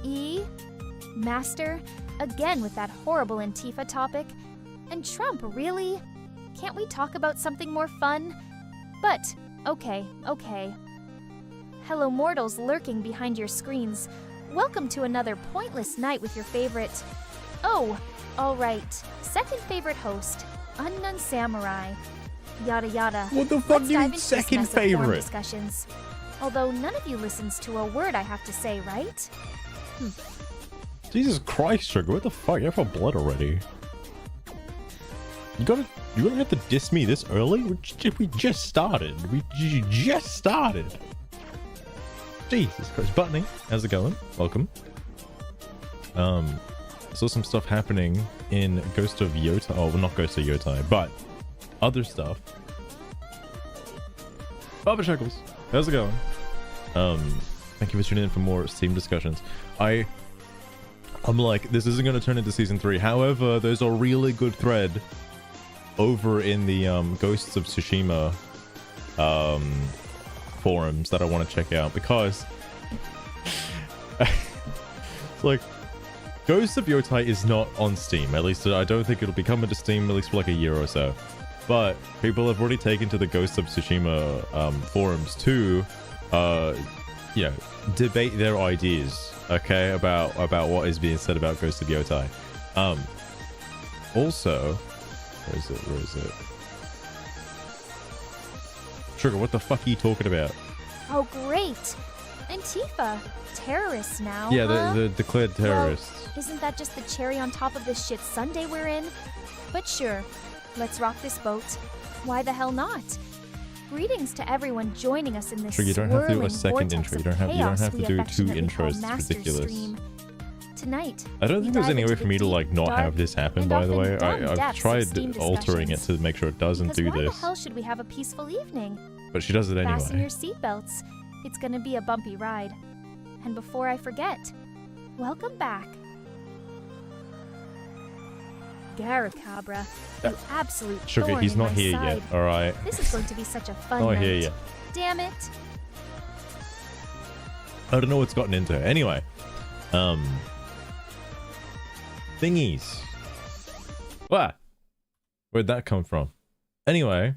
E? Master, again with that horrible Antifa topic. And Trump, really? Can't we talk about something more fun? But, okay. Hello mortals lurking behind your screens. Welcome to another pointless night with your favorite... Oh, alright. Second favorite host, Unknown Samurai. Yada yada. What the fuck do you mean second favorite? Discussions. Although none of you listens to a word I have to say, right? Jesus Christ, Sugar, what the fuck? You have got blood already. You gonna have to diss me this early? We just started. We just started. Jesus Christ. Buttoning, how's it going? Welcome. Saw some stuff happening in Ghost of Yotei. Oh, well, not Ghost of Yotei, but other stuff. Baba Shackles, how's it going? Thank you for tuning in for more Steam discussions. I'm like, this isn't going to turn into season 3. However, there's a really good thread over in the Ghosts of Tsushima forums that I want to check out, because it's like, Ghost of Yotei is not on Steam. At least I don't think it'll be coming to Steam at least for like a year or so. But people have already taken to the Ghost of Tsushima forums to, debate their ideas, okay, about what is being said about Ghost of Yotei. Also, where is it? Sugar, what the fuck are you talking about? Oh, great. Antifa. Terrorists now, yeah, huh? the declared terrorists. Well, isn't that just the cherry on top of this shit Sunday we're in? But sure, let's rock this boat. Why the hell not? Greetings to everyone joining us in this Sugar, you don't have to do a swirling second intro. You don't have to do 2 intros. It's ridiculous. Tonight, I don't think there's any way for me to like not have this happen, by the way. I've tried altering it to make sure it doesn't do why this. the hell should we have a peaceful evening? But she does it anyway. Fasten your seatbelts. It's gonna be a bumpy ride. And before I forget, welcome back. Garacabra, you absolute Sugar, thorn he's in not my here side. yet, alright? This is going to be such a fun Not night. here yet. Damn it. I don't know what's gotten into her. Anyway, thingies. What? Where'd that come from? Anyway,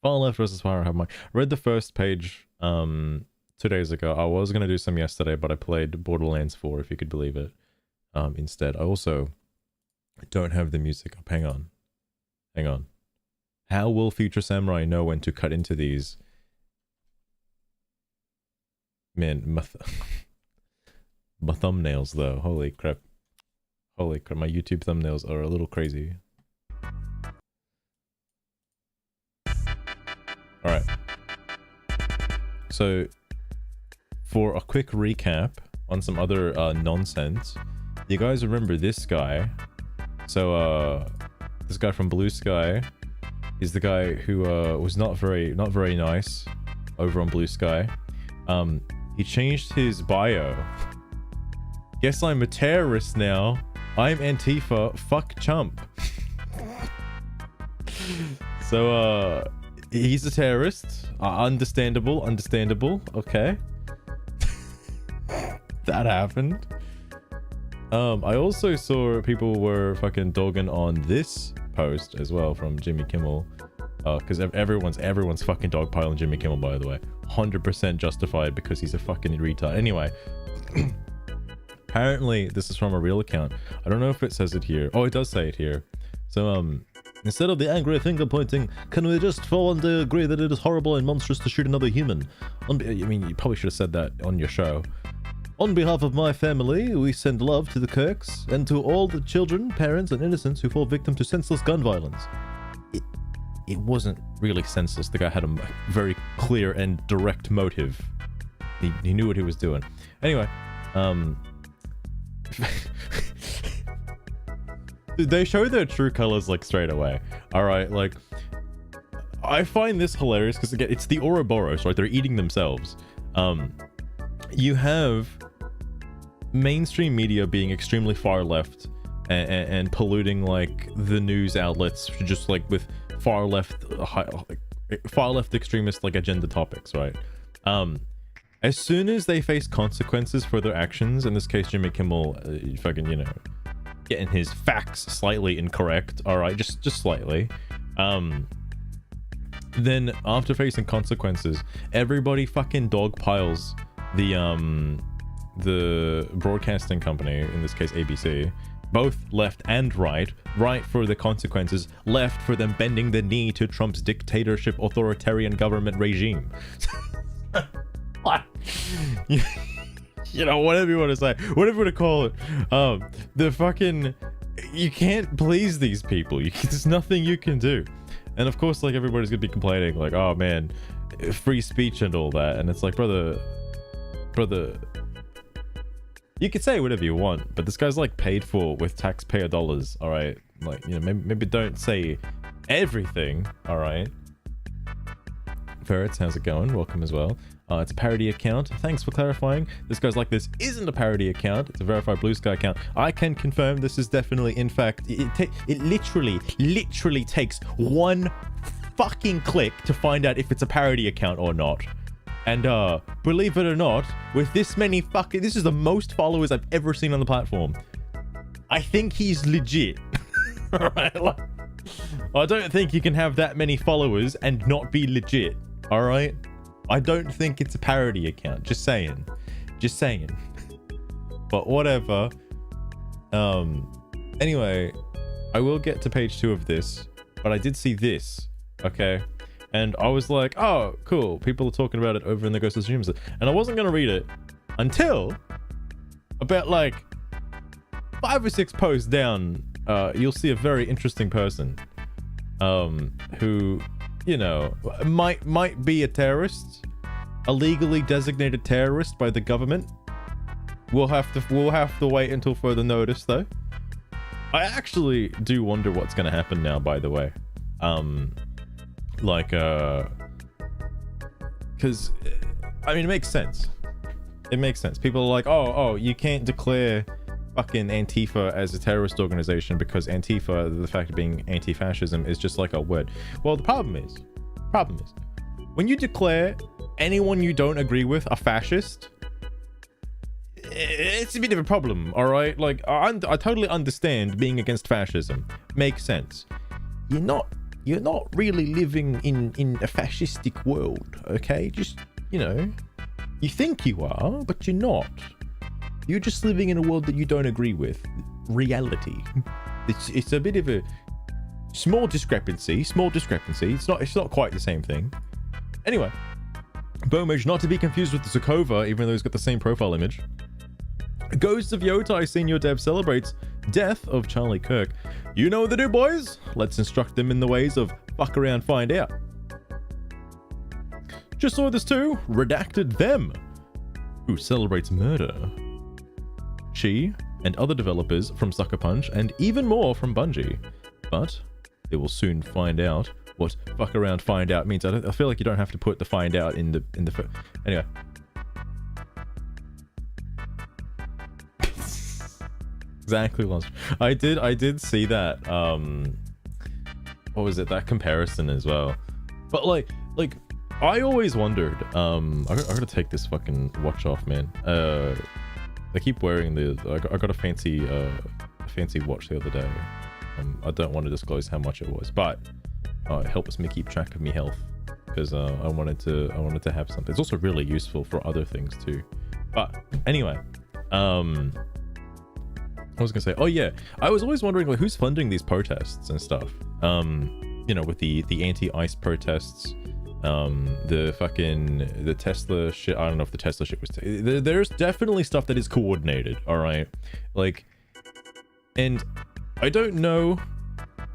far left versus far right. I read the first page 2 days ago. I was gonna do some yesterday, but I played Borderlands 4, if you could believe it. Instead, I also don't have the music up. Hang on. How will Future Samurai know when to cut into these? Man, my thumbnails though. Holy crap. My YouTube thumbnails are a little crazy. Alright. So, for a quick recap on some other nonsense, you guys remember this guy? So, this guy from Blue Sky is the guy who was not very nice over on Blue Sky. He changed his bio. Guess I'm a terrorist now. I'm Antifa. Fuck Chump. So, he's a terrorist. Understandable. Okay. That happened. I also saw people were fucking dogging on this post as well from Jimmy Kimmel. Because everyone's fucking dogpiling Jimmy Kimmel, by the way. 100% justified because he's a fucking retard. Anyway. Apparently, this is from a real account. I don't know if it says it here. Oh, it does say it here. So, instead of the angry finger pointing, can we just fondly agree that it is horrible and monstrous to shoot another human? I mean, you probably should have said that on your show. On behalf of my family, we send love to the Kirks and to all the children, parents, and innocents who fall victim to senseless gun violence. It wasn't really senseless. The guy had a very clear and direct motive. He knew what he was doing. Anyway, they show their true colors like straight away. All right, like I find this hilarious because again, it's the Ouroboros, right? They're eating themselves. You have mainstream media being extremely far left and polluting like the news outlets just like with far left extremist like agenda topics, right? as soon as they face consequences for their actions, in this case, Jimmy Kimmel, fucking, you know, getting his facts slightly incorrect, all right, just slightly, then after facing consequences, everybody fucking dogpiles the broadcasting company, in this case ABC, both left and right for the consequences, left for them bending the knee to Trump's dictatorship authoritarian government regime. What? You know, whatever you want to say, whatever you want to call it, the fucking, you can't please these people. There's nothing you can do. And of course, like, everybody's gonna be complaining, like, oh man, free speech and all that. And it's like, brother, you could say whatever you want, but this guy's like paid for with taxpayer dollars, all right? Like, you know, maybe don't say everything, all right? Ferrets, how's it going? Welcome as well. It's a parody account. Thanks for clarifying. This guy's like, this isn't a parody account. It's a verified Blue Sky account. I can confirm this is definitely, in fact, it literally takes one fucking click to find out if it's a parody account or not. And believe it or not, with this many fucking, this is the most followers I've ever seen on the platform. I think he's legit. Alright, like, I don't think you can have that many followers and not be legit. Alright? I don't think it's a parody account. Just saying. But whatever. Anyway, I will get to page 2 of this, but I did see this, okay? And I was like, oh, cool. People are talking about it over in the Ghost of Yotei. And I wasn't going to read it until about like 5 or 6 posts down, you'll see a very interesting person who, you know, might be a terrorist, a legally designated terrorist by the government. We'll have to wait until further notice, though. I actually do wonder what's going to happen now, by the way. Because I mean, it makes sense. People are like, oh, you can't declare fucking Antifa as a terrorist organization because Antifa, the fact of being anti-fascism, is just like a word. Well, the problem is when you declare anyone you don't agree with a fascist, it's a bit of a problem. All right, like, I totally understand being against fascism. Makes sense. You're not really living in a fascistic world, okay? Just, you know, you think you are, but you're not. You're just living in a world that you don't agree with. Reality. It's a bit of a small discrepancy. It's not quite the same thing. Anyway, Bomage, not to be confused with the Sokova, even though he's got the same profile image. Ghost of Yotei Senior Dev celebrates death of Charlie Kirk. You know what to do, boys. Let's instruct them in the ways of fuck around, find out. Just saw this too. Redacted Them, who celebrates murder. She and other developers from Sucker Punch and even more from Bungie. But they will soon find out what fuck around, find out means. I feel like you don't have to put the find out in the anyway. Exactly, I did see that what was it, that comparison as well. But like I always wondered, I gotta take this fucking watch off, man. I keep wearing I got a fancy watch the other day. I don't want to disclose how much it was, but it helps me keep track of my health because I wanted to have something. It's also really useful for other things too. But anyway, I was gonna say, oh yeah, I was always wondering, like, who's funding these protests and stuff. You know, with the anti-ICE protests, the Tesla shit. I don't know if the Tesla shit was. There's definitely stuff that is coordinated. All right, like, and I don't know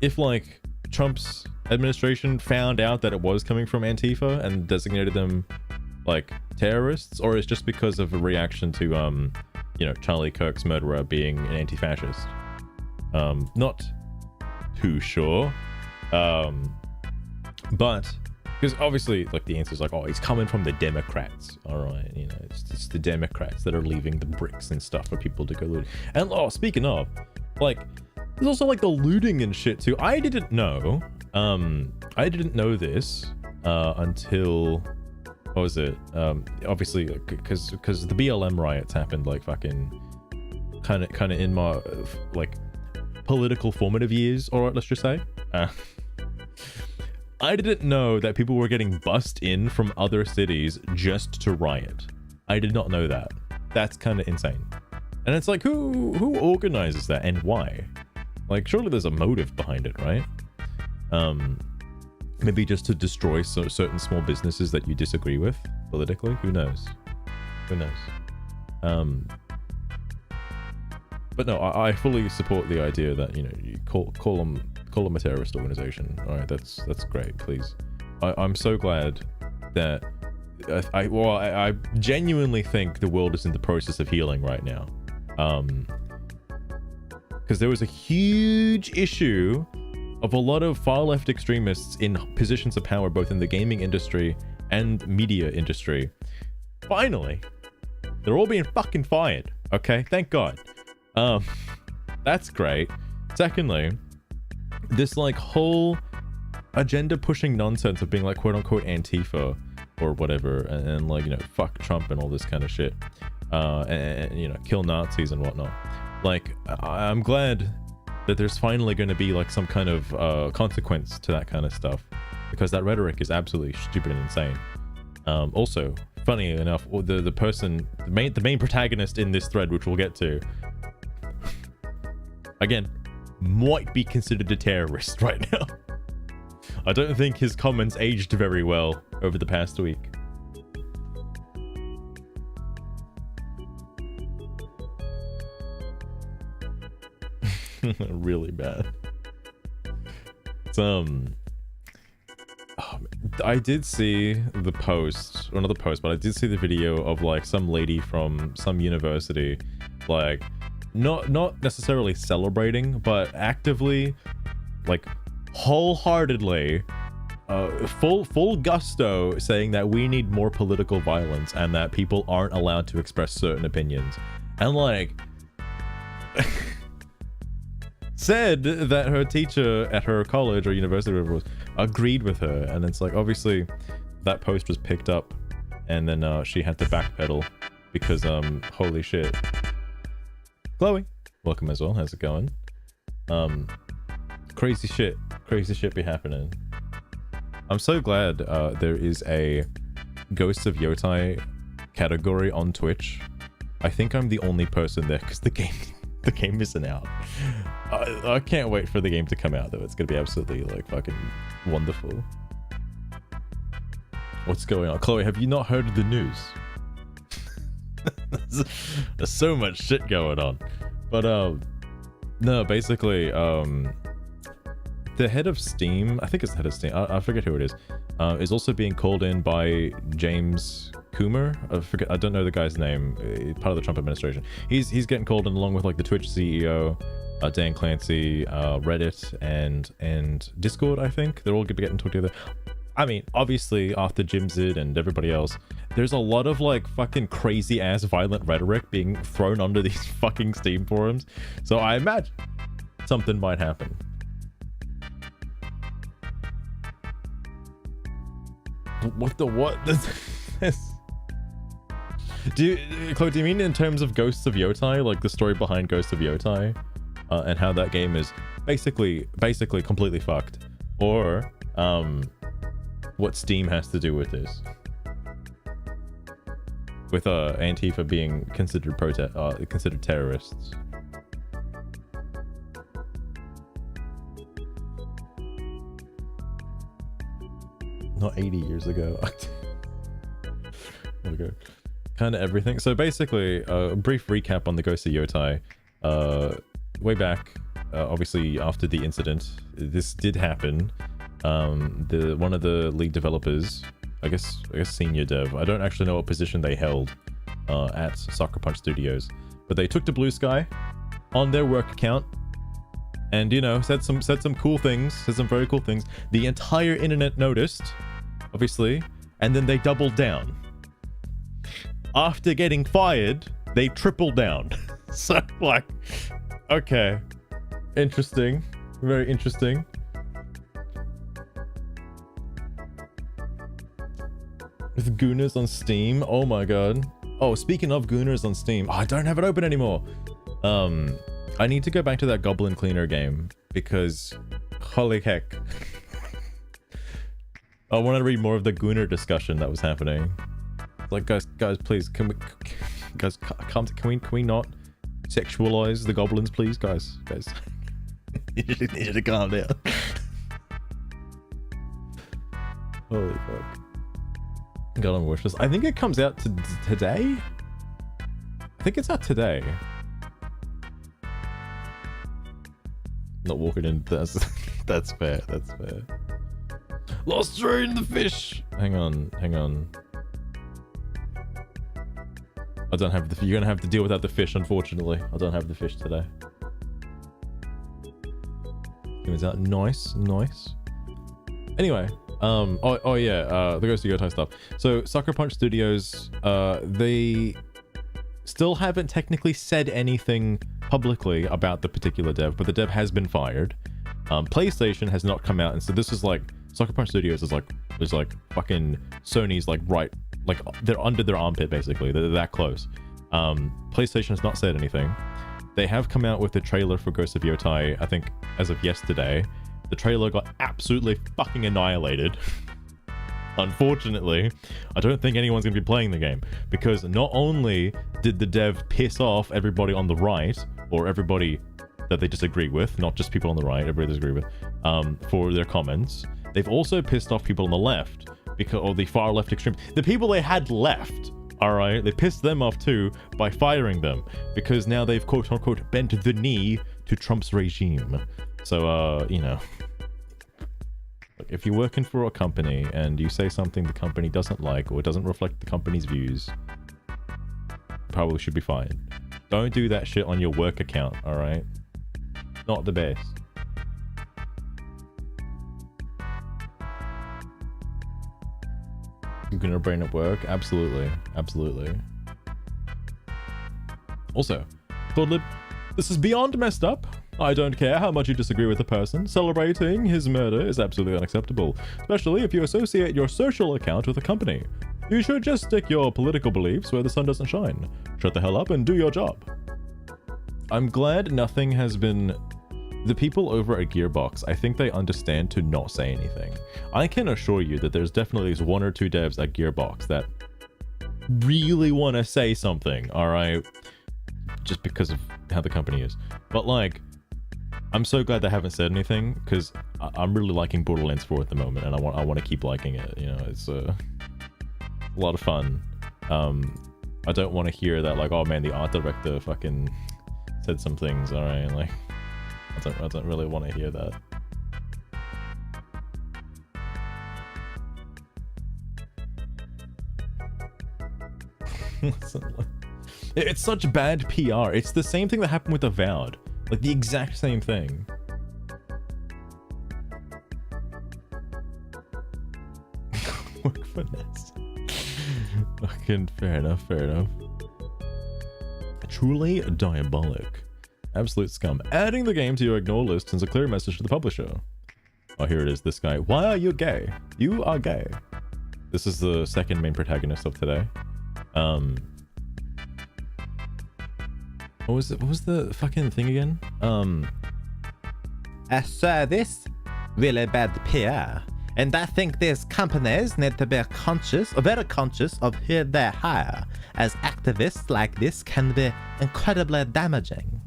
if like Trump's administration found out that it was coming from Antifa and designated them like terrorists, or it's just because of a reaction to you know, Charlie Kirk's murderer being an anti-fascist. Not too sure. But because obviously, like, the answer is like, oh, he's coming from the Democrats. All right, you know, it's the Democrats that are leaving the bricks and stuff for people to go loot. And oh, speaking of, like, there's also like the looting and shit too. I didn't know this until what was it? Obviously, because the BLM riots happened like fucking kind of in my like political formative years, or let's just say. I didn't know that people were getting bussed in from other cities just to riot. I did not know that. That's kind of insane. And it's like, who organizes that and why? Like, surely there's a motive behind it, right? Maybe just to destroy certain small businesses that you disagree with politically. Who knows? Who knows? But no, I fully support the idea that, you know, you call them a terrorist organization. All right, that's great. Please, I'm so glad that I genuinely think the world is in the process of healing right now. Because there was a huge issue of a lot of far left extremists in positions of power, both in the gaming industry and media industry. Finally, they're all being fucking fired. Okay, thank God. That's great. Secondly, this like whole agenda pushing nonsense of being like quote unquote Antifa or whatever, and like, you know, fuck Trump and all this kind of shit, and you know, kill Nazis and whatnot. Like, I'm glad that there's finally going to be like some kind of consequence to that kind of stuff, because that rhetoric is absolutely stupid and insane. Also, funny enough, the main protagonist in this thread, which we'll get to, again, might be considered a terrorist right now. I don't think his comments aged very well over the past week. Really bad. It's, I did see the post, or not the post, but I did see the video of like some lady from some university, like not necessarily celebrating, but actively, like wholeheartedly, full gusto saying that we need more political violence and that people aren't allowed to express certain opinions. And like said that her teacher at her college or university or whatever was agreed with her, and it's like, obviously that post was picked up and then she had to backpedal because holy shit. Chloe, welcome as well. How's it going? Crazy shit be happening. I'm so glad there is a Ghost of Yotei category on Twitch. I think I'm the only person there because the game isn't out. I can't wait for the game to come out though. It's gonna be absolutely like fucking wonderful. What's going on? Chloe, have you not heard of the news? There's so much shit going on. But no, basically the head of Steam, I think it's the head of Steam, I forget who it is also being called in by James Coomer. I don't know the guy's name, part of the Trump administration. He's getting called in along with like the Twitch CEO, Dan Clancy, Reddit, and Discord, I think. They're all gonna be getting together. I mean, obviously, after Jimzid and everybody else, there's a lot of like fucking crazy ass violent rhetoric being thrown onto these fucking Steam forums. So I imagine something might happen. What? Chloe, do you mean in terms of Ghosts of Yotei, like the story behind Ghost of Yotei, and how that game is basically completely fucked, or what Steam has to do with this, with Antifa being considered considered terrorists? Not 80 years ago. Okay. Kind of everything. So basically, a brief recap on the Ghost of Yotei. Way back, obviously after the incident, this did happen. One of the lead developers, I guess senior dev, I don't actually know what position they held at Sucker Punch Studios, but they took to Blue Sky on their work account and, you know, said some cool things, said some very cool things. The entire internet noticed, obviously, and then they doubled down. After getting fired, they tripled down. So, like, okay, interesting, very interesting. With Gooners on Steam. Oh my god. Oh, speaking of Gooners on Steam, I don't have it open anymore. I need to go back to that Goblin Cleaner game because holy heck. I wanted to read more of the Gooner discussion that was happening. Like, guys, please, can we not sexualize the goblins, please, guys? You need to calm down. Holy fuck. God, I'm wishless. I think it comes out today. I think it's out today. Not walking in. That's fair. That's fair. Lost train the fish. Hang on. I don't have the. You're gonna have to deal without the fish, unfortunately. I don't have the fish today. Is that nice? Anyway, oh yeah, the Ghost of Yotei stuff. So Sucker Punch Studios, they still haven't technically said anything publicly about the particular dev, but the dev has been fired. PlayStation has not come out, and so this is like Sucker Punch Studios is like fucking Sony's like they're under their armpit basically. They're that close. PlayStation has not said anything. They have come out with the trailer for Ghost of Yotei, I think as of yesterday. The trailer got absolutely fucking annihilated. Unfortunately, I don't think anyone's going to be playing the game because not only did the dev piss off everybody on the right, or everybody that they disagree with, not just people on the right, everybody they disagree with, for their comments, they've also pissed off people on the left, or the far left extreme. The people they had left, alright, they pissed them off too by firing them because now they've quote unquote bent the knee to Trump's regime. So, you know, if you're working for a company and you say something the company doesn't like or doesn't reflect the company's views, probably should be fine. Don't do that shit on your work account, alright? Not the best. You gonna brain at work? Absolutely. Also, Thordlib, this is beyond messed up. I don't care how much you disagree with a person. Celebrating his murder is absolutely unacceptable, especially if you associate your social account with a company. You should just stick your political beliefs where the sun doesn't shine. Shut the hell up and do your job. I'm glad nothing has been... The people over at Gearbox, I think they understand to not say anything. I can assure you that there's definitely these 1 or 2 devs at Gearbox that really want to say something, alright? Just because of how the company is. But like, I'm so glad they haven't said anything because I'm really liking Borderlands 4 at the moment, and I want to keep liking it. You know, it's a lot of fun. I don't want to hear that like, oh man, the art director fucking said some things. All right, like I don't really want to hear that. It's such bad PR. It's the same thing that happened with Avowed. Like the exact same thing. Work finesse. Fucking fair enough. Truly diabolic. Absolute scum. Adding the game to your ignore list sends a clear message to the publisher. Oh, here it is. This guy. Why are you gay? You are gay. This is the second main protagonist of today. What was the fucking thing again? I saw this really bad PR, and I think these companies need to be very conscious of who they hire, as activists like this can be incredibly damaging.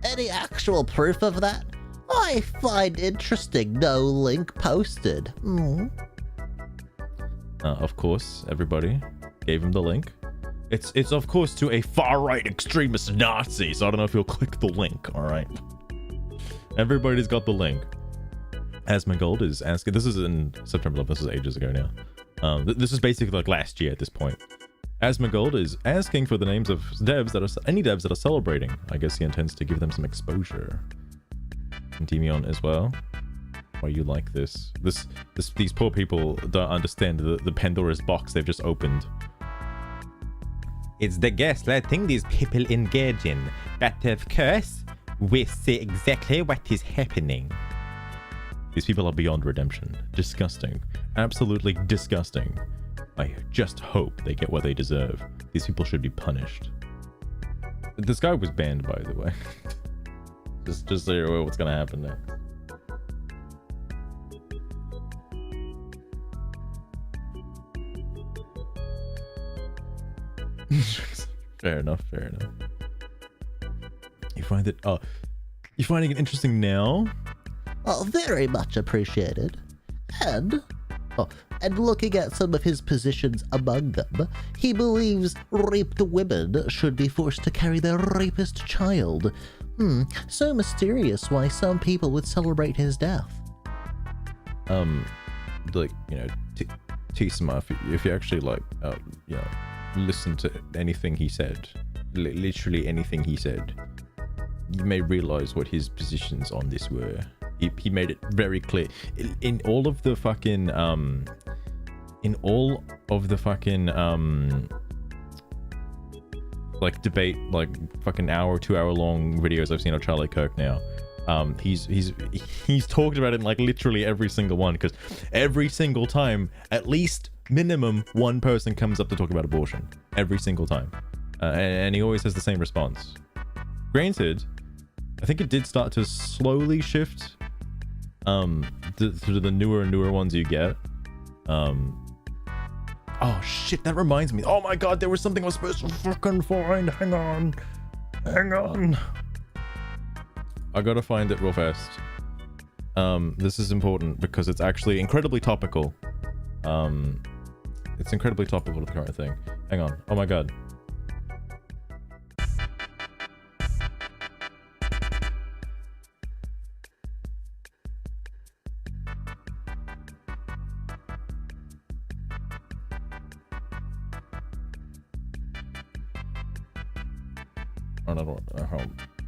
Any actual proof of that? I find interesting. No link posted. Of course, everybody gave him the link. It's of course to a far-right extremist Nazi, so I don't know if you'll click the link, alright? Everybody's got the link. Asmongold is asking, this is in September 11th, this is ages ago now. This is basically like last year at this point. Asmongold is asking for the names of devs that are, any devs that are celebrating. I guess he intends to give them some exposure. And Demion as well. Why you like this? These poor people don't understand the Pandora's box they've just opened. It's the gaslighting these people engage in, but of course, we see exactly what is happening. These people are beyond redemption. Disgusting. Absolutely disgusting. I just hope they get what they deserve. These people should be punished. This guy was banned, by the way. just so you're aware what's gonna happen next. Fair enough. You find it? Oh, you finding it interesting now? Oh, very much appreciated. And looking at some of his positions among them, he believes raped women should be forced to carry their rapist child. So mysterious why some people would celebrate his death. Like, you know, T-Smart, if you actually, like, you know, listen to anything he said, literally anything he said, you may realize what his positions on this were. He made it very clear in all of the fucking like debate, like fucking hour, 2 hour long videos I've seen of Charlie Kirk now. He's talked about it in like literally every single one, because every single time at least minimum one person comes up to talk about abortion every single time, and he always has the same response. Granted, I think it did start to slowly shift to the newer and newer ones you get. Oh shit, that reminds me. Oh my god, there was something I was supposed to fucking find. Hang on. I gotta find it real fast. This is important because it's actually incredibly topical. It's incredibly topical to the current thing. Hang on. Oh my god.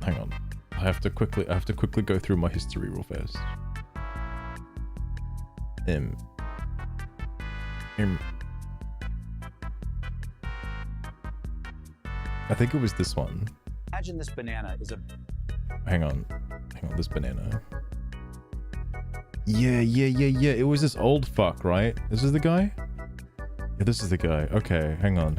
Hang on. I have to quickly go through my history real fast. I think it was this one. Imagine this banana is a... Hang on, this banana. Yeah. It was this old fuck, right? This is the guy? Yeah, this is the guy. Okay, hang on.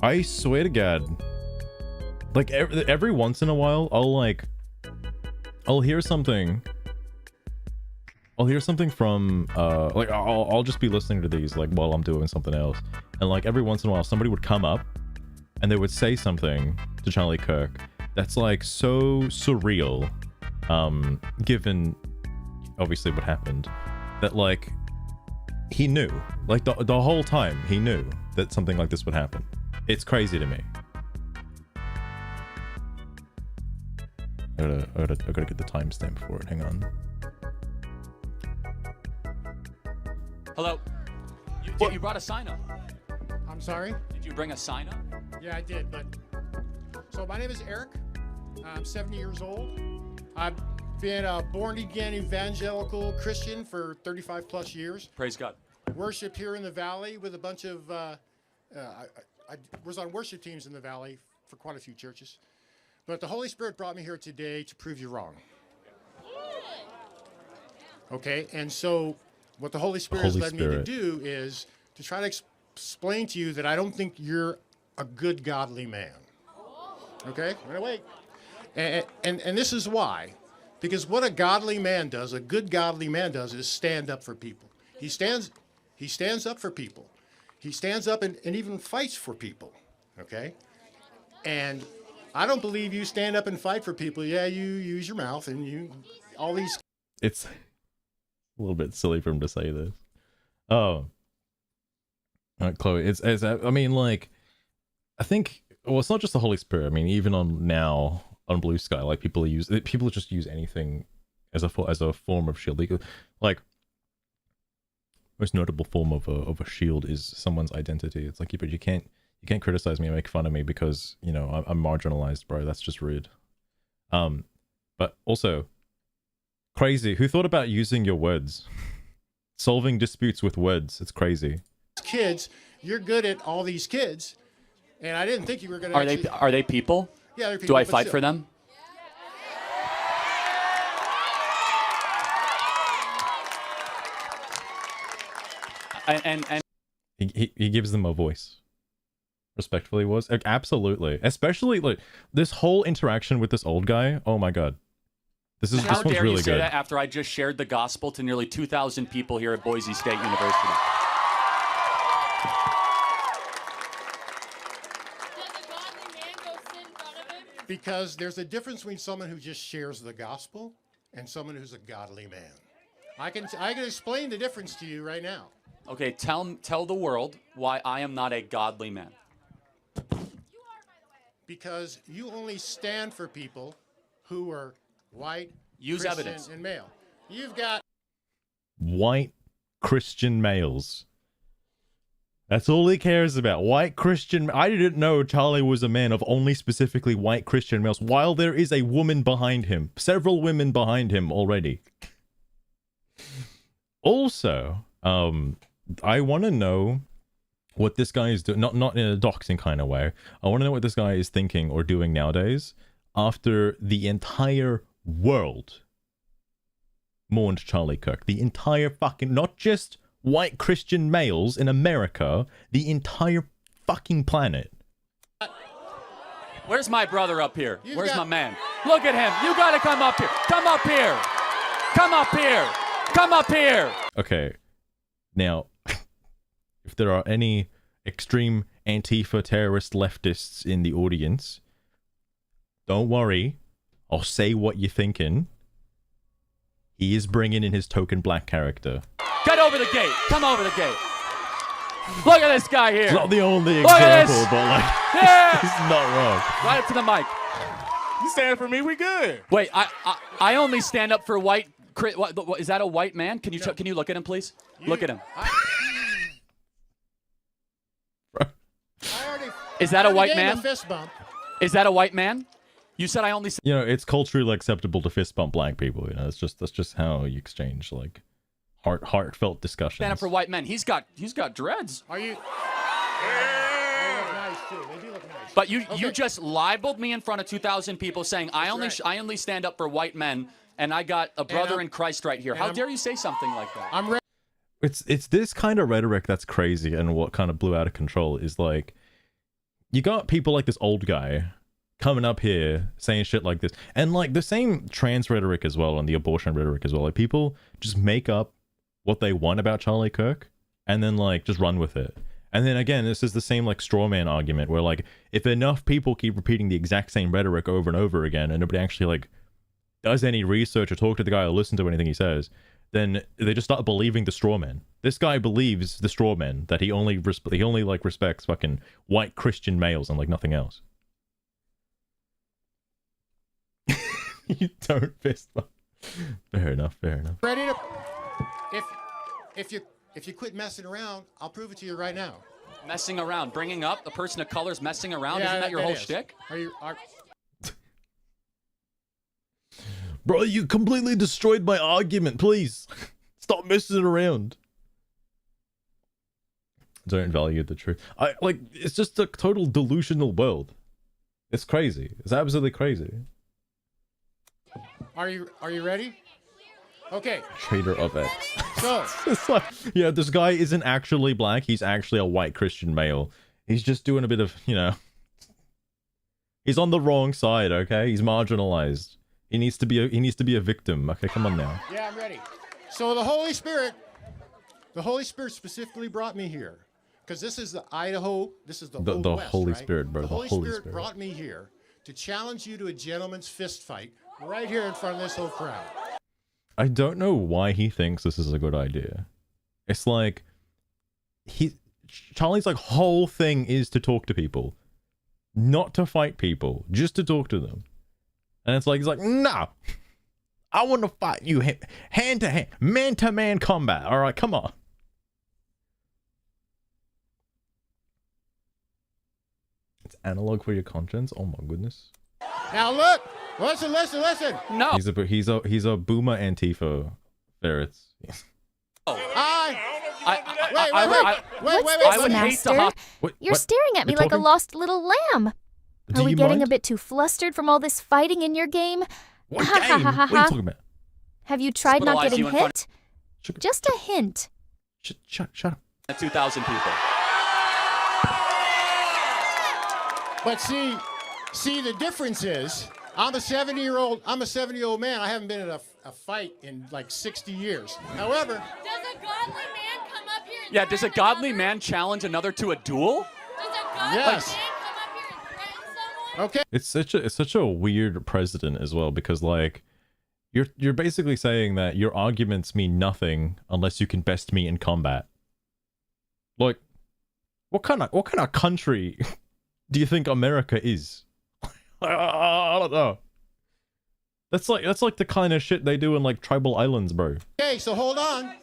I swear to God, like every once in a while, I'll hear something. I'll hear something from like I'll just be listening to these like while I'm doing something else, and like every once in a while somebody would come up and they would say something to Charlie Kirk that's like so surreal, given obviously what happened, that like he knew, like the whole time he knew that something like this would happen. It's crazy to me. I gotta get the timestamp for it. Hang on. Hello. You brought a sign up. I'm sorry? Did you bring a sign up? Yeah, I did, but... So my name is Eric. I'm 70 years old. I've been a born-again evangelical Christian for 35 plus years. Praise God. Worshiped here in the Valley with a bunch of... I was on worship teams in the Valley for quite a few churches. But the Holy Spirit brought me here today to prove you wrong. Okay, and so what the Holy Spirit has led me to do is to try to explain to you that I don't think you're a good, godly man. Okay, wait. And this is why. Because what a godly man does, a good godly man does, is stand up for people. He stands up for people. He stands up and even fights for people, okay? And I don't believe you stand up and fight for people. Yeah, you use your mouth and all these... It's a little bit silly for him to say this. Oh. Chloe, I mean, like, I think, well, it's not just the Holy Spirit. I mean, even on Blue Sky, like, people just use anything as a form of shield. Like, most notable form of a shield is someone's identity. It's like, but you can't criticize me and make fun of me because, you know, I'm marginalized, bro. That's just rude. But also, crazy. Who thought about using your words? Solving disputes with words. It's crazy. Kids, you're good at all these kids, and I didn't think you were going to. Are they people? Yeah, they're people. Do I fight for them? and He gives them a voice. Respectfully was like, absolutely, especially like this whole interaction with this old guy. Oh my god, this how one's dare really you say good. that after I just shared the gospel to nearly 2,000 people here at Boise State University? Because there's a difference between someone who just shares the gospel and someone who's a godly man. I can explain the difference to you right now. Okay, tell the world why I am not a godly man. Because you only stand for people who are white, Use Christian, evidence. and male. You've got White Christian males. That's all he cares about. White Christian. I didn't know Charlie was a man of only specifically white Christian males, while there is a woman behind him. Several women behind him already. Also, I want to know what this guy is doing. Not in a doxing kind of way. I want to know what this guy is thinking or doing nowadays after the entire world mourned Charlie Kirk. The entire fucking, not just white Christian males in America, the entire fucking planet. Where's my brother up here? You've Where's got- my man? Look at him. You gotta come up here. Come up here. Come up here. Come up here. Okay, now, if there are any extreme Antifa terrorist leftists in the audience, don't worry. I'll say what you're thinking. He is bringing in his token black character. Get over the gate. Come over the gate. Look at this guy here. It's not the only Look at example, this. but like, Yeah. it's not wrong. Right up to the mic. You stand for me, we good. Wait, I only stand up for white. What, is that a white man? Can you look at him, please? Look at him. Is that a white gave him man? a fist bump. Is that a white man? You said I only. You know, it's culturally acceptable to fist bump black people. You know, that's just how you exchange like heartfelt discussions. Stand up for white men. He's got dreads. Are you? They look nice too. They do look nice. But you Okay. just libeled me in front of 2,000 people saying I only stand up for white men, and I got a brother in Christ right here. How dare you say something like that? I'm ready. It's this kind of rhetoric that's crazy, and what kind of blew out of control is like, you got people like this old guy coming up here saying shit like this, and like the same trans rhetoric as well, and the abortion rhetoric as well. Like people just make up what they want about Charlie Kirk and then like just run with it. And then again, this is the same like straw man argument where like if enough people keep repeating the exact same rhetoric over and over again and nobody actually like does any research or talk to the guy or listen to anything he says, then they just start believing the straw man. This guy believes the straw man that he only like respects fucking white Christian males and like nothing else. You don't fist bump. Fair enough. Ready to. If you quit messing around, I'll prove it to you right now. Messing around, bringing up a person of color's messing around. Yeah, Isn't that your that whole is. shtick? Bro, you completely destroyed my argument. Please stop messing around. Don't value the truth. It's just a total delusional world. It's crazy. It's absolutely crazy. Are you ready? Okay. Traitor of X. So It's like, yeah, this guy isn't actually black. He's actually a white Christian male. He's just doing a bit of, you know, he's on the wrong side. Okay, he's marginalized. He needs to be a victim. Okay, come on now. yeah, I'm ready. So the Holy Spirit specifically brought me here because this is the Idaho. This is the Old The West, Holy right? Spirit, bro. The The Holy Holy Spirit Spirit. brought me here to challenge you to a gentleman's fist fight right here in front of this whole crowd. I don't know why he thinks this is a good idea. It's like Charlie's like whole thing is to talk to people, not to fight people, just to talk to them. And it's like he's like, no, I want to fight you hand to hand, man to man combat. All right, come on. It's analog for your conscience. Oh my goodness. Now look, listen. No. He's a boomer Antifa ferrets. Wait. What's I this, would hate to Master? hop- You're staring at me You're like a talking? lost little lamb. Do Are we you getting a mind? bit too flustered from all this fighting in your game? What game? What are you talking about? Have you tried not Hospitalize getting you in front- hit? Just a hint. Shut up. 2,000 people. But see, the difference is, I'm a 70-year-old man. I haven't been in a fight in like 60 years. However, Does a godly man come up here and Yeah, does a threaten godly another? man challenge another to a duel? Does a godly Yes. man come up here and threaten someone? okay. It's such a weird precedent as well, because like you're basically saying that your arguments mean nothing unless you can best me in combat. Like, what kind of country do you think America is? I don't know. That's like the kind of shit they do in like tribal islands, bro. Okay, so hold on.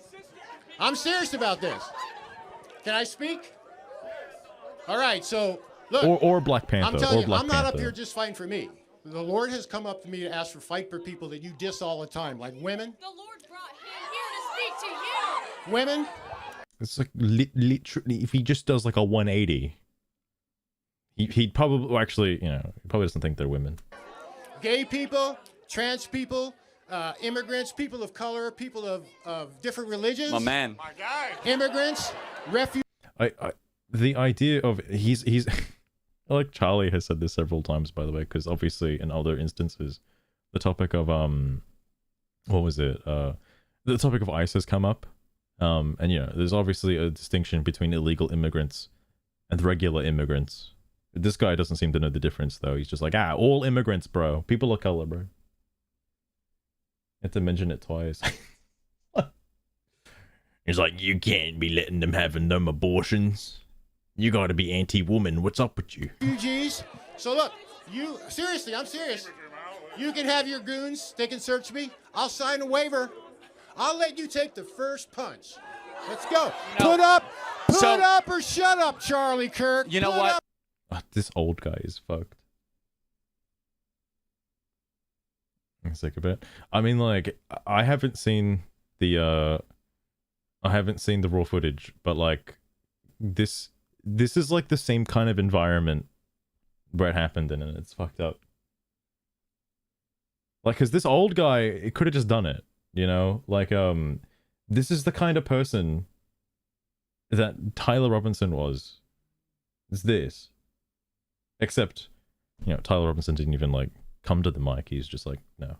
I'm serious about this. Can I speak? All right, so look. Or Black Panther. I'm telling or you, Black I'm not Panther. up here just fighting for me. The Lord has come up to me to ask for fight for people that you diss all the time, like women. The Lord brought him here to speak to you. Women. It's like literally, if he just does like a 180, he'd probably, well, actually, you know, he probably doesn't think they're women. Gay people, trans people, immigrants, people of color, people of different religions. My man. My guy. Immigrants, refugees. The idea of he's like Charlie has said this several times, by the way, because obviously in other instances, the topic of what was it? The topic of ICE has come up. And you know, there's obviously a distinction between illegal immigrants and regular immigrants. This guy doesn't seem to know the difference, though. He's just like, all immigrants, bro. People of color, bro. You have to mention it twice. He's like, you can't be letting them having them abortions. You gotta be anti-woman. What's up with you? Refugees. So look, seriously, I'm serious. You can have your goons. They can search me. I'll sign a waiver. I'll let you take the first punch. Let's go. No. Put up So- or shut up, Charlie Kirk. You know Put what? up. This old guy is fucked. I'm sick of it. I mean, like, I haven't seen the raw footage, but like, this is like the same kind of environment where it happened in, and it's fucked up. Like, cause this old guy, it could have just done it, you know? Like, this is the kind of person that Tyler Robinson was. It's this. Except, you know, Tyler Robinson didn't even, like, come to the mic. He's just like, no.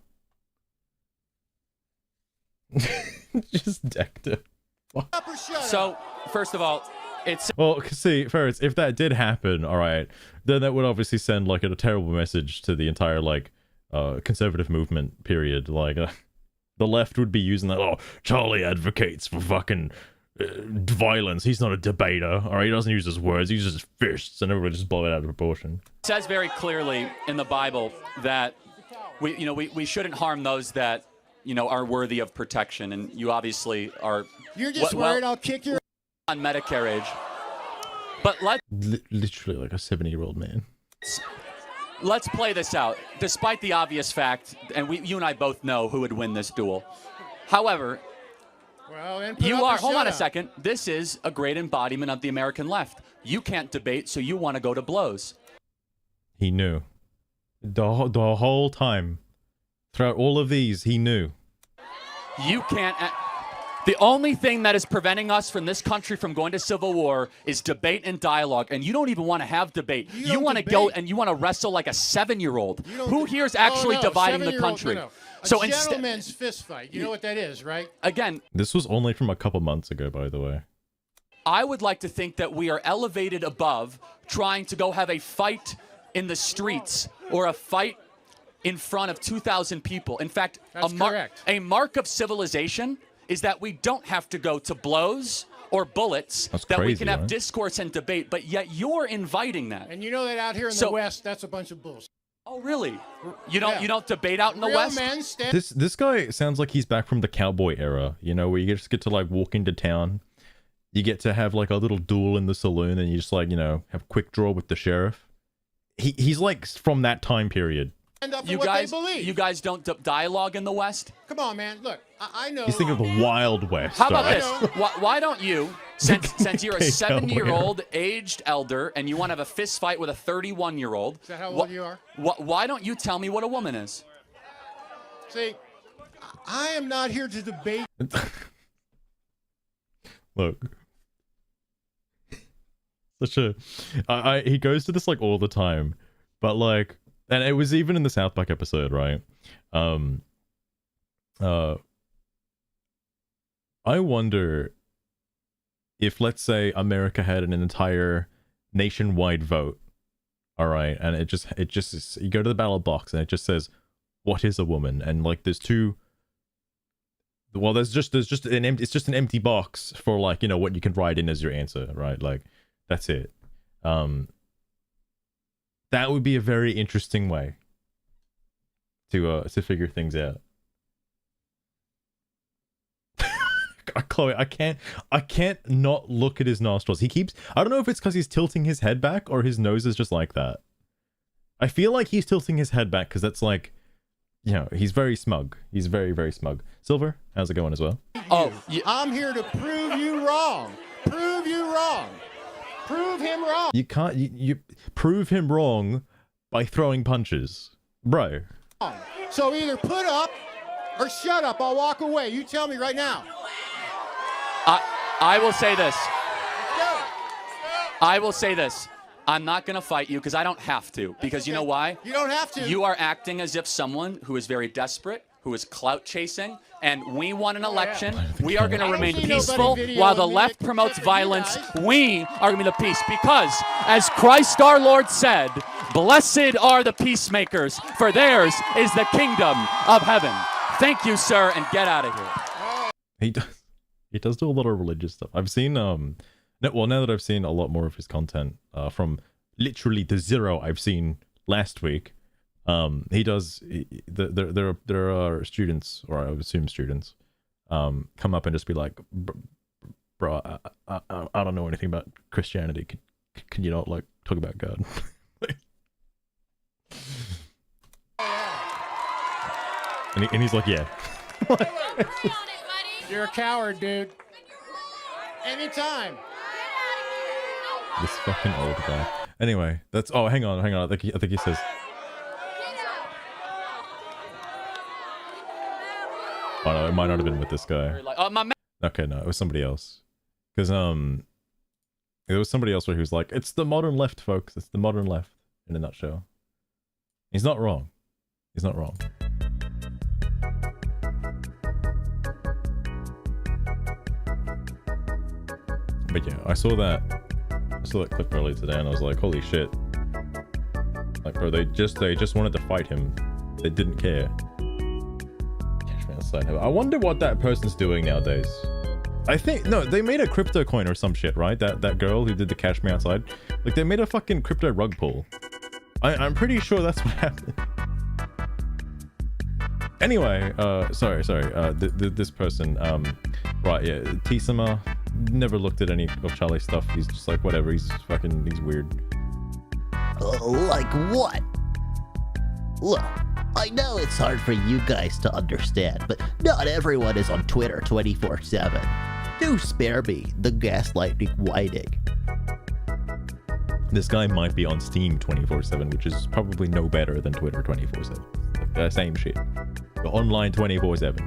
Just decked it. Up or shut up. So, first of all, it's Well, see, Ferris, if that did happen, alright, then that would obviously send, like, a terrible message to the entire, like, conservative movement, period. Like, the left would be using that, oh, Charlie advocates for fucking violence. He's not a debater, alright? He doesn't use his words, he uses his fists, and everybody just blow it out of proportion. It says very clearly in the Bible that we shouldn't harm those that, you know, are worthy of protection, and you obviously are You're just well- worried I'll kick your on Medicare age. But Literally like a 70-year-old man. let's play this out. Despite the obvious fact, and you and I both know who would win this duel. However, Well, then put you up or are, hold shut on a up. second, this is a great embodiment of the American left. You can't debate, so you want to go to blows. He knew. The whole time. Throughout all of these, he knew. You can't. The only thing that is preventing us from this country from going to civil war is debate and dialogue, and you don't even want to have debate. You You don't want to go debate. and you want to wrestle like a 7-year-old. You don't Who de- here is Oh, actually no, dividing the 7-year-old, country? no. A So instead, gentleman's fist fight. You know what that is, right? again, This was only from a couple months ago, by the way. I would like to think that we are elevated above trying to go have a fight in the streets or a fight in front of 2,000 people. In fact, That's correct. a mark of civilization is that we don't have to go to blows or bullets, That's that we crazy, can have right? discourse and debate, but yet you're inviting that. And you know that out here in So- the West, that's a bunch of bullshit. Oh, really? You don't Yeah. you don't debate out in the Real West? men stand. This guy sounds like he's back from the cowboy era, you know, where you just get to like walk into town. You get to have like a little duel in the saloon, and you just like, you know, have quick draw with the sheriff. He's like from that time period. Up for You what guys, they believe. you guys don't dialogue in the West? Come on, man. Look, I know. He's thinking of the Wild West. How about alright? this? Why don't you, since you're a Okay, 7-year-old aged elder and you want to have a fist fight with a 31-year-old? Is that how old you are? Why don't you tell me what a woman is? See, I am not here to debate. Look, such a he goes to this like all the time, but like, and it was even in the South Park episode, right? I wonder if, let's say, America had an entire nationwide vote, all right, and it just is, you go to the ballot box and it just says, what is a woman? And like there's two, well, there's just an empty, it's just an empty box for like, you know, what you can write in as your answer, right? Like that's it. That would be a very interesting way to figure things out. Chloe, I can't not look at his nostrils. He keeps, I don't know if it's because he's tilting his head back or his nose is just like that. I feel like he's tilting his head back because that's like, you know, he's very smug. He's very, very smug. Silver, how's it going as well? Oh, I'm here to prove you wrong. Prove you wrong. Prove him wrong. You can't, you prove him wrong by throwing punches. Bro. So either put up or shut up. I'll walk away. You tell me right now. I will say this. I will say this. I'm not going to fight you because I don't have to. Because you know why? You don't have to. You are acting as if someone who is very desperate, who is clout chasing, and we won an election. We are going to remain peaceful while the left promotes violence. We are going to be the peace because, as Christ our Lord said, blessed are the peacemakers, for theirs is the kingdom of heaven. Thank you, sir, and get out of here. He does do a lot of religious stuff. I've seen well, now that I've seen a lot more of his content from literally the zero I've seen last week, there are students, or I would assume students, come up and just be like, bro, I don't know anything about Christianity. Can you not like talk about God? and he's like, yeah. You're a coward, dude. Anytime. This fucking old guy. Anyway, that's, oh, hang on. I think he says. Oh no, it might not have been with this guy. Okay, no, it was somebody else. Because there was somebody else where he was like, "It's the modern left, folks. It's the modern left." In a nutshell. He's not wrong. He's not wrong. But yeah, I saw that clip earlier today, and I was like, "Holy shit!" Like, bro, they just wanted to fight him. They didn't care. I wonder what that person's doing nowadays. I think, no, they made a crypto coin or some shit, right? That girl who did the cash me outside. Like, they made a fucking crypto rug pull. I'm pretty sure that's what happened. Anyway, sorry. This person, right, yeah, Tisama never looked at any of Charlie's stuff. He's just like, whatever, he's weird. Like what? Look, I know it's hard for you guys to understand, but not everyone is on Twitter 24/7. Do spare me the gaslighting whining. This guy might be on Steam 24/7, which is probably no better than Twitter 24/7. Like the same shit. You're online 24/7.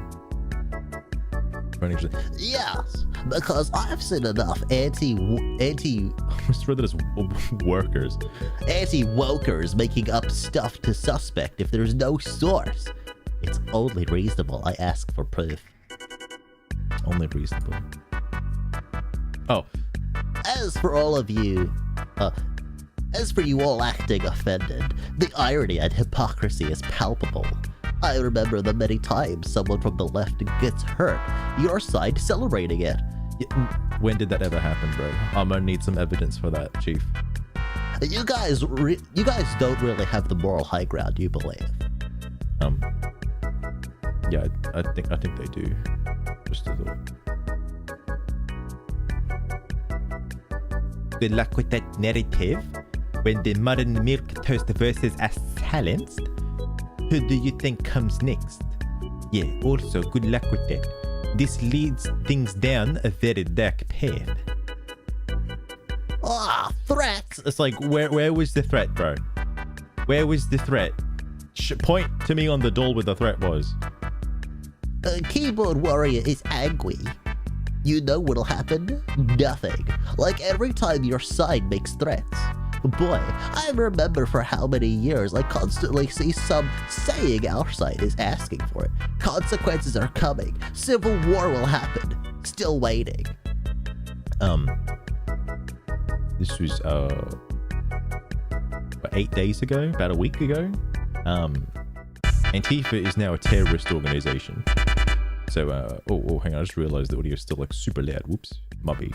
Yes, because I've seen enough anti-wokers making up stuff to suspect if there's no source. It's only reasonable I ask for proof. Only reasonable. Oh. As for all of you, as for you all acting offended, the irony and hypocrisy is palpable. I remember the many times someone from the left gets hurt, your side celebrating it. When did that ever happen, bro? I'm gonna need some evidence for that, Chief. You guys don't really have the moral high ground, you believe. Yeah, I think they do. Just a little. Good luck with that narrative. When the modern milk toast verses are silenced, who do you think comes next? Yeah, also good luck with that. This leads things down a very dark path. Threats! It's like, where was the threat, bro? Where was the threat? Point to me on the door where the threat was. Keyboard Warrior is angry. You know what'll happen? Nothing. Like every time your side makes threats. Boy, I remember for how many years I constantly see some saying our side is asking for it. Consequences are coming. Civil war will happen. Still waiting. This was, 8 days ago? About a week ago? Antifa is now a terrorist organization. So, hang on, I just realized the audio is still, like, super loud. Whoops. Mubby.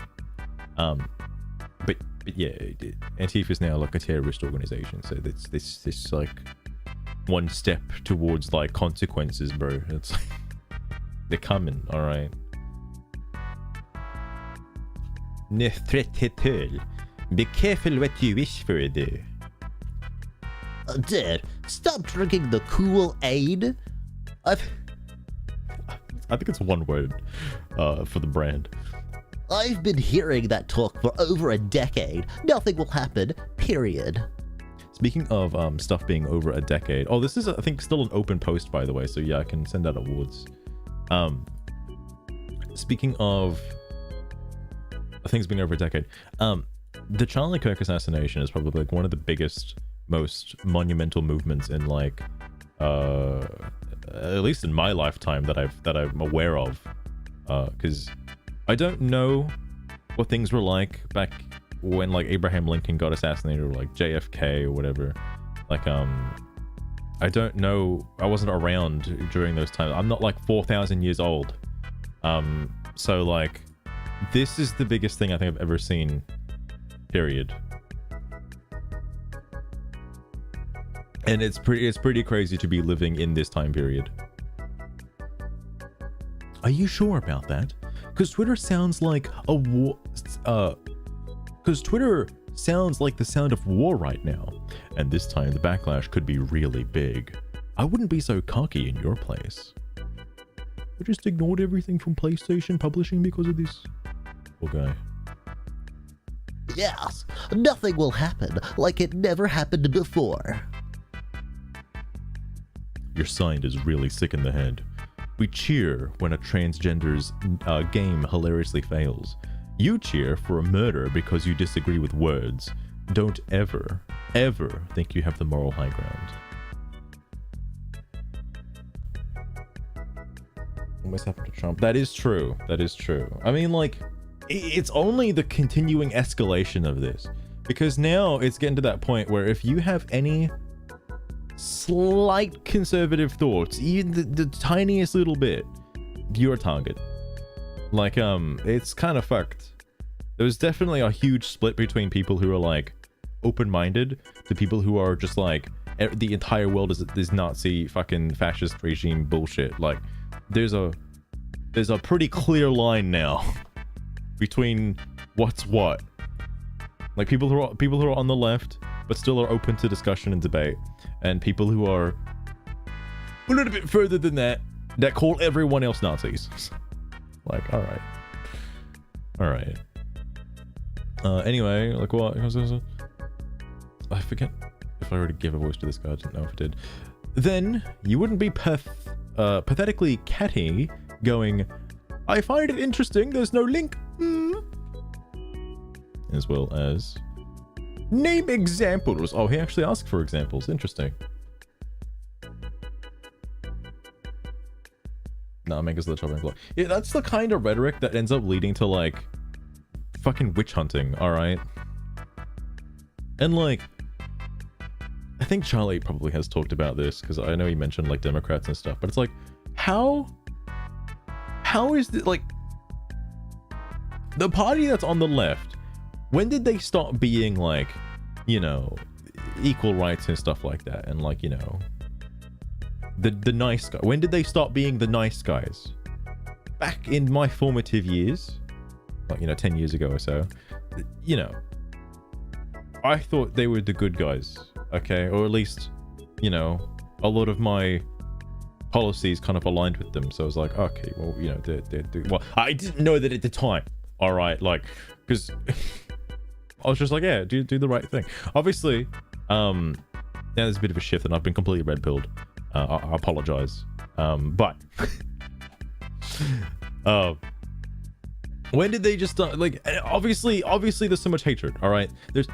But yeah, Antifa is now like a terrorist organization, so it's this like one step towards like consequences, bro. It's like they're coming, all right. Be careful what you wish for, though. Dad, stop drinking the Kool-Aid. I think it's one word for the brand. I've been hearing that talk for over a decade. Nothing will happen, period. Speaking of stuff being over a decade. Oh, this is, I think, still an open post, by the way. So yeah, I can send out awards. Speaking of things being over a decade. The Charlie Kirk assassination is probably like one of the biggest, most monumental movements in like, at least in my lifetime that I'm aware of. Because I don't know what things were like back when like Abraham Lincoln got assassinated, or like JFK or whatever. Like I don't know. I wasn't around during those times. I'm not like 4,000 years old. So like this is the biggest thing I think I've ever seen. Period. And it's pretty crazy to be living in this time period. Are you sure about that? Because Twitter sounds like a war. Because Twitter sounds like the sound of war right now, and this time the backlash could be really big. I wouldn't be so cocky in your place. I just ignored everything from PlayStation Publishing because of this. Poor guy. Yes, nothing will happen like it never happened before. Your side is really sick in the head. We cheer when a transgender's game hilariously fails. You cheer for a murder because you disagree with words. Don't ever, ever think you have the moral high ground. What's happened to Trump? That is true. That is true. I mean, like, it's only the continuing escalation of this. Because now it's getting to that point where if you have any slight conservative thoughts, even the tiniest little bit, you're a target. Like, it's kind of fucked. There's definitely a huge split between people who are like open-minded to people who are just like the entire world is this Nazi fucking fascist regime bullshit. Like, there's a pretty clear line now between what's what. Like people who are on the left but still are open to discussion and debate, and people who are a little bit further than that call everyone else Nazis. Like, all right. Anyway, like what? I forget if I already gave a voice to this guy. I didn't know if I did. Then you wouldn't be pathetically catty going, I find it interesting there's no link. As well as name examples. Oh, he actually asked for examples. Interesting. Nah, Mega's the chopping block. Yeah, that's the kind of rhetoric that ends up leading to like fucking witch hunting, alright? And like, I think Charlie probably has talked about this because I know he mentioned like Democrats and stuff, but it's like, how is it like the party that's on the left? When did they stop being like, you know, equal rights and stuff like that, and like, you know, the nice guy? When did they stop being the nice guys? Back in my formative years, like, you know, 10 years ago or so, you know, I thought they were the good guys, okay? Or at least, you know, a lot of my policies kind of aligned with them. So I was like, okay, well, you know, they're well, I didn't know that at the time, all right? Like, because I was just like, yeah, do the right thing. Obviously, now there's a bit of a shift and I've been completely red-pilled. I apologize. But When did they just like? Obviously, there's so much hatred. All right, there's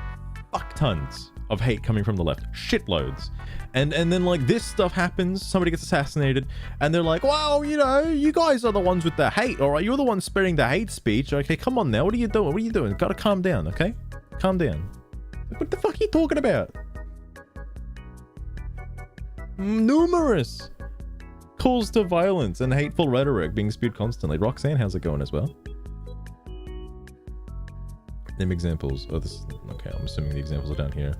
fuck tons of hate coming from the left, shitloads, and then like this stuff happens, somebody gets assassinated, and they're like, well, you know, you guys are the ones with the hate, all right? You're the ones spreading the hate speech. Okay, come on now, what are you doing? What are you doing? Gotta calm down, okay? Calm down. What the fuck are you talking about? Numerous calls to violence and hateful rhetoric being spewed constantly. Roxanne, how's it going as well? Name examples. Oh, this. Okay, I'm assuming the examples are down here.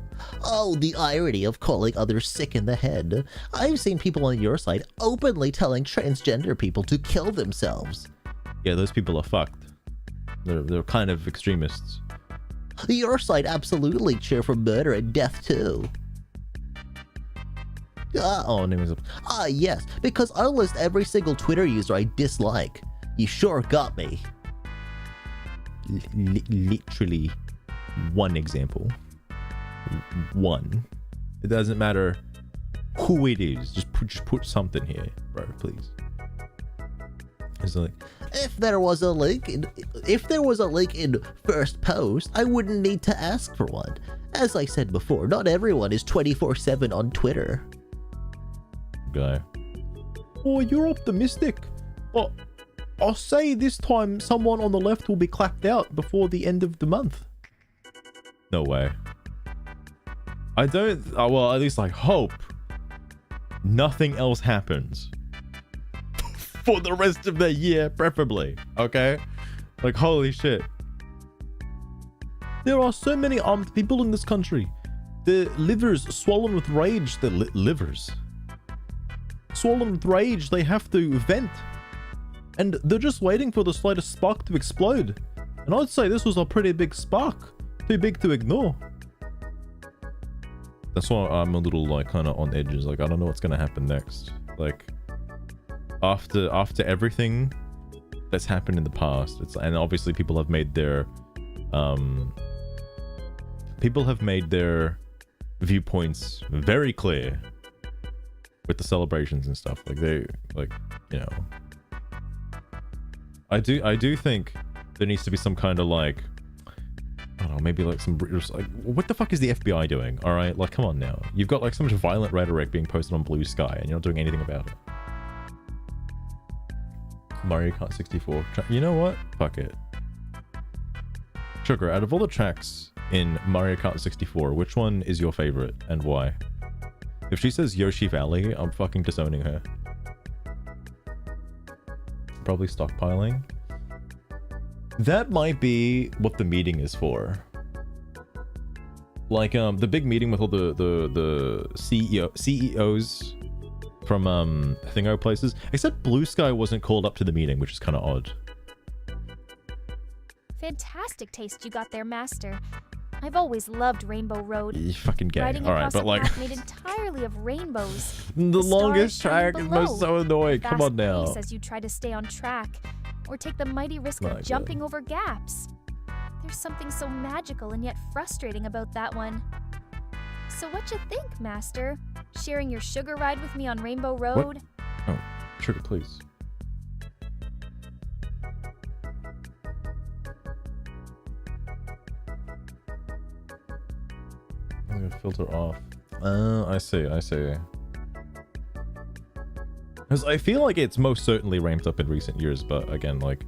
Oh, the irony of calling others sick in the head. I've seen people on your side openly telling transgender people to kill themselves. Yeah, those people are fucked. They're kind of extremists. Your side absolutely cheer for murder and death too. Name examples. Yes, because I'll list every single Twitter user I dislike. You sure got me. Literally one example. One. It doesn't matter who it is. Just put something here, bro, please. It's like, if there was a link in first post, I wouldn't need to ask for one. As I said before, not everyone is 24/7 on Twitter. Guy. Oh, you're optimistic. Oh, I'll say this time someone on the left will be clapped out before the end of the month. No way. I don't, well, at least I hope nothing else happens for the rest of the year, preferably, okay? Like, holy shit. There are so many armed people in this country. Their livers swollen with rage. Their livers swollen with rage. They have to vent. And they're just waiting for the slightest spark to explode. And I'd say this was a pretty big spark. Too big to ignore. That's why I'm a little like kind of on edges. Like, I don't know what's going to happen next. Like, after everything that's happened in the past, and obviously people have made their viewpoints very clear with the celebrations and stuff. Like, they, like, you know, I do think there needs to be some kind of like, I don't know, maybe like some, like, what the fuck is the FBI doing? All right, like, come on now. You've got like so much violent rhetoric being posted on Blue Sky and you're not doing anything about it. Mario Kart 64. You know what? Fuck it. Sugar, out of all the tracks in Mario Kart 64, which one is your favorite and why? If she says Yoshi Valley, I'm fucking disowning her. Probably stockpiling. That might be what the meeting is for. Like, the big meeting with all the CEOs from Thingo places. Except Blue Sky wasn't called up to the meeting, which is kind of odd. Fantastic taste you got there, Master. I've always loved Rainbow Road. You fucking gay. Riding All right, across but a like path made entirely of rainbows. the longest stars track shining is most so annoying. Come on now. Fast pace as you try to stay on track, or take the mighty risk My of God. jumping over gaps. There's something so magical and yet frustrating about that one. So what you think, Master? Sharing your sugar ride with me on Rainbow Road? Oh, Sugar, please. I'm gonna filter off. I see. Because I feel like it's most certainly ramped up in recent years, but again, like,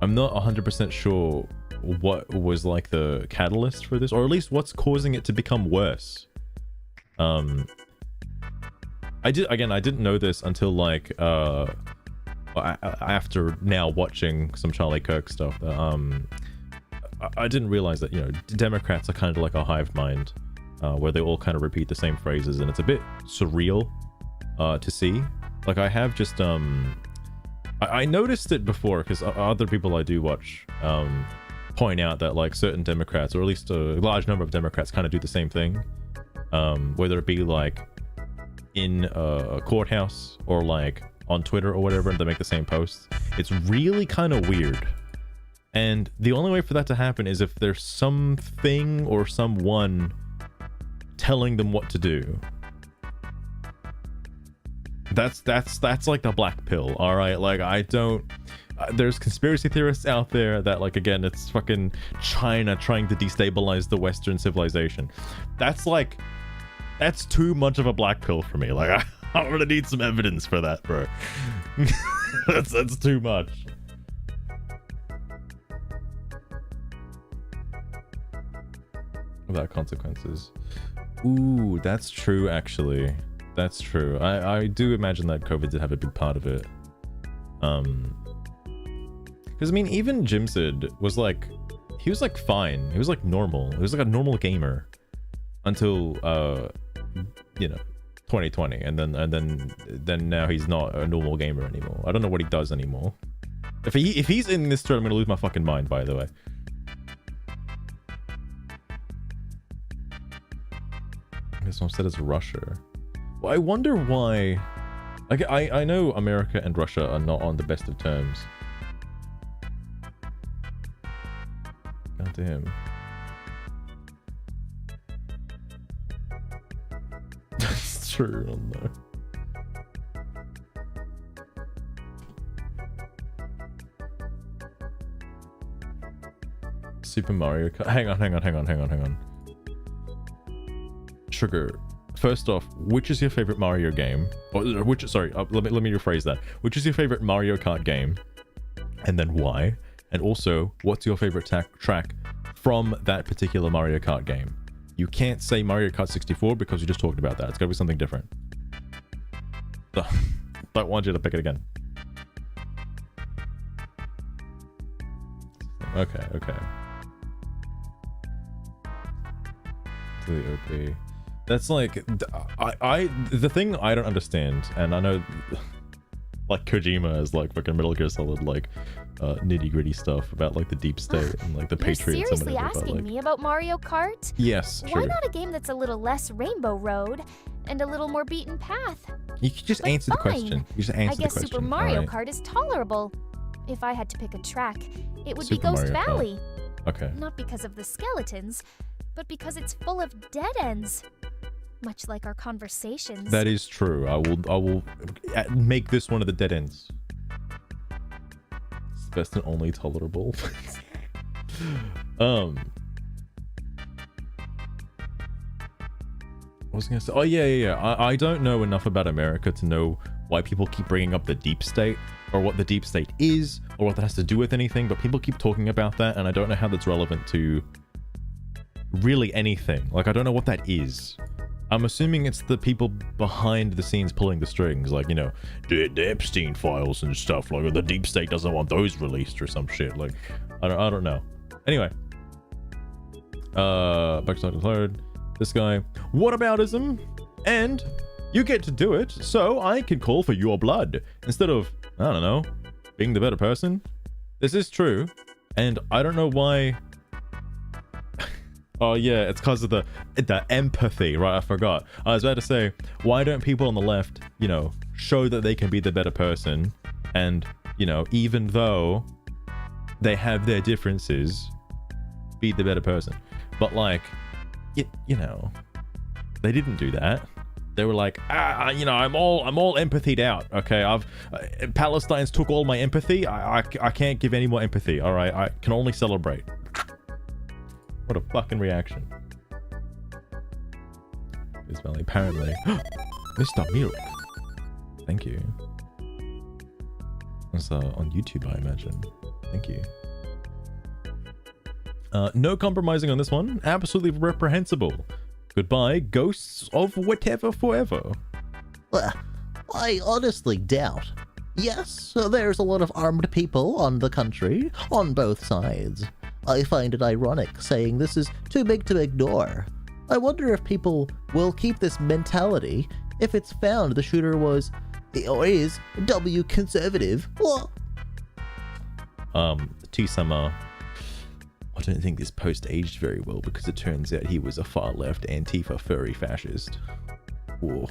I'm not 100% sure what was like the catalyst for this, or at least what's causing it to become worse. I didn't know this until like after now watching some Charlie Kirk stuff. I didn't realize that, you know, Democrats are kind of like a hive mind, where they all kind of repeat the same phrases, and it's a bit surreal to see. Like, I have just I noticed it before because other people I do watch point out that like certain Democrats, or at least a large number of Democrats, kind of do the same thing, whether it be like in a courthouse or like on Twitter or whatever, and they make the same posts. It's really kind of weird. And the only way for that to happen is if there's something or someone telling them what to do. That's like the black pill, all right? Like, I don't... there's conspiracy theorists out there that, like, again, it's fucking China trying to destabilize the Western civilization. That's too much of a black pill for me. Like, I'm gonna need some evidence for that, bro. that's too much. Without consequences. Ooh, that's true, actually. That's true. I do imagine that COVID did have a big part of it. Because, I mean, even Jimsid was like, he was like fine. He was like normal. He was like a normal gamer until, 2020. And then now he's not a normal gamer anymore. I don't know what he does anymore. If he's in this thread, I'm gonna lose my fucking mind, by the way. This one said it's Russia. Well, I wonder why. I know America and Russia are not on the best of terms. God damn. That's true. Oh no. Super Mario Kart. Hang on. Sugar. First off, which is your favorite Mario game? Or sorry, let me rephrase that. Which is your favorite Mario Kart game? And then why? And also, what's your favorite track from that particular Mario Kart game? You can't say Mario Kart 64 because you just talked about that. It's gotta be something different. So, don't want you to pick it again. Okay. To the OP. That's like, the thing I don't understand, and I know, like, Kojima is like fucking Metal Gear Solid, like, nitty gritty stuff about like the deep state and like the Patriots. You're seriously asking me about Mario Kart? Yes, true. Why not a game that's a little less Rainbow Road and a little more beaten path? You could just answer the question. You just answer the question. I guess Super Mario Kart is tolerable. If I had to pick a track, it would be Ghost Valley. Okay. Not because of the skeletons, but because it's full of dead ends. Much like our conversations. That is true. I will make this one of the dead ends. It's best and only tolerable. What was I gonna say? Oh yeah. I don't know enough about America to know why people keep bringing up the deep state, or what the deep state is, or what that has to do with anything, but people keep talking about that, and I don't know how that's relevant to really anything. Like, I don't know what that is. I'm assuming it's the people behind the scenes pulling the strings, like, you know, the Epstein files and stuff, like, or the deep state doesn't want those released or some shit. Like, I don't know. Anyway, back to third. This guy, whataboutism, and you get to do it, so I can call for your blood instead of, I don't know, being the better person. This is true, and I don't know why. Oh yeah, it's because of the empathy, right? I forgot. I was about to say, why don't people on the left, you know, show that they can be the better person, and, you know, even though they have their differences, be the better person. But like, you know, they didn't do that. They were like, you know, I'm all empathied out. Okay, Palestine's took all my empathy. I can't give any more empathy. All right, I can only celebrate. What a fucking reaction. This valley, apparently. Mr. Milk. Thank you. That's on YouTube, I imagine. Thank you. No compromising on this one. Absolutely reprehensible. Goodbye, ghosts of whatever forever. Well, I honestly doubt. Yes, there's a lot of armed people on the country, on both sides. I find it ironic saying this is too big to ignore. I wonder if people will keep this mentality if it's found the shooter was, or is, W conservative. T-Summer. I don't think this post aged very well because it turns out he was a far-left Antifa furry fascist. Ooh.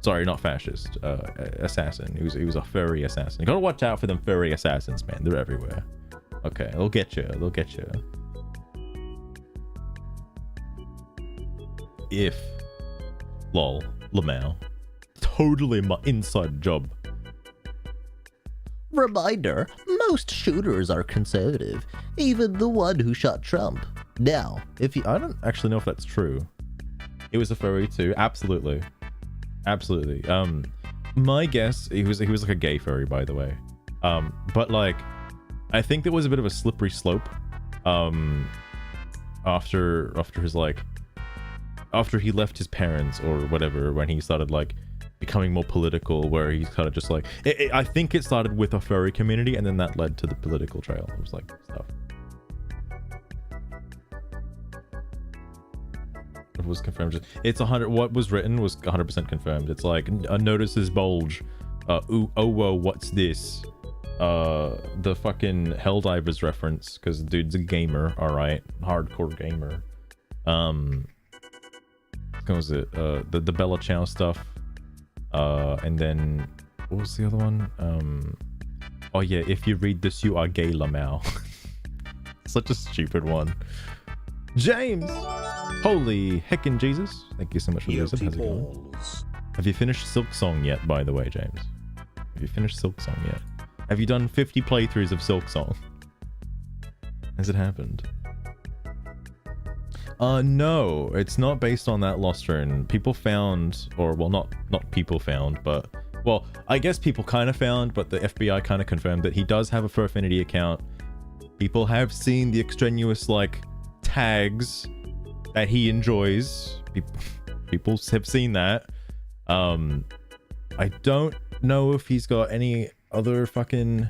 Sorry, not fascist. Assassin. He was a furry assassin. You gotta watch out for them furry assassins, man. They're everywhere. Okay, they'll get you. They'll get you. If, lol, Lamau, totally my inside job. Reminder, most shooters are conservative, even the one who shot Trump. Now, If you, I don't actually know if that's true. It was a furry too. Absolutely. Absolutely. My guess, he was like a gay furry, by the way. But like, I think there was a bit of a slippery slope. After his like, after he left his parents or whatever, when he started like becoming more political, where he's kind of just like, I think it started with a furry community, and then that led to the political trail. It was like stuff. It was confirmed. It's 100. What was written was 100% confirmed. It's like a notices bulge. Ooh, oh whoa, what's this? The fucking Helldivers reference, because dude's a gamer. All right, hardcore gamer. What was it? The Bella Ciao stuff. And then what was the other one? Oh yeah, if you read this, you are gay, Lamau. Such a stupid one. James, holy heckin' Jesus! Thank you so much for the visit. How's it going? Have you finished Silk Song yet? By the way, James, have you finished Silk Song yet? Have you done 50 playthroughs of Silk Song? Has it happened? No, it's not based on that Lost Rune. People found, or well, not people found, but well, I guess people kind of found, but the FBI kind of confirmed that he does have a Furfinity account. People have seen the extraneous like tags that he enjoys. People have seen that. I don't know if he's got any other fucking.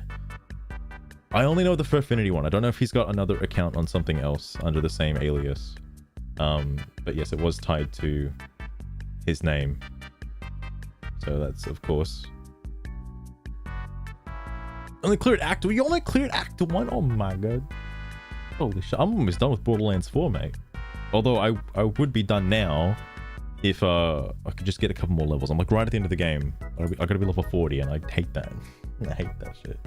I only know the Furfinity one. I don't know if he's got another account on something else under the same alias. But yes, it was tied to his name. So that's, of course. Only cleared Act 1. You only cleared Act 1? Oh my god. Holy shit. I'm almost done with Borderlands 4, mate. Although I would be done now if I could just get a couple more levels. I'm like right at the end of the game. I gotta be level 40 and I hate that. I hate that shit.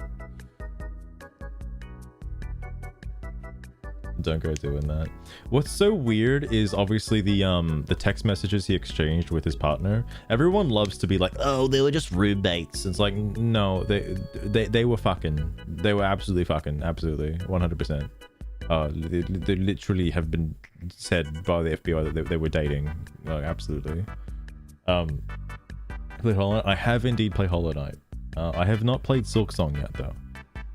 Don't go doing that. What's so weird is obviously the text messages he exchanged with his partner. Everyone loves to be like, oh, they were just roommates. It's like, no, they were fucking. They were absolutely fucking. Absolutely, 100%. They literally have been said by the FBI that they were dating. Absolutely. I have indeed played Hollow Knight. I have not played Silk Song yet though,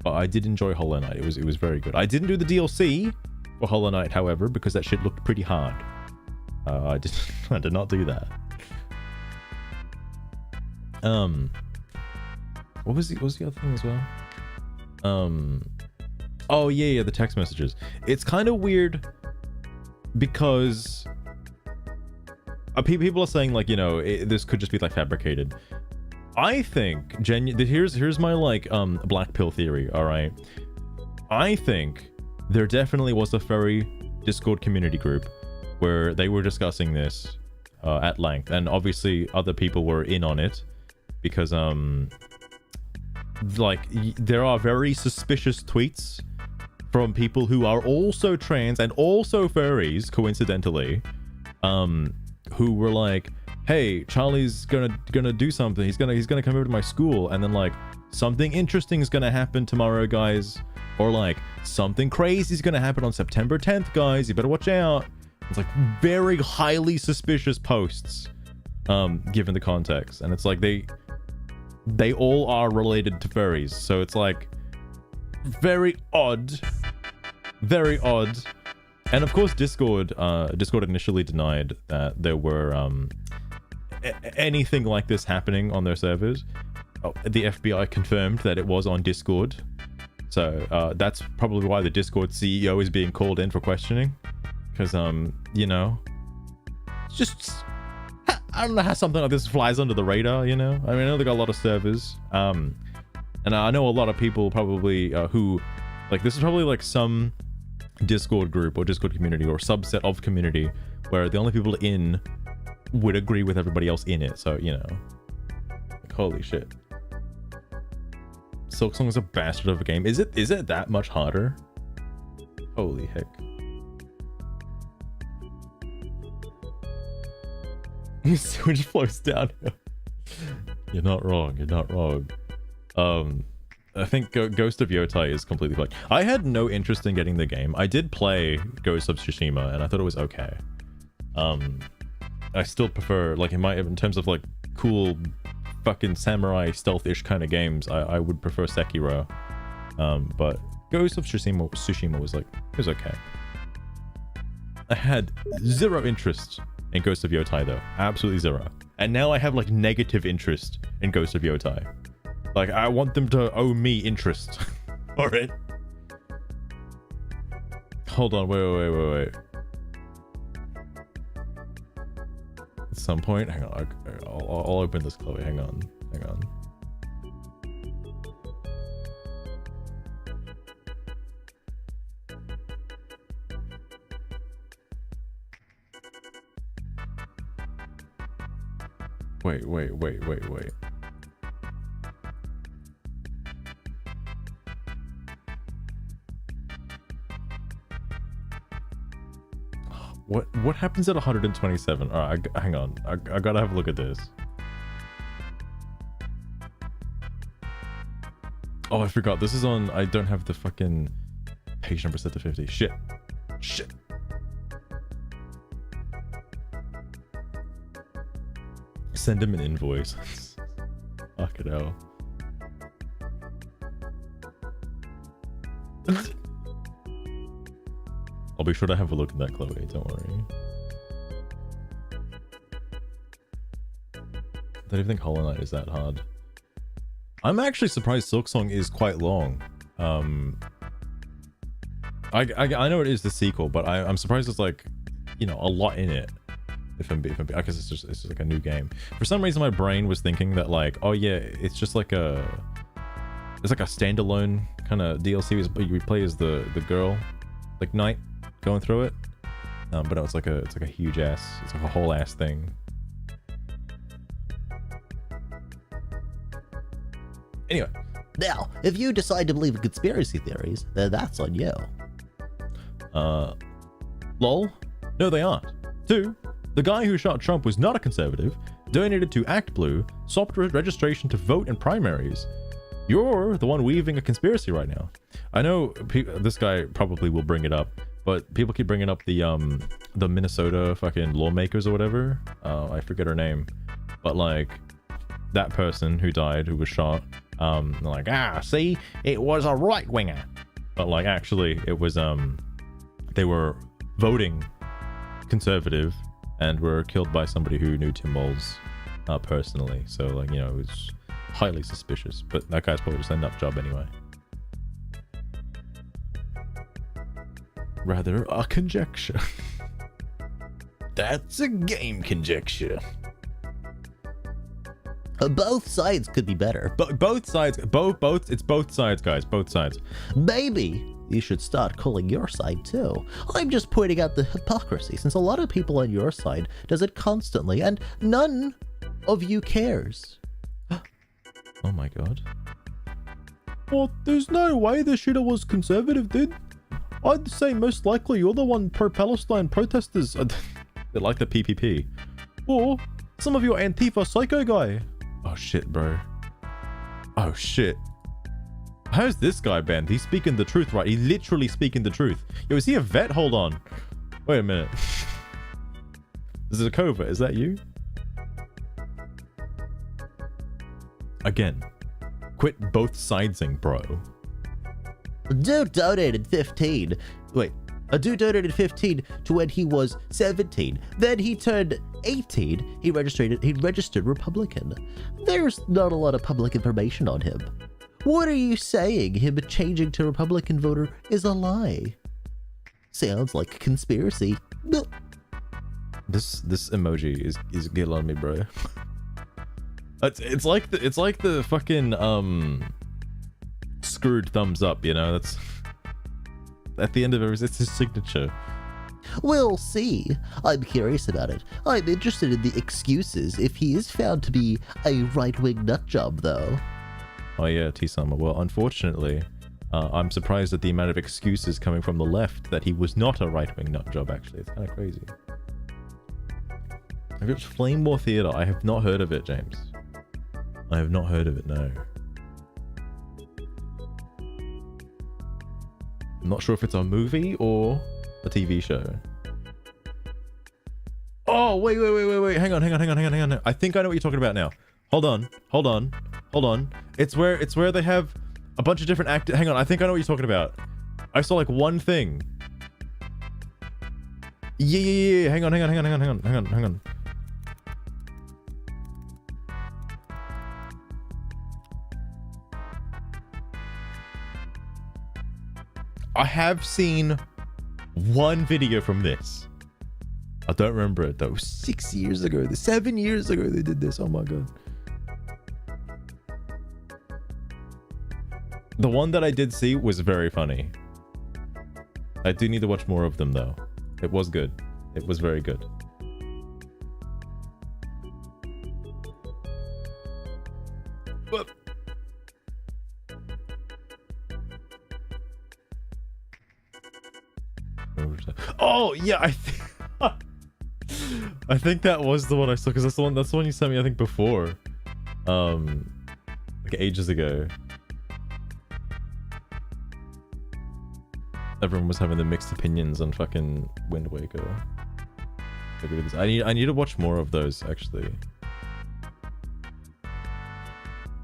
but I did enjoy Hollow Knight. It was very good. I didn't do the DLC for Hollow Knight, however, because that shit looked pretty hard. I did not do that. What was the other thing as well? Oh yeah, the text messages. It's kind of weird because people are saying like, you know, this could just be like fabricated. I think here's my like black pill theory. All right, I think there definitely was a furry Discord community group where they were discussing this at length, and obviously other people were in on it because like there are very suspicious tweets from people who are also trans and also furries, coincidentally, who were like, hey, Charlie's gonna do something, he's gonna come over to my school, and then like something interesting is gonna happen tomorrow, guys, or like something crazy is gonna happen on September 10th, guys, you better watch out. It's like very highly suspicious posts given the context, and it's like they all are related to furries, so it's like very odd. And of course Discord initially denied that there were anything like this happening on their servers. The FBI confirmed that it was on Discord, so that's probably why the Discord CEO is being called in for questioning, because you know, it's just, I don't know how something like this flies under the radar, you know. I mean, I know they got a lot of servers, and I know a lot of people probably who, like, this is probably like some Discord group or Discord community or subset of community where the only people in would agree with everybody else in it, so you know, like, holy shit. Silk Song is a bastard of a game. Is it that much harder? Holy heck. Sewage flows downhill. You're not wrong. I think Ghost of Yotei is completely fucked. I had no interest in getting the game. I did play Ghost of Tsushima, and I thought it was okay. I still prefer, like, in terms of like cool fucking samurai stealth-ish kind of games, I would prefer Sekiro. But Ghost of Tsushima was like, it was okay. I had zero interest in Ghost of Yotei though, absolutely zero. And now I have like negative interest in Ghost of Yotei. Like, I want them to owe me interest. Alright. Hold on, wait. At some point, hang on, I'll open this, Chloe, hang on. Wait. What happens at 127? All right, hang on. I gotta have a look at this. Oh, I forgot. This is on. I don't have the fucking page number set to 50. Shit. Send him an invoice. Fuck it hell. I'll be sure to have a look at that, Chloe. Don't worry. I don't even think Hollow Knight is that hard. I'm actually surprised Silksong is quite long. I know it is the sequel, but I'm surprised there's like, you know, a lot in it. If I'm I guess it's just like a new game. For some reason, my brain was thinking that like, oh yeah, it's just like it's like a standalone kind of DLC. You play as the girl, like Knight, going through it. But no, it's like a huge ass. It's like a whole ass thing. Anyway. Now, if you decide to believe in conspiracy theories, then that's on you. Lol? No, they aren't. 2. The guy who shot Trump was not a conservative, donated to ActBlue, swapped registration to vote in primaries. You're the one weaving a conspiracy right now. I know this guy probably will bring it up, but people keep bringing up the Minnesota fucking lawmakers or whatever. I forget her name, but like that person who died, who was shot. Like, see, it was a right winger, but like actually it was they were voting conservative and were killed by somebody who knew Tim Walz personally. So like, you know, it was highly suspicious, but that guy's probably just a nut job anyway. Rather a conjecture. That's a game conjecture. Both sides could be better. Both sides, it's both sides, guys, both sides. Maybe you should start calling your side too. I'm just pointing out the hypocrisy, since a lot of people on your side does it constantly, and none of you cares. Oh my god. Well, there's no way the shooter was conservative, dude. I'd say most likely you're the one pro-Palestine protesters. They're like the PPP. Or some of your Antifa psycho guy. Oh shit, bro. Oh shit. How's this guy banned? He's speaking the truth, right? He's literally speaking the truth. Yo, is he a vet? Hold on. Wait a minute. Is it a covert? Is that you? Again. Quit both sidesing, bro. Dude donated 15. Wait. A dude donated 15 to when he was 17. Then he turned 18. He registered Republican. There's not a lot of public information on him. What are you saying? Him changing to Republican voter is a lie. Sounds like a conspiracy. This emoji is getting on me, bro. It's like the fucking screwed thumbs up, you know? That's at the end of it, it's his signature. We'll see. I'm curious about it. I'm interested in the excuses if he is found to be a right-wing nutjob, though. Oh yeah, T-Summer. Well, unfortunately, I'm surprised at the amount of excuses coming from the left that he was not a right-wing nutjob, actually. It's kind of crazy. I've got Flame War Theatre. I have not heard of it, James. I have not heard of it, no. I'm not sure if it's a movie or a TV show. Oh, wait. Hang on. I think I know what you're talking about now. Hold on. It's where they have a bunch of different actors. Hang on, I think I know what you're talking about. I saw like one thing. Yeah. Hang on. I have seen one video from this. I don't remember it though. 6 years ago, 7 years ago they did this. Oh my god. The one that I did see was very funny. I do need to watch more of them though. It was good. It was very good. But oh yeah, I think that was the one I saw, because that's the one you sent me I think before. Like ages ago. Everyone was having the mixed opinions on fucking Wind Waker. I need to watch more of those actually.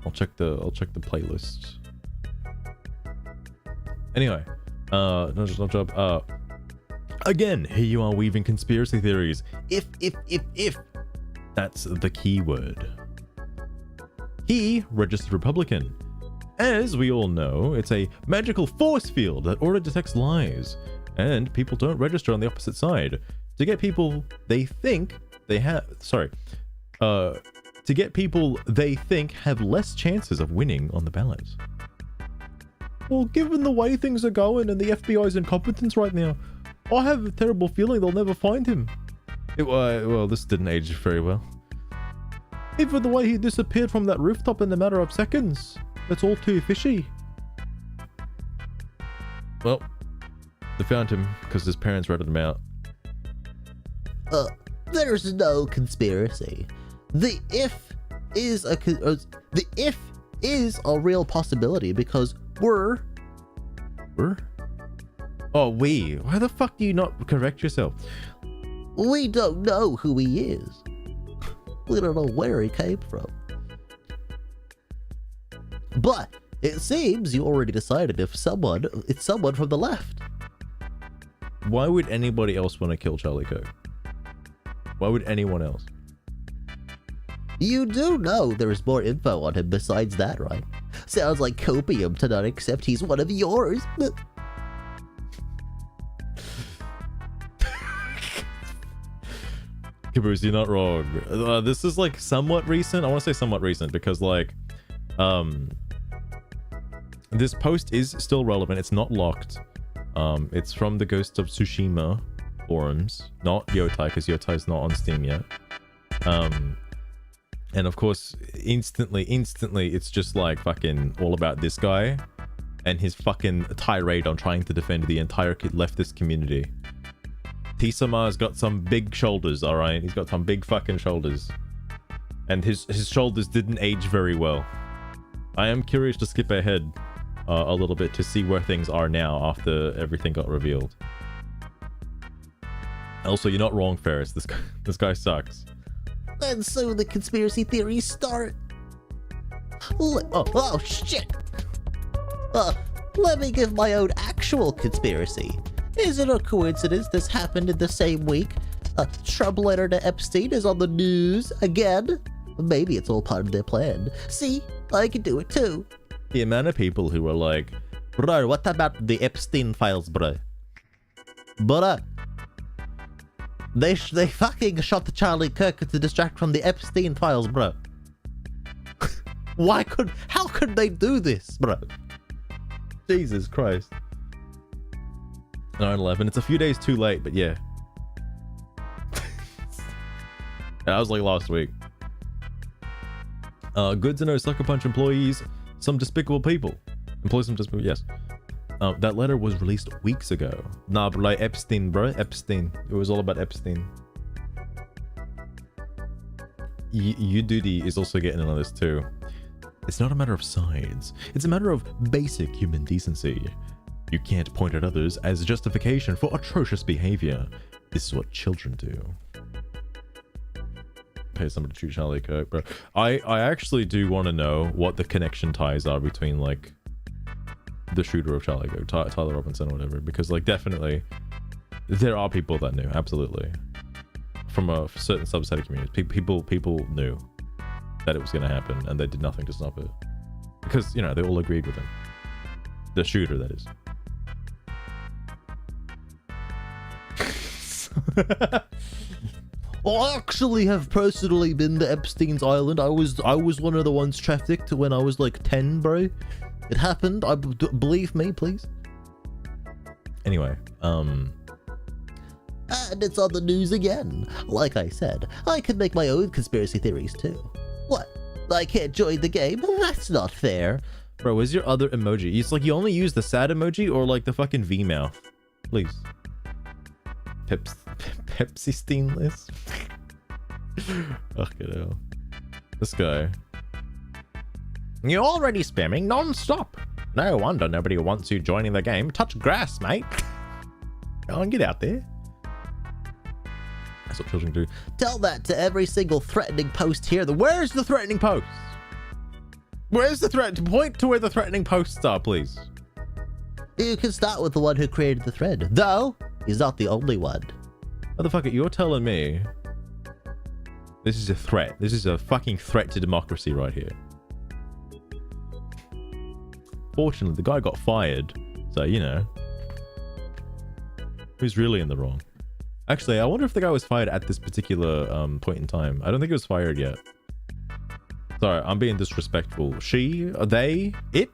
I'll check the playlist. Anyway, no job. Again, here you are weaving conspiracy theories. If that's the key word. He registered Republican. As we all know, it's a magical force field that auto detects lies, and people don't register on the opposite side. To get people they think they have, to get people they think have less chances of winning on the ballot. Well, given the way things are going and the FBI's incompetence right now, I have a terrible feeling they'll never find him. Well, this didn't age very well. Even the way he disappeared from that rooftop in a matter of seconds. That's all too fishy. Well, they found him because his parents ratted him out. There's no conspiracy. The if is a real possibility because we're? Oh, we. Why the fuck do you not correct yourself? We don't know who he is. We don't know where he came from. But it seems you already decided it's someone from the left. Why would anybody else want to kill Charlie Kirk? Why would anyone else? You do know there is more info on him besides that, right? Sounds like copium to not accept he's one of yours. Caboose, you're not wrong. This is like somewhat recent. I want to say somewhat recent because like, this post is still relevant. It's not locked. It's from the Ghost of Tsushima forums, not Yotei, because Yotei's not on Steam yet. And of course, instantly, it's just like fucking all about this guy and his fucking tirade on trying to defend the entire leftist community. T-Sama's got some big shoulders, alright? He's got some big fucking shoulders. And his shoulders didn't age very well. I am curious to skip ahead a little bit to see where things are now after everything got revealed. Also, you're not wrong, Ferris. This guy sucks. And so the conspiracy theories start. Oh shit! Let me give my own actual conspiracy. Is it a coincidence this happened in the same week? A Trump letter to Epstein is on the news again? Maybe it's all part of their plan. See, I can do it too. The amount of people who are like, bro, what about the Epstein files, bro? Bro, they fucking shot the Charlie Kirk to distract from the Epstein files, bro. How could they do this, bro? Jesus Christ. 9/11. It's a few days too late, but yeah. That was like last week. Good to know Sucker Punch employees, some despicable people. Employ some despicable, yes. That letter was released weeks ago. Nah, but like Epstein, bro. Epstein. It was all about Epstein. Duty is also getting in on this too. It's not a matter of sides. It's a matter of basic human decency. You can't point at others as justification for atrocious behavior. This is what children do. Pay someone to shoot Charlie Kirk, bro. I actually do want to know what the connection ties are between, like, the shooter of Charlie Kirk, Tyler Robinson or whatever, because, like, definitely there are people that knew, absolutely, from a certain subset of community. People knew that it was going to happen, and they did nothing to stop it, because, you know, they all agreed with him. The shooter, that is. I actually have personally been to Epstein's Island. I was one of the ones trafficked when I was like 10, bro. It happened. Believe me, please. Anyway, and it's on the news again. Like I said, I could make my own conspiracy theories too. What? I can't join the game? That's not fair. bro, where's your other emoji? It's like you only use the sad emoji or like the fucking V mouth. Please. Pepsi stainless. Fucking hell. This guy. You're already spamming non-stop. No wonder nobody wants you joining the game. Touch grass, mate. Go and get out there. That's what children do. Tell that to every single threatening post here. Where's the threatening posts? Where's the threat? Point to where the threatening posts are, please. You can start with the one who created the thread, though he's not the only one. Motherfucker, you're telling me this is a threat. This is a fucking threat to democracy right here. Fortunately, the guy got fired, so, you know, who's really in the wrong? Actually, I wonder if the guy was fired at this particular point in time. I don't think he was fired yet. Sorry, I'm being disrespectful. She, they, it.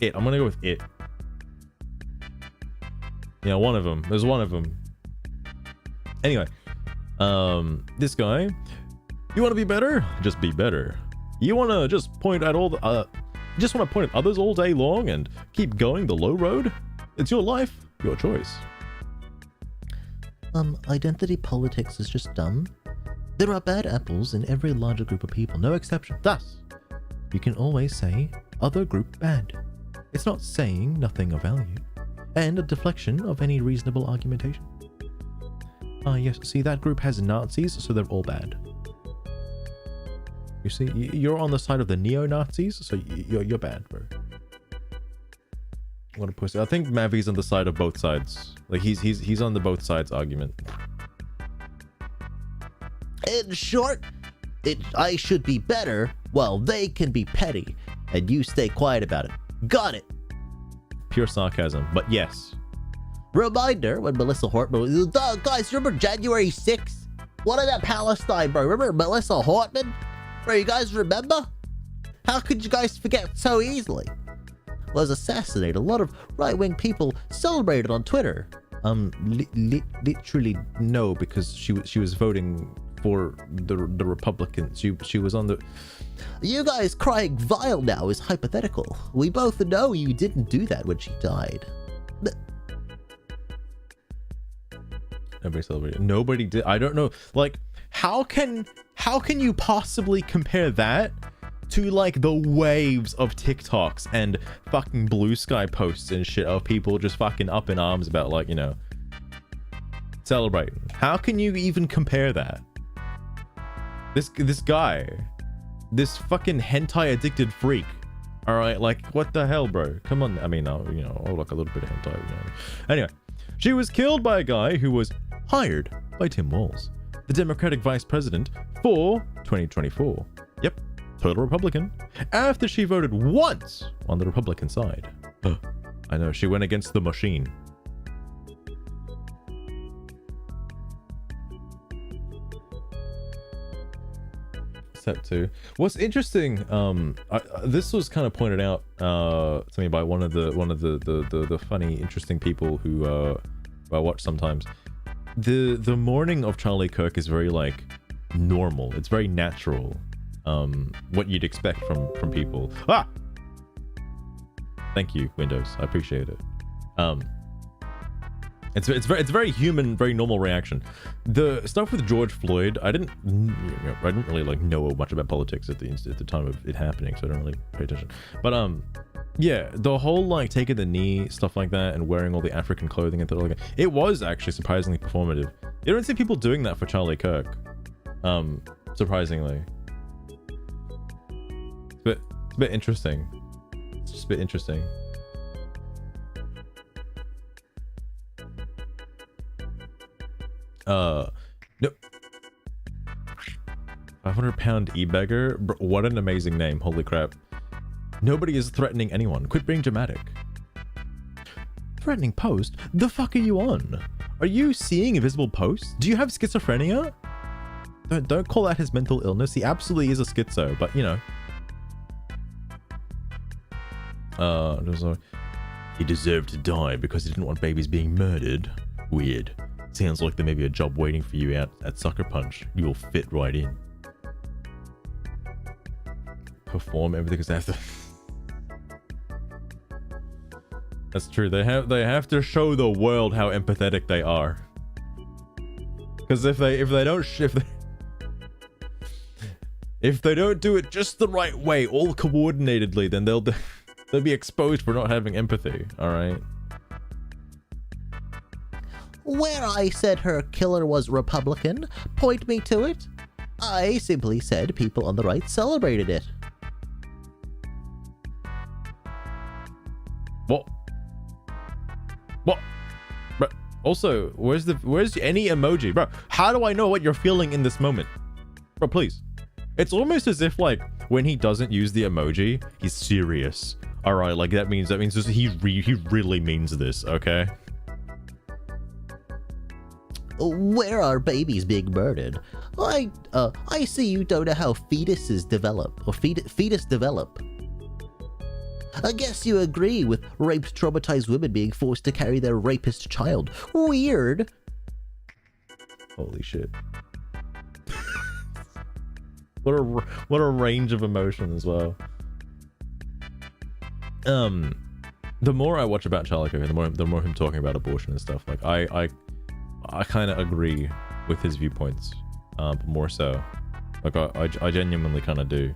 I'm gonna go with it. Yeah, one of them. There's one of them. Anyway, this guy, you want to be better? Just be better. You want to just point at all the, just want to point at others all day long and keep going the low road? It's your life, your choice. Identity politics is just dumb. There are bad apples in every larger group of people, no exception. Thus, you can always say other group bad. It's not saying nothing of value, and a deflection of any reasonable argumentation. Yes, see, that group has Nazis, so they're all bad. You see, you're on the side of the neo-Nazis, so you're bad, bro. What a pussy. I think Mavi's on the side of both sides. Like, he's on the both sides argument. In short, I should be better while they can be petty, and you stay quiet about it. Got it. Pure sarcasm, but yes. Reminder, when Melissa Hortman... guys, remember January 6th? What about Palestine, bro? Remember Melissa Hortman? Bro, you guys remember? How could you guys forget so easily? Was assassinated. A lot of right-wing people celebrated on Twitter. Literally no, because she was voting for the Republicans. She was on the... You guys crying vile now is hypothetical. We both know you didn't do that when she died. Nobody celebrated. Nobody did. I don't know. Like, how can you possibly compare that to like the waves of TikToks and fucking Blue Sky posts and shit of people just fucking up in arms about, like, you know, celebrating? How can you even compare that? This guy, this fucking hentai addicted freak. All right, like, what the hell, bro? Come on. I mean, you know, I like a little bit of hentai. You know. Anyway, she was killed by a guy who was hired by Tim Walz, the Democratic vice president for 2024. Yep, total Republican. After she voted once on the Republican side. I know, she went against the machine. Step 2. What's interesting, this was kind of pointed out to me by one of the funny, interesting people who I watch sometimes. The mourning of Charlie Kirk is very, like, normal. It's very natural. What you'd expect from people. Thank you, Windows. I appreciate it. It's very human, very normal reaction. The stuff with George Floyd, I didn't really like know much about politics at the time of it happening, so I don't really pay attention. But yeah, the whole like taking the knee stuff like that and wearing all the African clothing and like it was actually surprisingly performative. You don't see people doing that for Charlie Kirk, surprisingly. It's a bit interesting. It's just a bit interesting. No. 500-pound e-beggar? What an amazing name. Holy crap. Nobody is threatening anyone. Quit being dramatic. Threatening post? The fuck are you on? Are you seeing invisible posts? Do you have schizophrenia? Don't call that his mental illness. He absolutely is a schizo, but you know. He deserved to die because he didn't want babies being murdered. Weird. Sounds like there may be a job waiting for you out at Sucker Punch. You'll fit right in. Perform everything because they have to. That's true. They have to show the world how empathetic they are. Because if they don't do it just the right way, all coordinatedly, then they'll be exposed for not having empathy. All right. Where I said her killer was Republican, point me to it. I simply said people on the right celebrated it. What? Bro, also, where's any emoji? Bro, how do I know what you're feeling in this moment? Bro, please. It's almost as if like when he doesn't use the emoji, he's serious. All right, like that means just he really means this, okay? Where are babies being murdered? I see you don't know how fetuses develop, or fetus develop. I guess you agree with raped, traumatized women being forced to carry their rapist child. Weird. Holy shit. What a range of emotion as well. The more I watch about Charlie Kirk, the more him talking about abortion and stuff, like I kind of agree with his viewpoints, more so. Like I genuinely kind of do.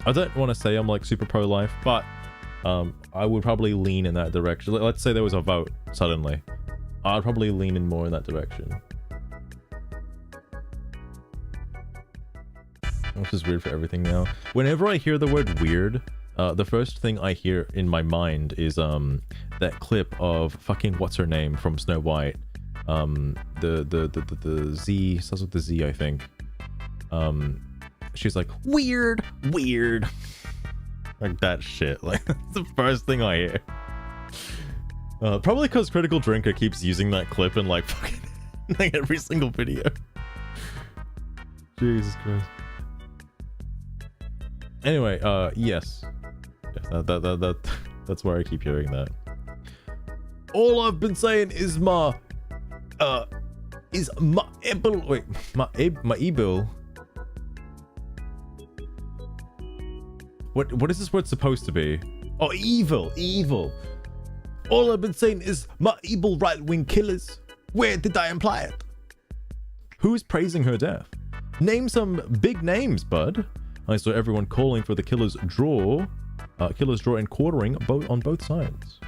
I don't want to say I'm like super pro-life, but I would probably lean in that direction. Let's say there was a vote suddenly, I'd probably lean in more in that direction. Which is weird for everything now. Whenever I hear the word weird, the first thing I hear in my mind is that clip of fucking what's her name from Snow White. The Z starts with the Z, I think. She's like weird. Like that shit. Like that's the first thing I hear. Probably because Critical Drinker keeps using that clip in like fucking like every single video. Jesus Christ. Anyway, yes. That's where I keep hearing that. All I've been saying is my able. Wait, my able. What is this word supposed to be? Oh, evil. All I've been saying is my evil right-wing killers. Where did I imply it? Who's praising her death? Name some big names, bud. I saw everyone calling for the killer's draw and quartering on both sides.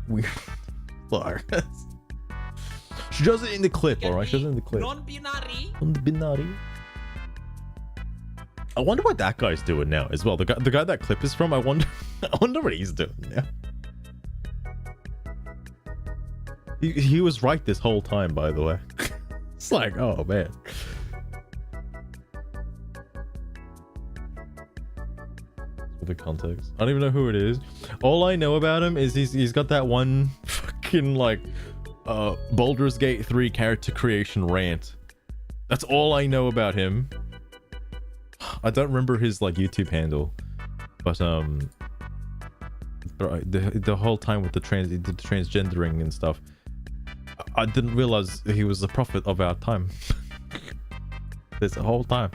We she does it in the clip, alright? She does it in the clip. Non-binary. I wonder what that guy's doing now as well. The guy that clip is from. I wonder what he's doing now. He was right this whole time, by the way. It's like, oh man. The context. I don't even know who it is. All I know about him is he's got that one fucking like Baldur's Gate 3 character creation rant. That's all I know about him. I don't remember his like YouTube handle, but the whole time with the transgendering and stuff, I didn't realize he was the prophet of our time. This whole time.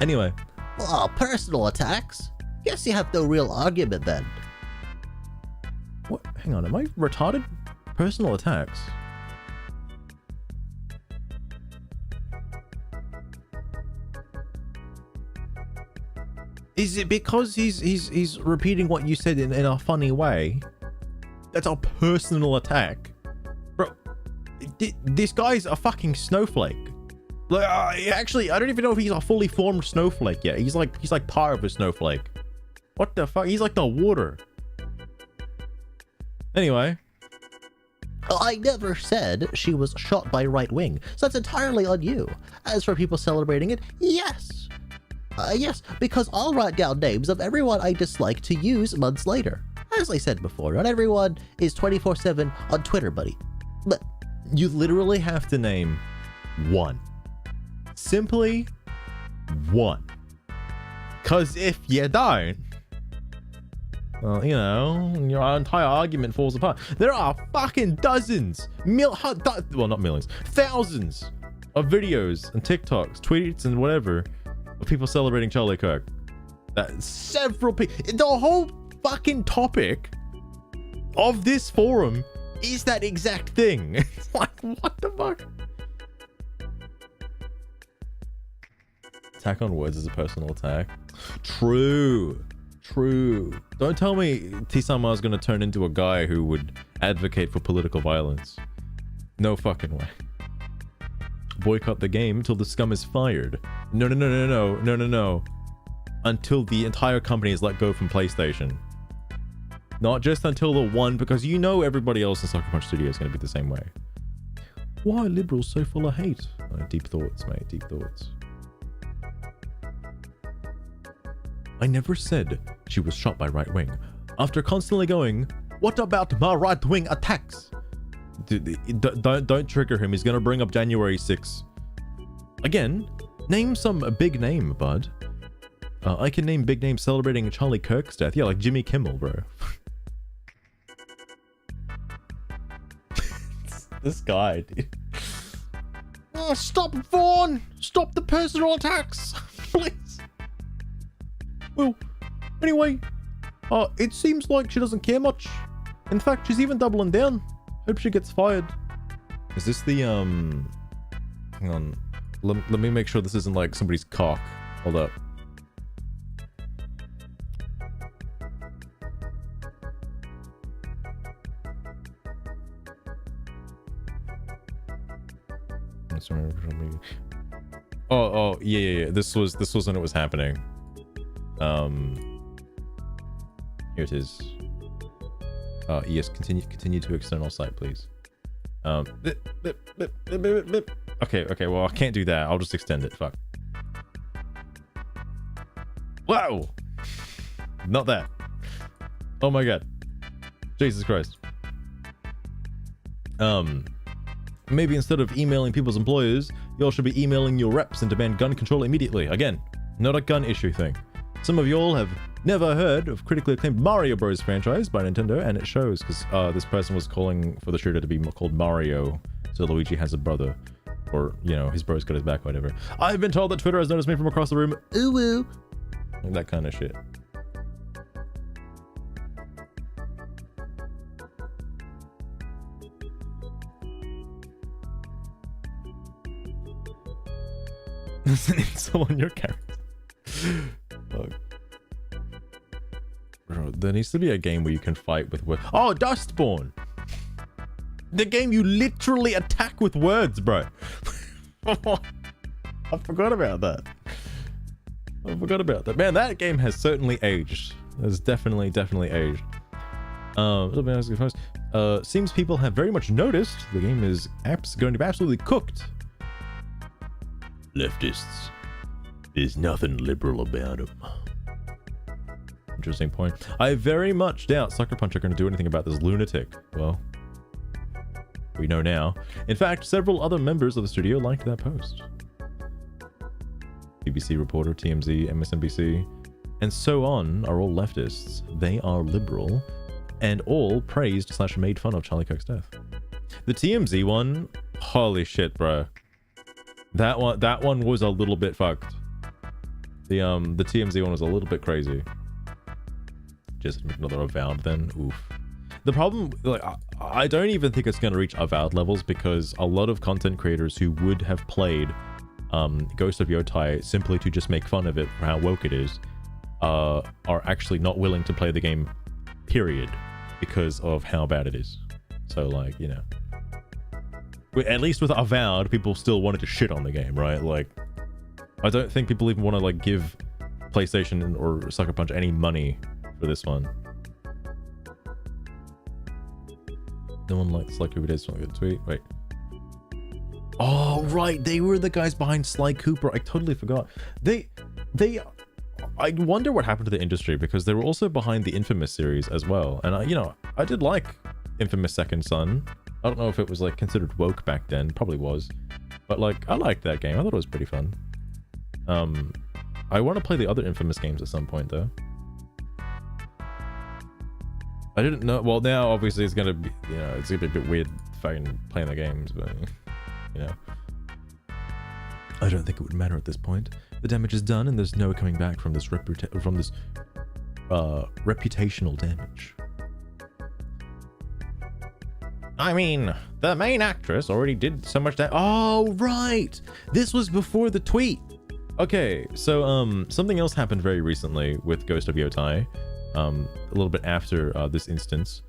Anyway. Oh, personal attacks? Guess you have no real argument then. What? Hang on, am I retarded? Personal attacks. Is it because he's repeating what you said in a funny way? That's a personal attack. Bro, this guy's a fucking snowflake. Like, actually, I don't even know if he's a fully formed snowflake yet. He's like part of a snowflake. What the fuck? He's like the water. Anyway. I never said she was shot by right wing, so that's entirely on you. As for people celebrating it, yes. Yes, because I'll write down names of everyone I dislike to use months later. As I said before, not everyone is 24/7 on Twitter, buddy. But you literally have to name one. Simply one. Because if you don't, well, you know, your entire argument falls apart. There are fucking dozens, well, not millions, thousands of videos and TikToks, tweets, and whatever of people celebrating Charlie Kirk. That several people, the whole fucking topic of this forum is that exact thing. It's like, what the fuck? Attack on words is a personal attack. True. Don't tell me T-Sama is going to turn into a guy who would advocate for political violence. No fucking way. Boycott the game till the scum is fired. No. Until the entire company is let go from PlayStation. Not just until the one, because you know everybody else in Sucker Punch Studio is going to be the same way. Why are liberals so full of hate? Deep thoughts, mate. Deep thoughts. I never said she was shot by right wing. After constantly going, what about my right wing attacks? Don't trigger him. He's gonna bring up January 6th. Again, name some big name, bud. I can name big names celebrating Charlie Kirk's death. Yeah, like Jimmy Kimmel, bro. This guy, dude. Oh, stop, Vaughn! Stop the personal attacks, please. Well, anyway, it seems like she doesn't care much. In fact, she's even doubling down. Hope she gets fired. Is this the, hang on. Let me make sure this isn't like somebody's cock. Hold up. Oh, yeah. This was when it was happening. Here it is. Yes, continue to external site, please. Okay, well, I can't do that. I'll just extend it. Fuck. Wow! Not that. Oh my god. Jesus Christ. Maybe instead of emailing people's employers, y'all should be emailing your reps and demand gun control immediately. Again, not a gun issue thing. Some of y'all have never heard of critically acclaimed Mario Bros. Franchise by Nintendo, and it shows because this person was calling for the shooter to be called Mario, so Luigi has a brother, or, you know, his bro's got his back, whatever. I've been told that Twitter has noticed me from across the room. Ooh woo. That kind of shit. There's an insult on your character. Fuck. Bro, there needs to be a game where you can fight with words. Oh, Dustborn! The game you literally attack with words, bro. I forgot about that. Man, that game has certainly aged. It's definitely aged. Seems people have very much noticed the game is going to be absolutely cooked. Leftists. There's nothing liberal about them. Interesting point. I very much doubt Sucker Punch are going to do anything about this lunatic. Well, we know now. In fact, several other members of the studio liked that post. BBC reporter, TMZ, MSNBC, and so on are all leftists. They are liberal, and all praised / made fun of Charlie Kirk's death. The TMZ one, holy shit, bro. That one was a little bit fucked. The TMZ one was a little bit crazy. Just another avowed then. Oof. the problem, like, I don't even think it's going to reach Avowed levels, because a lot of content creators who would have played Ghost of Yotei simply to just make fun of it for how woke it is, are actually not willing to play the game, period, because of how bad it is. So, like, you know, at least with Avowed, people still wanted to shit on the game, right? Like, I don't think people even want to, like, give PlayStation or Sucker Punch any money for this one. No one likes Sly Cooper. Did something good tweet. Wait. Oh, right. They were the guys behind Sly Cooper. I totally forgot. I wonder what happened to the industry, because they were also behind the Infamous series as well. And I did like Infamous Second Son. I don't know if it was, like, considered woke back then. Probably was. But, like, I liked that game. I thought it was pretty fun. I want to play the other Infamous games at some point, though. I didn't know. Well, now obviously it's gonna be, you know, it's gonna be a bit weird fucking playing the games, but you know, I don't think it would matter at this point. The damage is done, and there's no coming back from this reputational damage. I mean, the main actress already did so much damage. Oh, right. This was before the tweet. Okay, so something else happened very recently with Ghost of Yotei. A little bit after this instance.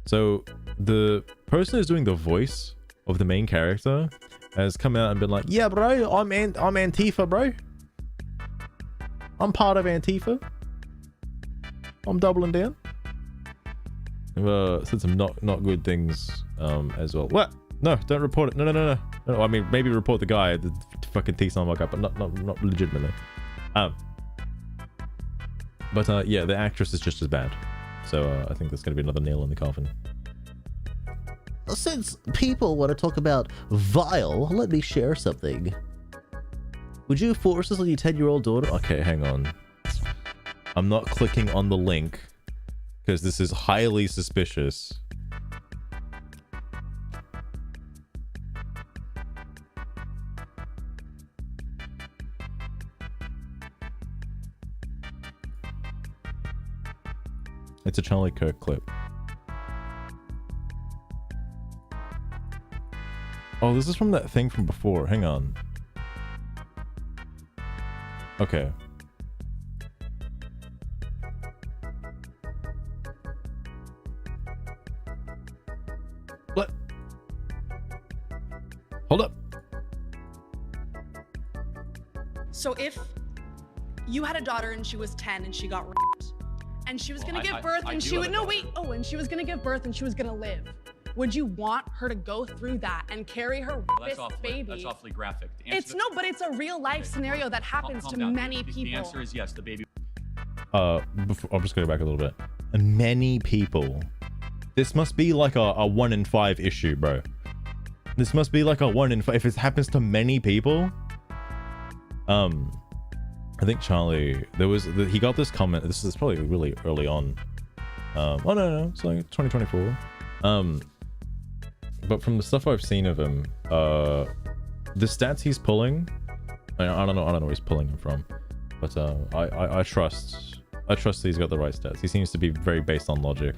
So the person who's doing the voice of the main character has come out and been like, yeah, bro, I'm Antifa, bro. I'm part of Antifa. I'm doubling down. Said some not good things as well. What? No, don't report it. No. I mean, maybe report the guy, the fucking T-Sun guy, but not legitimately. But yeah, the actress is just as bad. So I think that's going to be another nail in the coffin. Since people want to talk about vile, let me share something. Would you force this on your 10-year-old daughter? Okay, hang on. I'm not clicking on the link because this is highly suspicious. It's a Charlie Kirk clip. Oh, this is from that thing from before. Hang on. Okay. What? Hold up. So if you had a daughter and she was 10 and she got raped, and she was gonna give birth, and she would and she was gonna give birth and she was gonna live, would you want her to go through that and carry her baby? That's awfully graphic. But it's a real life scenario that happens to many people. The answer is yes. The baby. I'll just go back a little bit. Many people. This must be like a 1 in 5 issue, bro. This must be like a 1 in 5. If it happens to many people, I think Charlie, he got this comment. This is probably really early on. Oh no, it's like 2024. But from the stuff I've seen of him, the stats he's pulling, I don't know where he's pulling them from, but I trust that he's got the right stats. He seems to be very based on logic.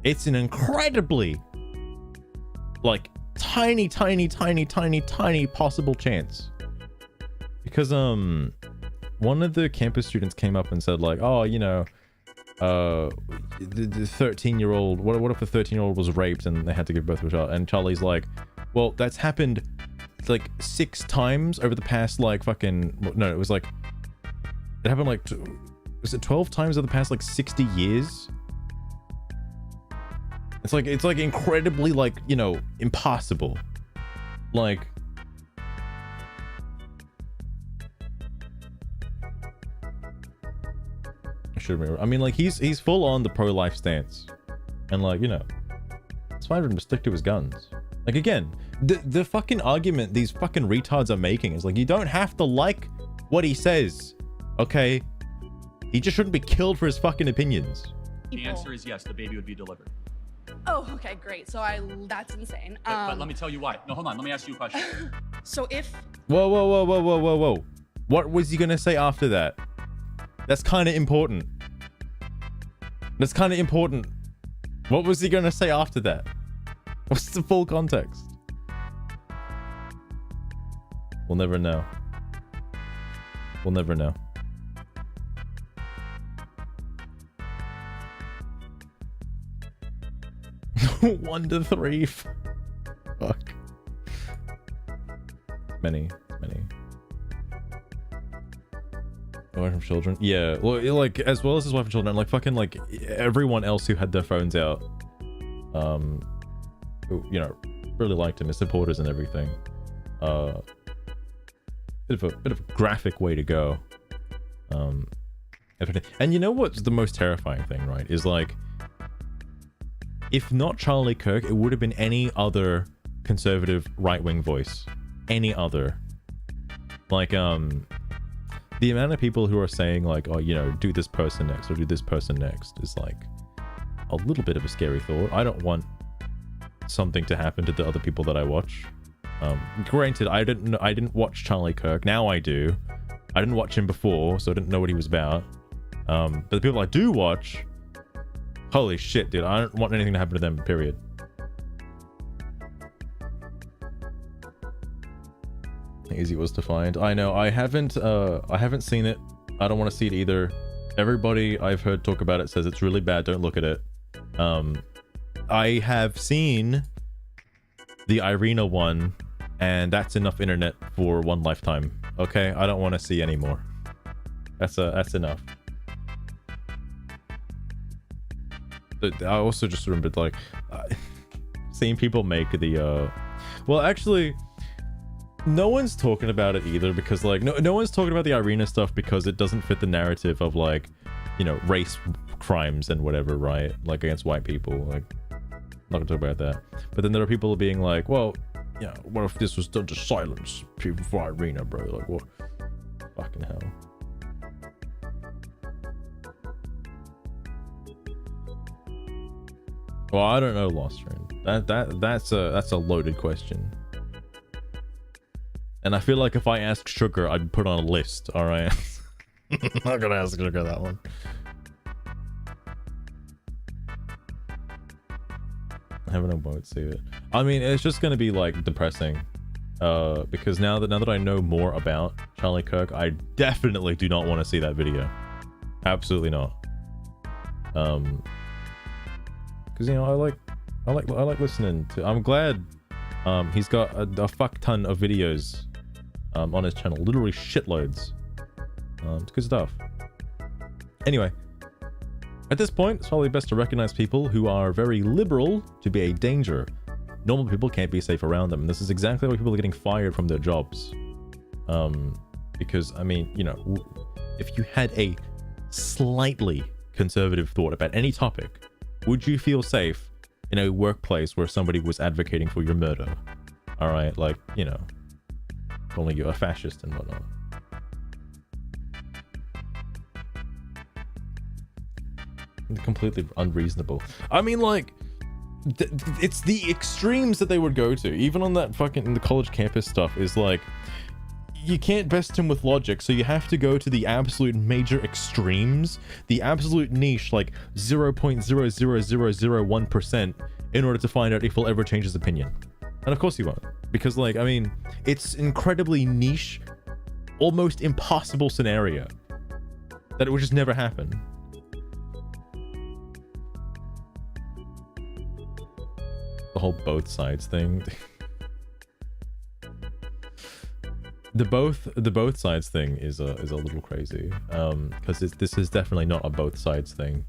It's an incredibly, like, tiny possible chance. Because one of the campus students came up and said, like, oh, you know, the 13-year-old, what if the 13-year-old was raped and they had to give birth to a child? And Charlie's like, well, that's happened like 6 times over the past, like, fucking, no, it was like, it happened like, was it 12 times over the past, like, 60 years? It's like incredibly, like, you know, impossible. Like, I should remember. I mean, like, he's full on the pro-life stance, and, like, you know, it's fine for him to stick to his guns. Like, again, the fucking argument these fucking retards are making is like, you don't have to like what he says, okay? He just shouldn't be killed for his fucking opinions. The answer is yes. The baby would be delivered. Oh, okay, great. So that's insane. But let me tell you why. No, hold on. Let me ask you a question. So if... Whoa. What was he gonna say after that? That's kind of important. But it's kind of important. What was he gonna say after that? What's the full context? We'll never know. We'll never know. One to three. Fuck. Many. Away from children. Yeah, well, like, as well as his wife and children, like, fucking, like, everyone else who had their phones out, who, you know, really liked him, his supporters and everything. Bit of a graphic way to go. And you know what's the most terrifying thing, right? Is like, if not Charlie Kirk, it would have been any other conservative right-wing voice. Any other. Like, the amount of people who are saying, like, oh, you know, do this person next or do this person next is, like, a little bit of a scary thought. I don't want something to happen to the other people that I watch. Granted, I didn't watch Charlie Kirk. Now I do. I didn't watch him before, so I didn't know what he was about. But the people I do watch, holy shit, dude, I don't want anything to happen to them, period. Easy was to find. I know, I haven't seen it. I don't want to see it either. Everybody I've heard talk about it says it's really bad, don't look at it. I have seen the Irina one, and that's enough internet for one lifetime. Okay, I don't want to see any more. That's enough. But I also just remembered, like, seeing people make the well, actually, no one's talking about it either, because, like, no one's talking about the Irina stuff because it doesn't fit the narrative of, like, you know, race crimes and whatever, right? Like, against white people. Like, not gonna talk about that. But then there are people being like, well, you know, what if this was done to silence people for Irina, bro? Like, what? Fucking hell. Well, I don't know, Lost Friend. That's a loaded question. And I feel like if I ask Sugar, I'd put on a list, alright? Not gonna ask Sugar that one. I haven't about to see it. I mean, it's just gonna be, like, depressing. Because now that I know more about Charlie Kirk, I definitely do not want to see that video. Absolutely not. Because, you know, I like listening to. I'm glad he's got a fuck ton of videos on his channel, literally shitloads. It's good stuff. Anyway, at this point, it's probably best to recognize people who are very liberal to be a danger. Normal people can't be safe around them, and this is exactly why people are getting fired from their jobs. Because, I mean, you know, if you had a slightly conservative thought about any topic, would you feel safe in a workplace where somebody was advocating for your murder? Alright, like, you know, calling you a fascist and whatnot. Completely unreasonable. I mean, like, it's the extremes that they would go to. Even on that fucking, the college campus stuff is like, you can't best him with logic, so you have to go to the absolute major extremes, the absolute niche, like 0.00001%, in order to find out if he'll ever change his opinion. And of course he won't, because, like, I mean, it's incredibly niche, almost impossible scenario that it would just never happen. The whole both sides thing. The both sides thing is a little crazy, because this is definitely not a both sides thing.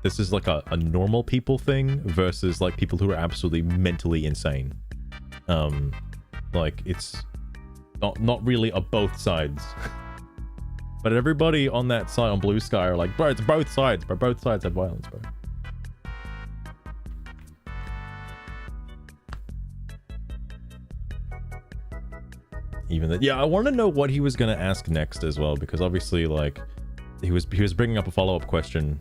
This is like a normal people thing versus, like, people who are absolutely mentally insane. Like, it's not really a both sides. But everybody on that side, on Blue Sky, are like, bro, it's both sides, bro. Both sides have violence, bro. Even that, yeah, I want to know what he was gonna ask next as well, because obviously, like, he was bringing up a follow-up question,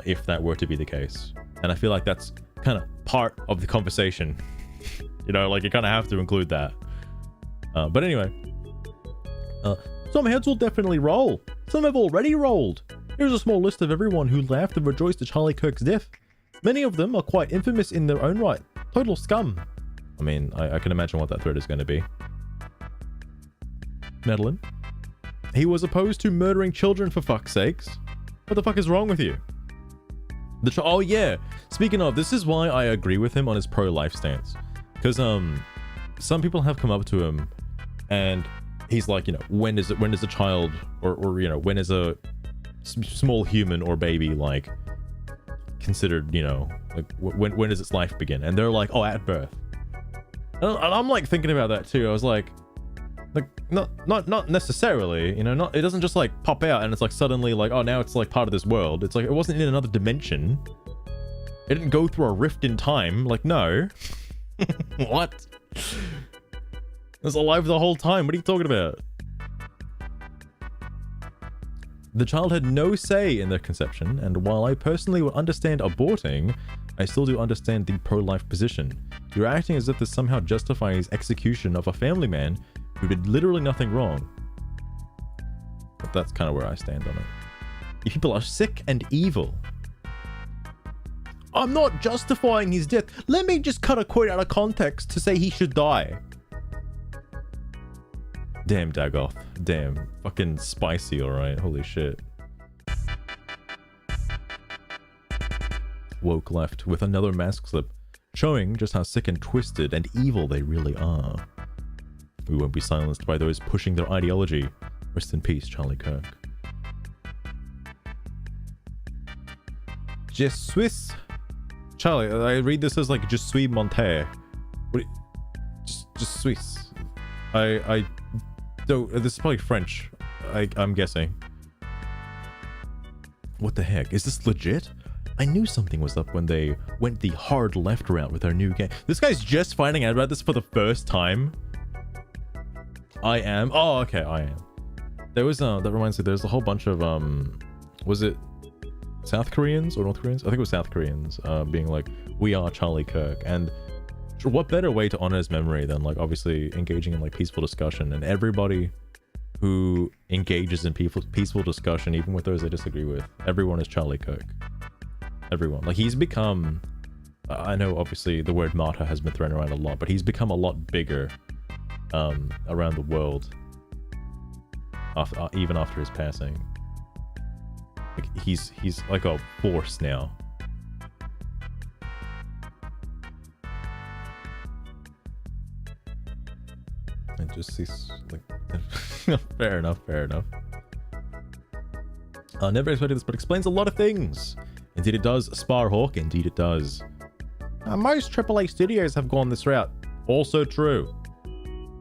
if that were to be the case, and I feel like that's kind of part of the conversation. You know, like, you kind of have to include that. But anyway, some heads will definitely roll. Some have already rolled. Here's a small list of everyone who laughed and rejoiced at Charlie Kirk's death. Many of them are quite infamous in their own right. Total scum. I mean, I can imagine what that threat is going to be. Madeline. He was opposed to murdering children, for fuck's sakes. What the fuck is wrong with you? Oh yeah, speaking of, this is why I agree with him on his pro-life stance. Because some people have come up to him and he's like, you know, when is a child or you know, when is a small human or baby like considered, you know, like when does its life begin? And they're like, oh, at birth. And I'm like thinking about that too. I was like not necessarily, you know, it doesn't just like pop out and it's like suddenly like, oh, now it's like part of this world. It's like it wasn't in another dimension. It didn't go through a rift in time. Like, no. What? It was alive the whole time. What are you talking about? The child had no say in their conception, and while I personally would understand aborting, I still do understand the pro-life position. You're acting as if this somehow justifies execution of a family man who did literally nothing wrong. But that's kind of where I stand on it. You people are sick and evil. I'm not justifying his death. Let me just cut a quote out of context to say he should die. Damn, Dagoth. Damn. Fucking spicy, alright. Holy shit. Woke left with another mask slip, showing just how sick and twisted and evil they really are. We won't be silenced by those pushing their ideology. Rest in peace, Charlie Kirk. Je suis... Charlie, I read this as like Je suis Monterre. What? Je suis. I don't... This is probably French. I'm guessing. What the heck? Is this legit? I knew something was up when they went the hard left route with our new game. This guy's just finding out about this for the first time. I am. Oh, okay, I am. There was that reminds me. There's a whole bunch of was it South Koreans or North Koreans? I think it was South Koreans being like, "We are Charlie Kirk," and what better way to honor his memory than like obviously engaging in like peaceful discussion? And everybody who engages in peaceful discussion, even with those they disagree with, everyone is Charlie Kirk. Everyone. Like he's become. I know obviously the word martyr has been thrown around a lot, but he's become a lot bigger. Around the world even after his passing. Like he's like a force now. And just sees like fair enough. I never expected this, but explains a lot of things. Indeed it does, Sparhawk, indeed it does. Most AAA studios have gone this route. Also true.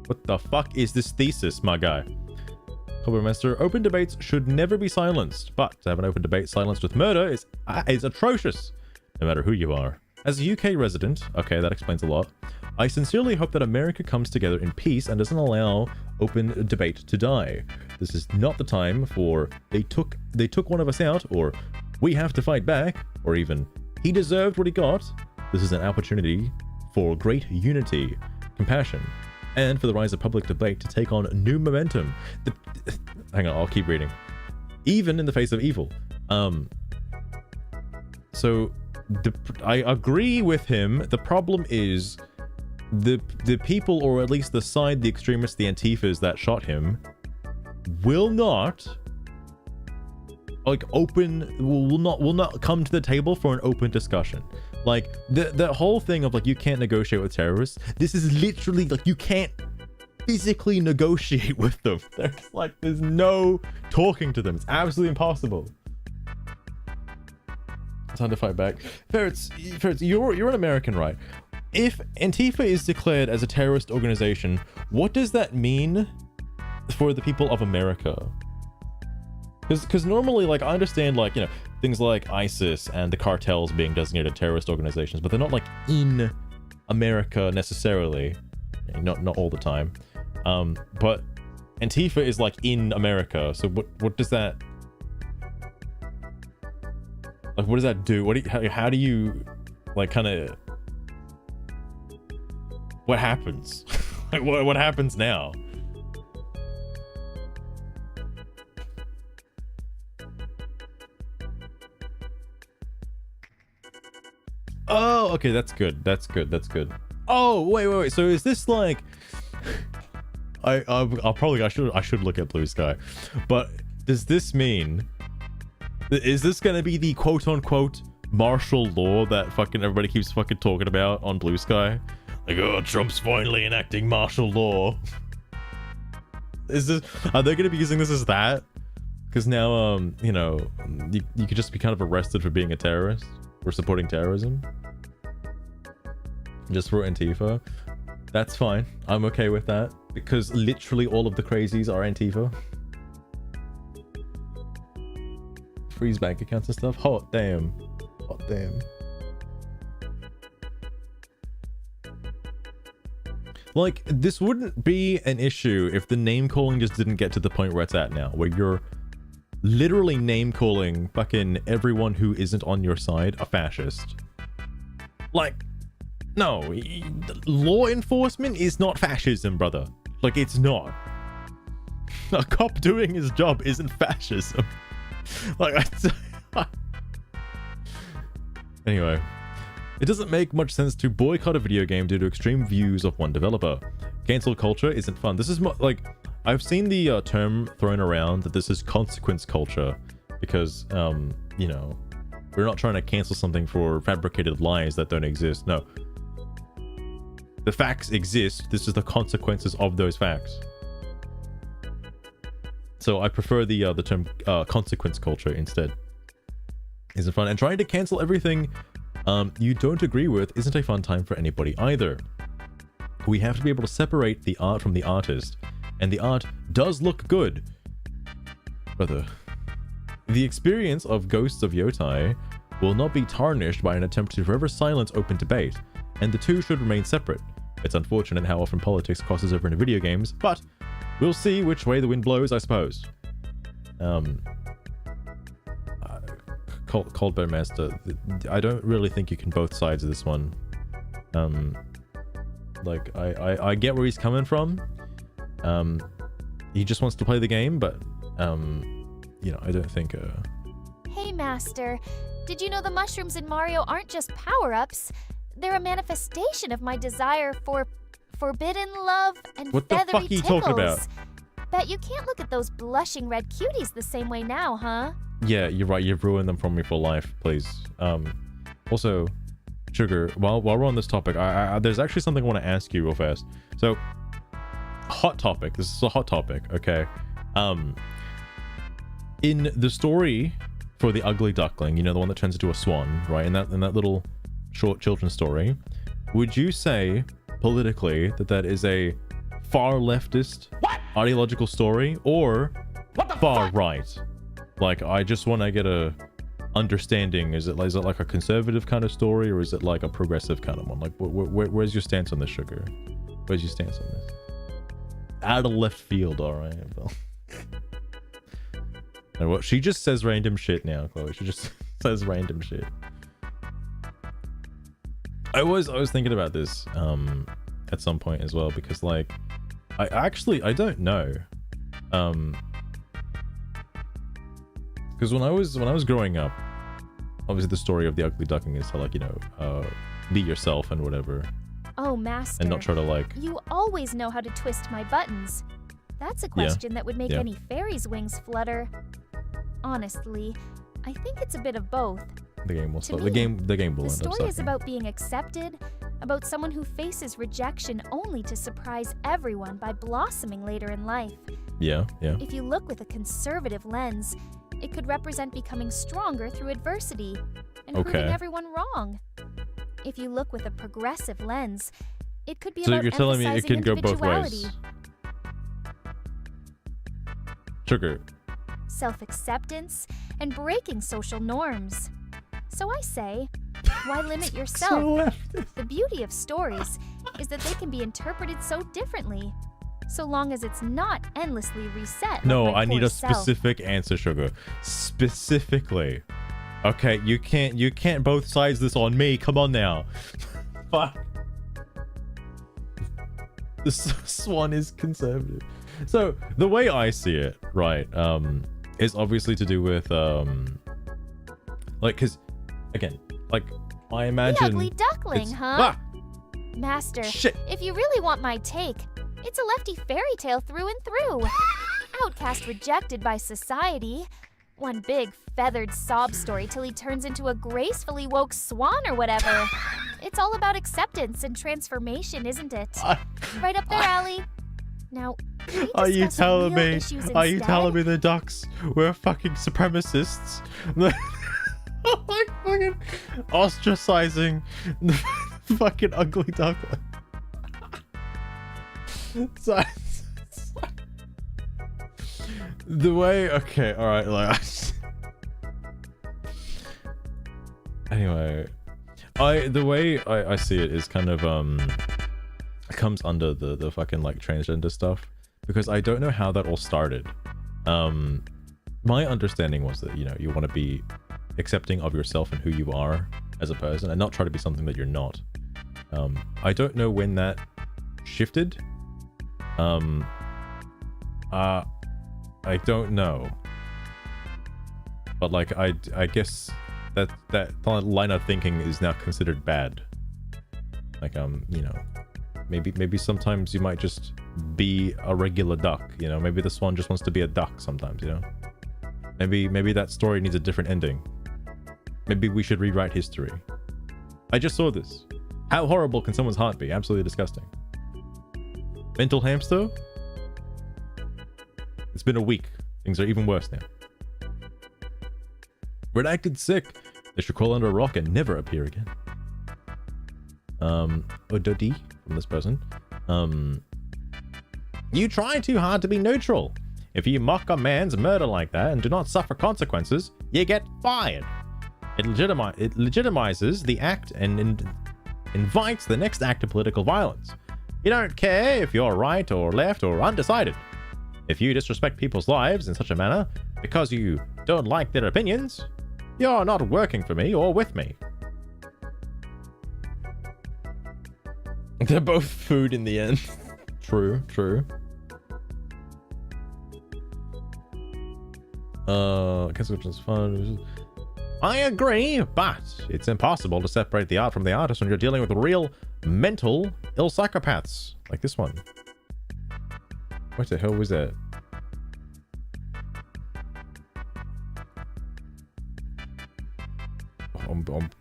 What the fuck is this thesis, my guy? Master, open debates should never be silenced, but to have an open debate silenced with murder is atrocious, no matter who you are. As a UK resident, okay, that explains a lot, I sincerely hope that America comes together in peace and doesn't allow open debate to die. This is not the time for they took one of us out, or we have to fight back, or even he deserved what he got. This is an opportunity for great unity, compassion, and for the rise of public debate to take on new momentum. Hang on, I'll keep reading. Even in the face of evil. So I agree with him. The problem is the people, or at least the side, the extremists, the Antifas that shot him, will not like will not come to the table for an open discussion. Like the whole thing of like you can't negotiate with terrorists. This is literally like you can't physically negotiate with them. There's no talking to them. It's absolutely impossible. Time to fight back. Ferrets, you're an American, right? If Antifa is declared as a terrorist organization, what does that mean for the people of America? Because normally, like, I understand, like, you know, things like ISIS and the cartels being designated terrorist organizations, but they're not, like, in America necessarily. Not all the time. But Antifa is, like, in America. So what does that... Like, what does that do? How do you, like, kind of... What happens? Like, what happens now? Oh, okay, that's good. That's good. Oh, wait. So is this like? I should look at Blue Sky, but does this mean? Is this gonna be the quote unquote martial law that fucking everybody keeps fucking talking about on Blue Sky? Like, oh, Trump's finally enacting martial law. Are they gonna be using this as that? Because now, you know, you could just be kind of arrested for being a terrorist or supporting terrorism. Just for Antifa. That's fine. I'm okay with that. Because literally all of the crazies are Antifa. Freeze bank accounts and stuff. Hot damn. Like, this wouldn't be an issue if the name calling just didn't get to the point where it's at now, where you're literally name calling fucking everyone who isn't on your side a fascist. Like, no, law enforcement is not fascism, brother. Like, it's not. A cop doing his job isn't fascism. Like, anyway, it doesn't make much sense to boycott a video game due to extreme views of one developer. Cancel culture isn't fun. This is like, I've seen the term thrown around that this is consequence culture because, you know, we're not trying to cancel something for fabricated lies that don't exist. No. The facts exist. This is the consequences of those facts. So I prefer the term consequence culture instead. Isn't fun. And trying to cancel everything you don't agree with isn't a fun time for anybody either. We have to be able to separate the art from the artist. And the art does look good. Brother. The experience of Ghosts of Yotei will not be tarnished by an attempt to forever silence open debate, and the two should remain separate. It's unfortunate how often politics crosses over into video games, but we'll see which way the wind blows, I suppose. Cold Bear Master, I don't really think you can both sides of this one. Like, I get where he's coming from. He just wants to play the game, but, you know, I don't think... Hey, Master. Did you know the mushrooms in Mario aren't just power-ups? They're a manifestation of my desire for forbidden love and what the feathery fuck are you tickles. talking about? Bet you can't look at those blushing red cuties the same way now, huh? Yeah, you're right. You've ruined them for me for life, please. Also, Sugar, while we're on this topic, there's actually something I want to ask you real fast. So, hot topic. This is a hot topic, okay? In the story for the ugly duckling, you know, the one that turns into a swan, right? In that little short children's story, would you say politically that is a far leftist ideological story or far right? Like, I just want to get a understanding. Is it like a conservative kind of story, or is it like a progressive kind of one? Like, where's your stance on this, Sugar? Where's your stance on this? Out of left field, all right. Well, and what she just says random shit now, Chloe. She just says random shit. I was thinking about this at some point as well, because like I don't know. Because when I was growing up, obviously the story of the ugly duckling is to, like, you know, be yourself and whatever. Oh, Master. And not try to, like... You always know how to twist my buttons. That's a question that would make any fairy's wings flutter. Honestly, I think it's a bit of both. The game will stop. The game will end up The story is sucking. about being accepted, about someone who faces rejection only to surprise everyone by blossoming later in life. Yeah. If you look with a conservative lens, it could represent becoming stronger through adversity and proving everyone wrong. If you look with a progressive lens, it could be So about you're telling me it can go both individuality, ways. Sugar. self-acceptance, and breaking social norms. So I say, why limit yourself? The beauty of stories is that they can be interpreted so differently, so long as it's not endlessly reset. No, like my I need poor a self. specific answer, Sugar. Specifically. Okay, you can't both sides this on me. Come on now. Fuck. The swan is conservative. So the way I see it, right, is obviously to do with like, because again, like, I imagine. The ugly duckling, it's- huh? Ah! Master, Shit. if you really want my take, it's a lefty fairy tale through and through. Outcast rejected by society. One big feathered sob story till he turns into a gracefully woke swan or whatever. It's all about acceptance and transformation, isn't it? Right up their alley. Now, can we Are you discuss telling real me? issues Are you instead? telling me the ducks were fucking supremacists? Like fucking ostracizing the fucking ugly duckling. Sorry. The way, okay, all right, like, anyway, the way I see it is kind of it comes under the fucking like transgender stuff, because I don't know how that all started. My understanding was that, you know, you want to be accepting of yourself and who you are as a person, and not try to be something that you're not. I don't know when that shifted. I don't know, but like I guess that line of thinking is now considered bad. Like you know, maybe sometimes you might just be a regular duck. You know, maybe the swan just wants to be a duck sometimes. You know, maybe that story needs a different ending. Maybe we should rewrite history. I just saw this. How horrible can someone's heart be? Absolutely disgusting. Mental hamster? It's been a week. Things are even worse now. Redacted sick. They should crawl under a rock and never appear again. Ododi from this person. You try too hard to be neutral. If you mock a man's murder like that and do not suffer consequences, you get fired. It legitimizes the act and invites the next act of political violence. You don't care if you're right or left or undecided. If you disrespect people's lives in such a manner because you don't like their opinions, you're not working for me or with me. They're both food in the end. True. Which fun. I agree, but it's impossible to separate the art from the artist when you're dealing with real mental ill psychopaths like this one. What the hell was that?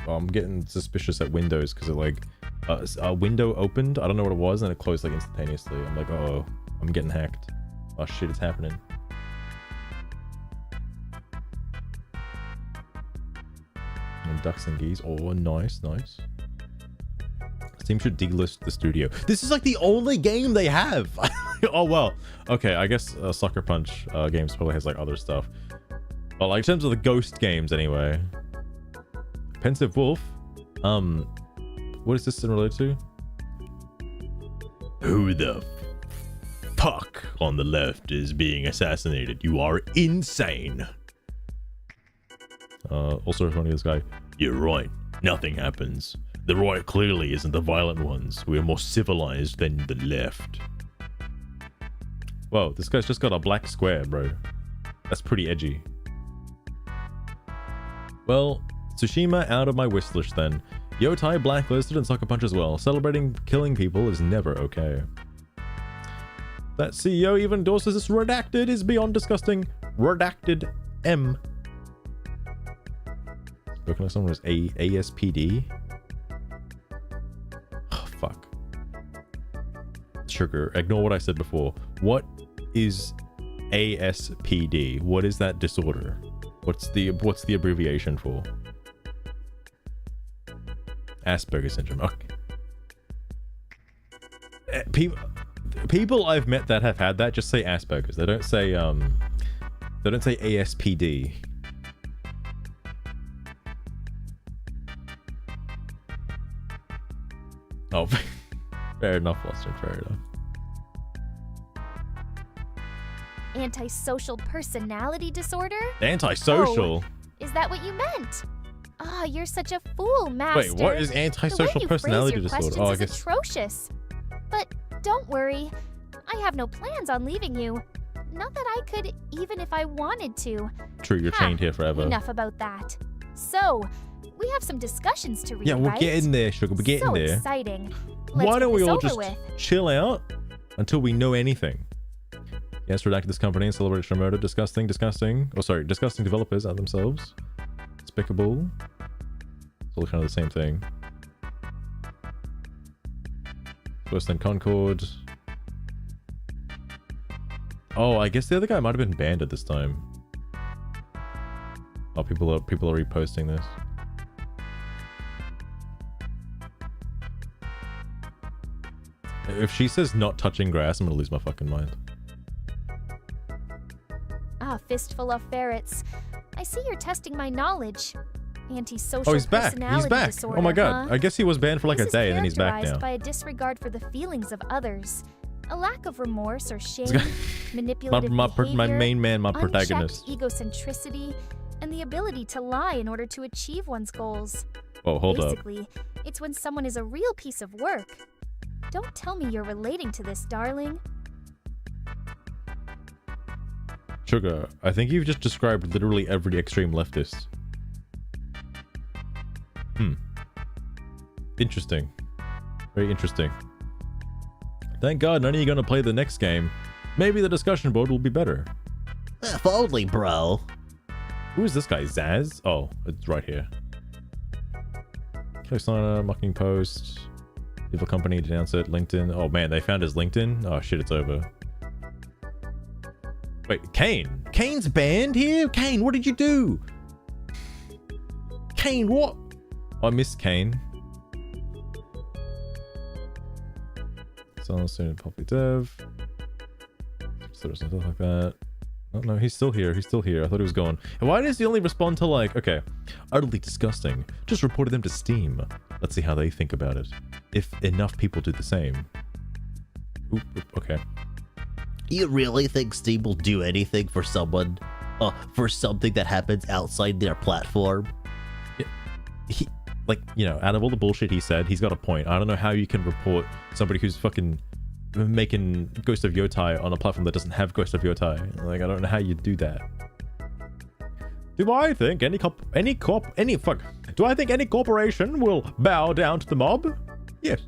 I'm getting suspicious at Windows because it like a window opened. I don't know what it was, and it closed like instantaneously. I'm like, oh, I'm getting hacked. Oh shit, it's happening. And ducks and geese. Oh, nice. Steam should delist the studio. This is like the only game they have. Oh well. Okay, I guess Sucker Punch games probably has like other stuff. But like in terms of the Ghost games anyway. Pensive Wolf. What is this in related to? Who the fuck on the left is being assassinated? You are insane. Also responding to this guy. You're right. Nothing happens. The right clearly isn't the violent ones. We're more civilized than the left. Whoa, this guy's just got a black square, bro. That's pretty edgy. Well, Tsushima out of my wish list then. Yotei blacklisted and Sucker Punch as well. Celebrating killing people is never okay. That CEO even endorses this redacted is beyond disgusting. Redacted M. Spoken like someone was ASPD. Oh, fuck. Sugar, ignore what I said before. What is ASPD? What is that disorder? What's the abbreviation for? Asperger's syndrome. Okay. People I've met that have had that just say Asperger's. They don't say ASPD. Oh, fair enough, Lester. Fair enough. Antisocial personality disorder? Antisocial? Oh, is that what you meant? Ah, you're such a fool, Master. Wait, what is antisocial personality disorder? Oh, I guess atrocious. But don't worry, I have no plans on leaving you. Not that I could, even if I wanted to. True, you're chained here forever. Enough about that. So, We have some discussions to read, Yeah, we're right? getting there, Sugar. We're getting So there. exciting. Let's Why don't get we this all over just with. chill out until we know anything? Yes, redacted this company and celebrated murder. Disgusting. Oh, sorry. Disgusting developers are themselves. Despicable. It's all kind of the same thing. Worse than Concord. Oh, I guess the other guy might have been banned at this time. Oh, people are reposting this. If she says not touching grass, I'm gonna lose my fucking mind. Ah, fistful of ferrets. I see you're testing my knowledge. Antisocial Oh, he's back. personality He's back. disorder, Oh my god. huh? I guess he was banned for like This a day and then he's back characterized now. by a disregard for the feelings of others, a lack of remorse or shame, manipulative my behavior, main man, my unchecked protagonist. egocentricity, and the ability to lie in order to achieve one's goals. Oh, hold up. Basically, it's when someone is a real piece of work. Don't tell me you're relating to this, darling. Sugar, I think you've just described literally every extreme leftist. Interesting. Very interesting. Thank God none of you are gonna play the next game. Maybe the discussion board will be better. If only, bro. Who is this guy? Zaz? Oh, it's right here. Click signer, mocking post. Evil company, denounce it. LinkedIn. Oh man, they found his LinkedIn? Oh shit, it's over. Wait, Kane? Kane's banned here? Kane, what did you do? Kane, what? Oh, I missed Kane. Someone soon public dev. Sort of stuff like that. Oh, no, he's still here. He's still here. I thought he was gone. And why does he only respond to like, okay, utterly disgusting. Just reported them to Steam. Let's see how they think about it. If enough people do the same. Oop, okay. You really think Steam will do anything for someone, for something that happens outside their platform? Yeah. He, like, you know, out of all the bullshit he said, he's got a point. I don't know how you can report somebody who's fucking making Ghost of Yotei on a platform that doesn't have Ghost of Yotei. Like, I don't know how you do that. Do I think any corporation will bow down to the mob? Yes.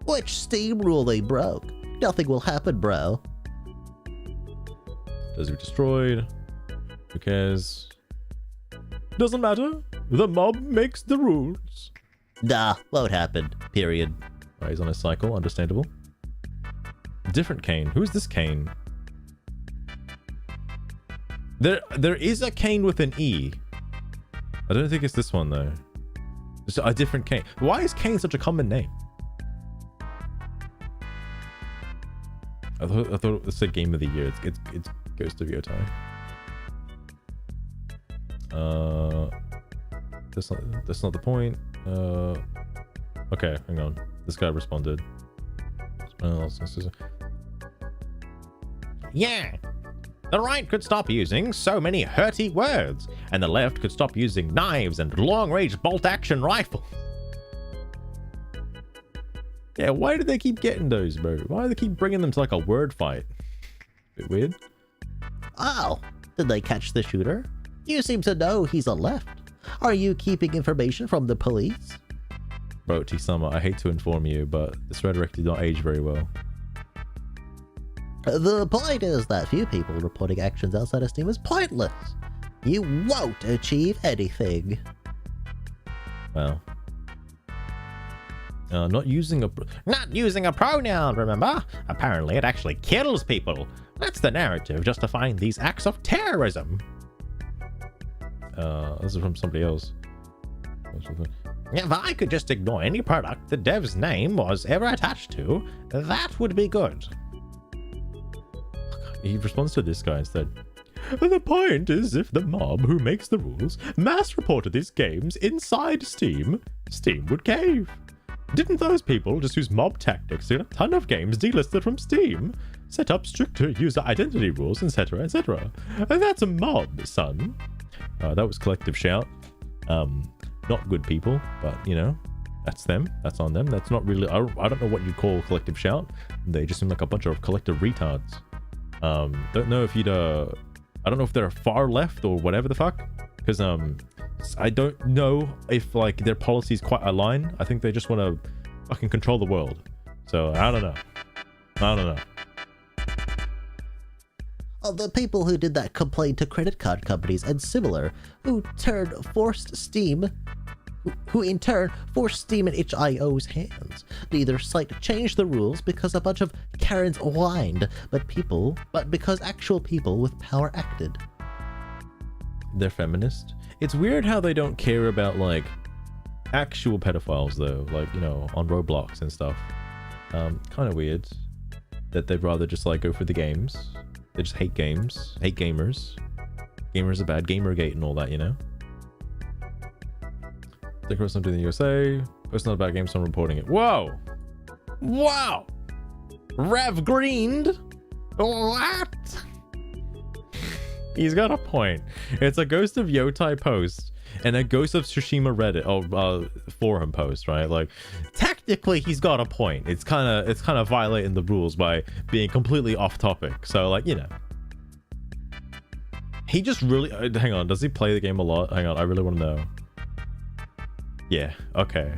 Which Steam rule they broke? Nothing will happen, bro. Does it destroyed? Who cares? Doesn't matter. The mob makes the rules. Nah, won't happen. Period. Oh, he's on a cycle. Understandable. Different Kane. Who's this Kane? There is a Kane with an E. I don't think it's this one though. It's a different Kane. Why is Kane such a common name? I thought it said Game of the Year. It's Ghost of Yotei. That's not the point. Okay, hang on. This guy responded. Yeah. The right could stop using so many hurty words, and the left could stop using knives and long-range bolt-action rifles. Yeah, why do they keep getting those, bro? Why do they keep bringing them to like a word fight? Bit weird. Oh, did they catch the shooter? You seem to know he's a left. Are you keeping information from the police? Bro, T-Summer, I hate to inform you, but this rhetoric did not age very well. The point is that few people reporting actions outside of Steam is pointless. You won't achieve anything. Well. Not using a pronoun, remember? Apparently it actually kills people. That's the narrative justifying these acts of terrorism. This is from somebody else. If I could just ignore any product the dev's name was ever attached to, that would be good. He responds to this guy instead. The point is, if the mob who makes the rules mass reported these games inside Steam, Steam would cave. Didn't those people just use mob tactics to get a ton of games delisted from Steam? Set up stricter user identity rules, etc., etc. And that's a mob, son. That was collective shout. Not good people, but, you know, that's them. That's on them. That's not really... I don't know what you call collective shout. They just seem like a bunch of collective retards. Don't know if you'd... I don't know if they're far left or whatever the fuck. Because, I don't know if like their policies quite align. I think they just want to fucking control the world. So I don't know. The people who did that complained to credit card companies and similar, who in turn forced Steam in itch.io's hands. Neither site changed the rules because a bunch of Karens whined, but because actual people with power acted. They're feminist. It's weird how they don't care about like actual pedophiles though, like, you know, on Roblox and stuff. Kind of weird that they'd rather just like go for the games. They just hate games, hate gamers. Gamers are bad, Gamergate and all that, you know? Think about something in the USA. Post not about games, so I'm reporting it. Whoa! Wow! Rev Greened? What? He's got a point. It's a Ghost of Yotei post and a Ghost of Tsushima Reddit forum post, right? Like, technically he's got a point. It's kind of violating the rules by being completely off topic. So like, you know, he just really hang on. Does he play the game a lot? Hang on, I really want to know. Yeah. Okay.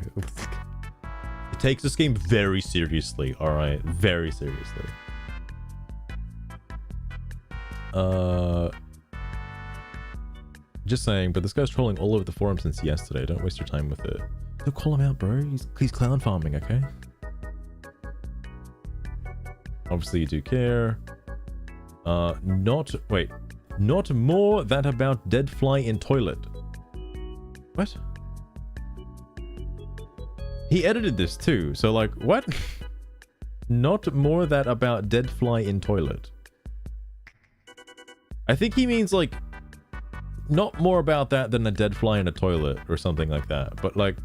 He takes this game very seriously. All right, very seriously. Just saying, but this guy's trolling all over the forum since yesterday. Don't waste your time with it. Don't call him out, bro. He's clown farming, okay? Obviously you do care. Not more that about dead fly in toilet. What? He edited this too, so like, what? Not more that about dead fly in toilet. I think he means like, not more about that than a dead fly in a toilet or something like that. But like,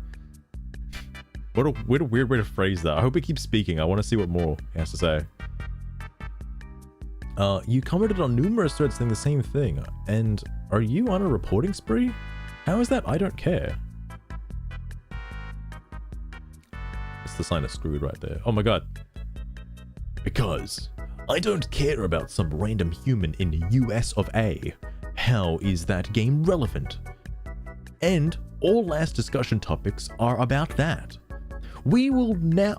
what a weird way to phrase that. I hope he keeps speaking. I want to see what more he has to say. You commented on numerous threads saying the same thing. And are you on a reporting spree? How is that? I don't care. It's the sign of screwed right there. Oh my god. Because I don't care about some random human in the US of A. How is that game relevant? And all last discussion topics are about that. We will now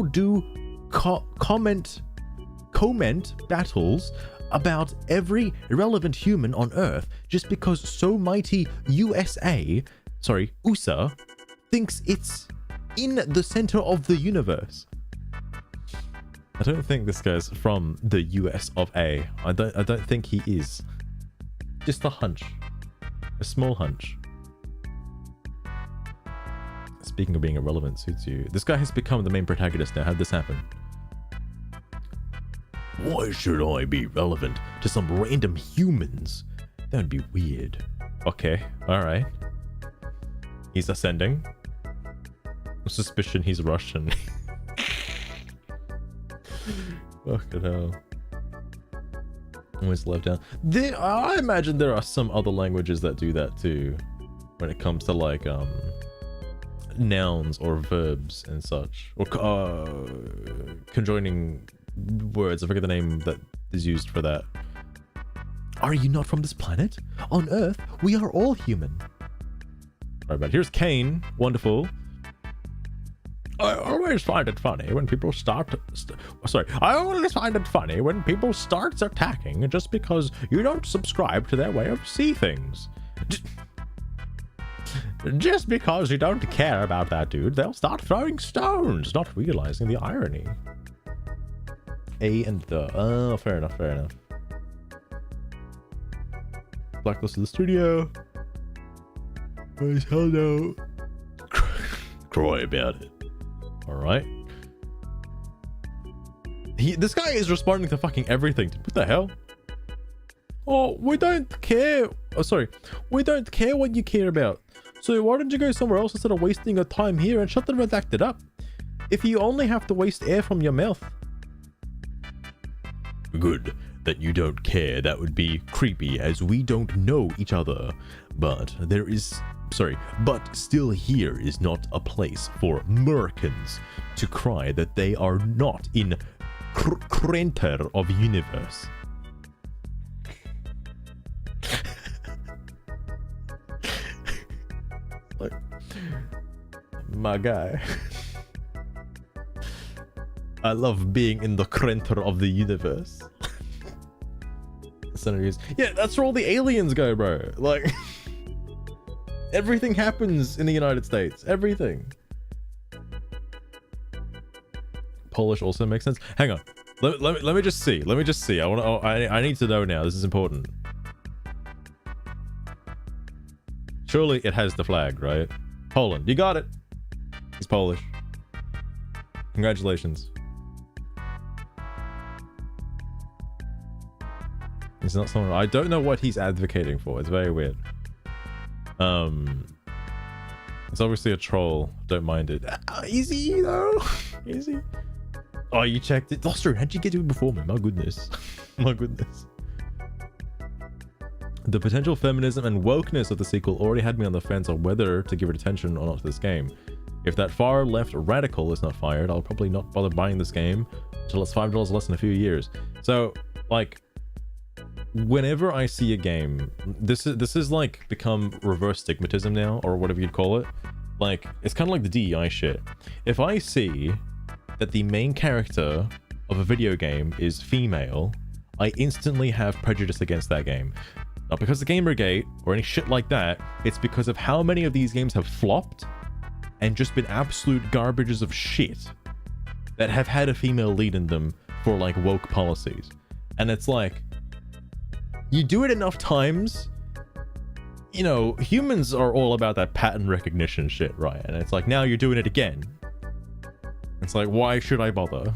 do comment battles about every relevant human on Earth just because so mighty USA thinks it's in the center of the universe. I don't think this guy's from the US of A. I don't think he is. Just a hunch. A small hunch. Speaking of being irrelevant suits you. This guy has become the main protagonist now. How'd this happen? Why should I be relevant to some random humans? That would be weird. Okay, alright. He's ascending. Suspicion he's Russian. Fucking hell. Always left down. I imagine there are some other languages that do that too. When it comes to like nouns or verbs and such. Or conjoining words. I forget the name that is used for that. Are you not from this planet? On Earth, we are all human. Alright, but here's Kane. Wonderful. I always find it funny when people I always find it funny when people start attacking just because you don't subscribe to their way of see things. Just because you don't care about that dude, they'll start throwing stones, not realizing the irony. A and the. Oh, fair enough, fair enough. Blacklist of the studio. Guys, hell no. Cry about it. Alright. This guy is responding to fucking everything. What the hell? Oh, we don't care. Oh, sorry. We don't care what you care about. So why don't you go somewhere else instead of wasting your time here and shut the redacted up? If you only have to waste air from your mouth. Good that you don't care. That would be creepy as we don't know each other. But there is... Sorry, but still here is not a place for Americans to cry that they are not in center of universe. Like, my guy. I love being in the center of the universe. Senators. Yeah, that's where all the aliens go, bro. Like, everything happens in the United States. Everything. Polish also makes sense. Hang on. Let me just see. Let me just see. I need to know now. This is important. Surely it has the flag, right? Poland. You got it. He's Polish. Congratulations. It's not someone. I don't know what he's advocating for. It's very weird. It's obviously a troll. Don't mind it. Easy though. Easy. Oh, you checked it. Loster, how'd you get to it before me? My goodness. My goodness. The potential feminism and wokeness of the sequel already had me on the fence on whether to give it attention or not to this game. If that far left radical is not fired, I'll probably not bother buying this game until it's $5 less in a few years. So, like, whenever I see a game, this is like become reverse stigmatism now, or whatever you'd call it. Like, it's kind of like the DEI shit. If I see that the main character of a video game is female, I instantly have prejudice against that game. Not because of Gamergate or any shit like that, it's because of how many of these games have flopped and just been absolute garbages of shit that have had a female lead in them for like woke policies. And it's like, you do it enough times, you know, humans are all about that pattern recognition shit, right? And it's like, now you're doing it again. It's like, why should I bother?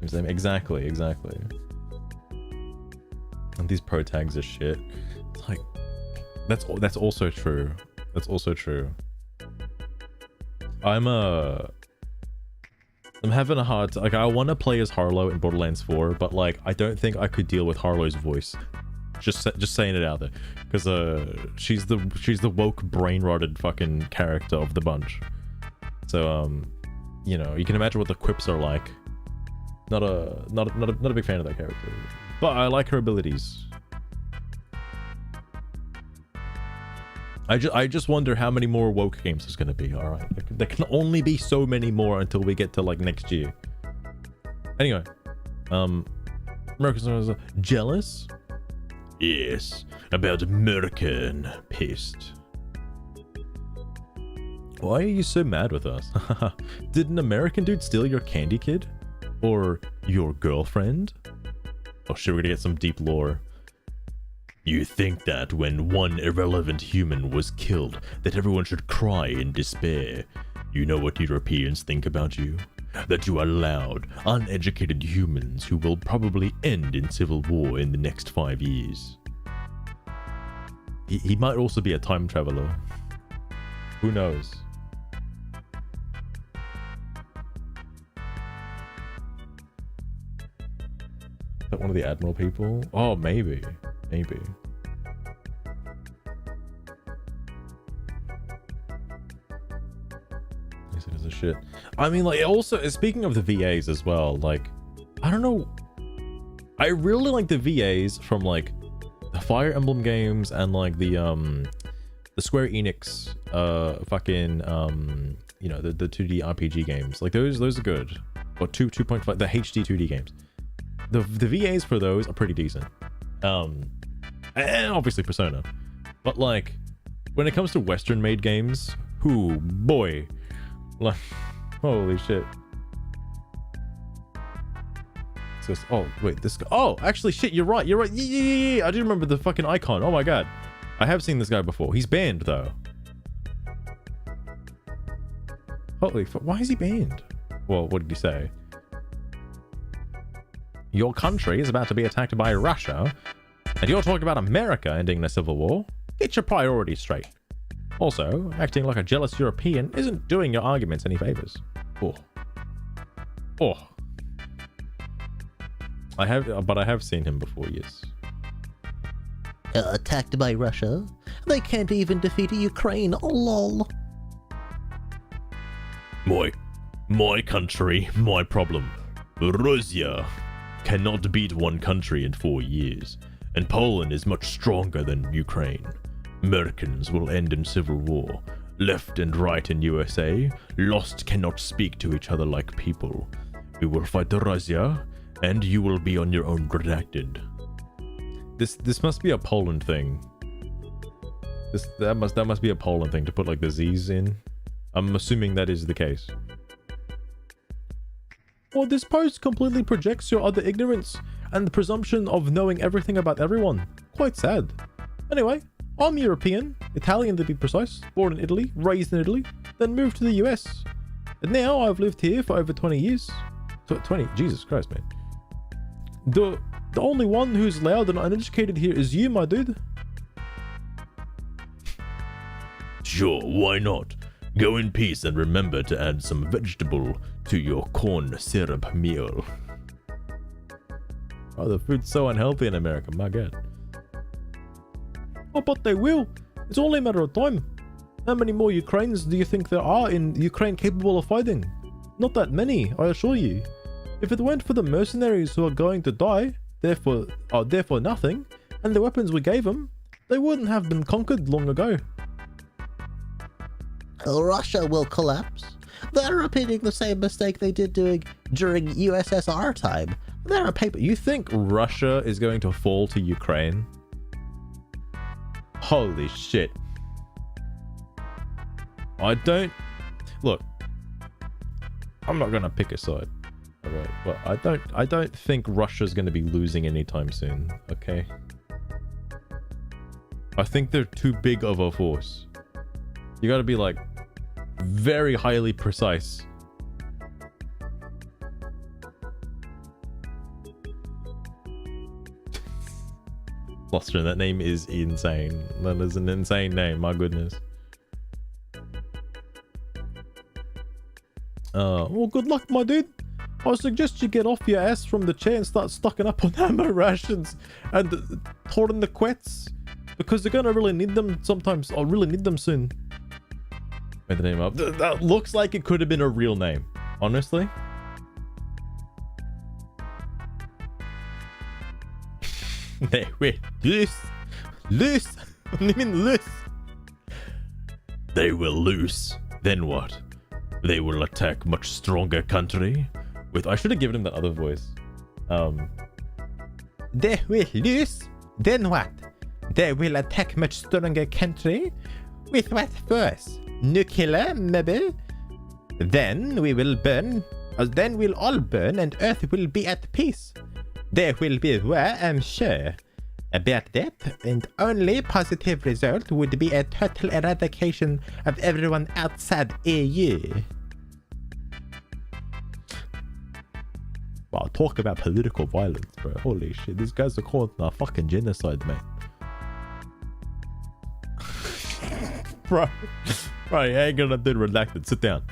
Exactly. And these pro tags are shit. It's like, that's also true. That's also true. I'm having a hard like, I want to play as Harlow in Borderlands 4, but like, I don't think I could deal with Harlow's voice. Just saying it out there, because she's the woke brain rotted fucking character of the bunch. So you know, you can imagine what the quips are like. Not a big fan of that character, but I like her abilities. I just wonder how many more woke games there's gonna be. All right, there can only be so many more until we get to like next year. Anyway, Americans are jealous. Yes, about American pissed. Why are you so mad with us? Did an American dude steal your candy kid? Or your girlfriend? Oh shit, we're gonna get some deep lore. You think that when one irrelevant human was killed, that everyone should cry in despair. You know what Europeans think about you? That you are loud, uneducated humans who will probably end in civil war in the next 5 years. He might also be a time traveler. Who knows? Is that one of the Admiral people? Oh, maybe. Maybe. This is a shit. I mean, like, also, speaking of the VAs as well, like, I don't know. I really like the VAs from, like, the Fire Emblem games and, like, the Square Enix, you know, the 2D RPG games. Like, those are good. Or 2.5, the HD 2D games. The VAs for those are pretty decent. And obviously Persona. But, like, when it comes to Western-made games, whoo, boy. Like, holy shit. So, oh, wait, this guy. Oh, actually, shit, you're right. Yeah. I do remember the fucking icon. Oh my god. I have seen this guy before. He's banned, though. Holy fuck. Why is he banned? Well, what did he say? Your country is about to be attacked by Russia, and you're talking about America ending in a civil war? Get your priorities straight. Also, acting like a jealous European isn't doing your arguments any favors. Oh. I have seen him before, yes. Attacked by Russia? They can't even defeat Ukraine, lol. My country, my problem. Russia cannot beat one country in 4 years, and Poland is much stronger than Ukraine. Americans will end in civil war. Left and right in USA, lost cannot speak to each other like people. We will fight the Russia, and you will be on your own redacted. This must be a Poland thing. That must be a Poland thing to put like the Z's in. I'm assuming that is the case. Well, this post completely projects your utter ignorance and the presumption of knowing everything about everyone. Quite sad. Anyway, I'm European, Italian to be precise, born in Italy, raised in Italy, then moved to the US. And now I've lived here for over 20 years. 20, Jesus Christ, man. The only one who's loud and uneducated here is you, my dude. Sure, why not? Go in peace and remember to add some vegetable to your corn syrup meal. Oh, the food's so unhealthy in America, my god. Oh, but they will. It's only a matter of time. How many more Ukrainians do you think there are in Ukraine capable of fighting? Not that many, I assure you. If it weren't for the mercenaries who are going to die, therefore nothing, and the weapons we gave them, they wouldn't have been conquered long ago. Russia will collapse. They're repeating the same mistake they did during USSR time. They're a paper. You think Russia is going to fall to Ukraine? Holy shit. I don't... Look. I'm not going to pick a side. Okay, but I don't think Russia's going to be losing anytime soon, okay? I think they're too big of a force. You got to be like very highly precise. Luster, that name is insane. That is an insane name, my goodness. Well, good luck, my dude. I suggest you get off your ass from the chair and start stocking up on ammo rations and hoarding the quets, because you're gonna really need them sometimes. I'll really need them soon. Made the name up. That looks like it could have been a real name, honestly. They will loose. I mean loose. They will lose. Then what? They will attack much stronger country. With I should have given him that other voice. They will lose. Then what? They will attack much stronger country. With what force? Nuclear, maybe? Then we will burn. Then we'll all burn, and Earth will be at peace. There will be war, I'm sure. About that, and only positive result would be a total eradication of everyone outside EU. Wow, talk about political violence, bro. Holy shit, these guys are calling a fucking genocide, man. Bro, you ain't gonna do redacted. Sit down.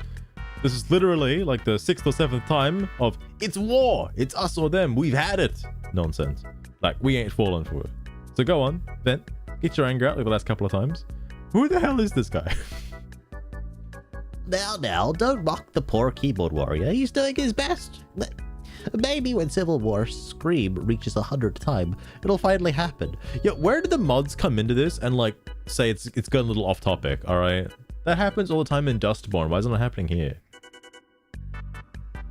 This is literally like the 6th or 7th time of it's war, it's us or them, we've had it nonsense. Like, we ain't falling for it. So go on, vent, get your anger out like the last couple of times. Who the hell is this guy? Now, don't mock the poor keyboard warrior. He's doing his best. Maybe when Civil War Scream reaches 100th time, it'll finally happen. Yo, where did the mods come into this and like say it's gone a little off topic, alright? That happens all the time in Dustborn. Why isn't it happening here?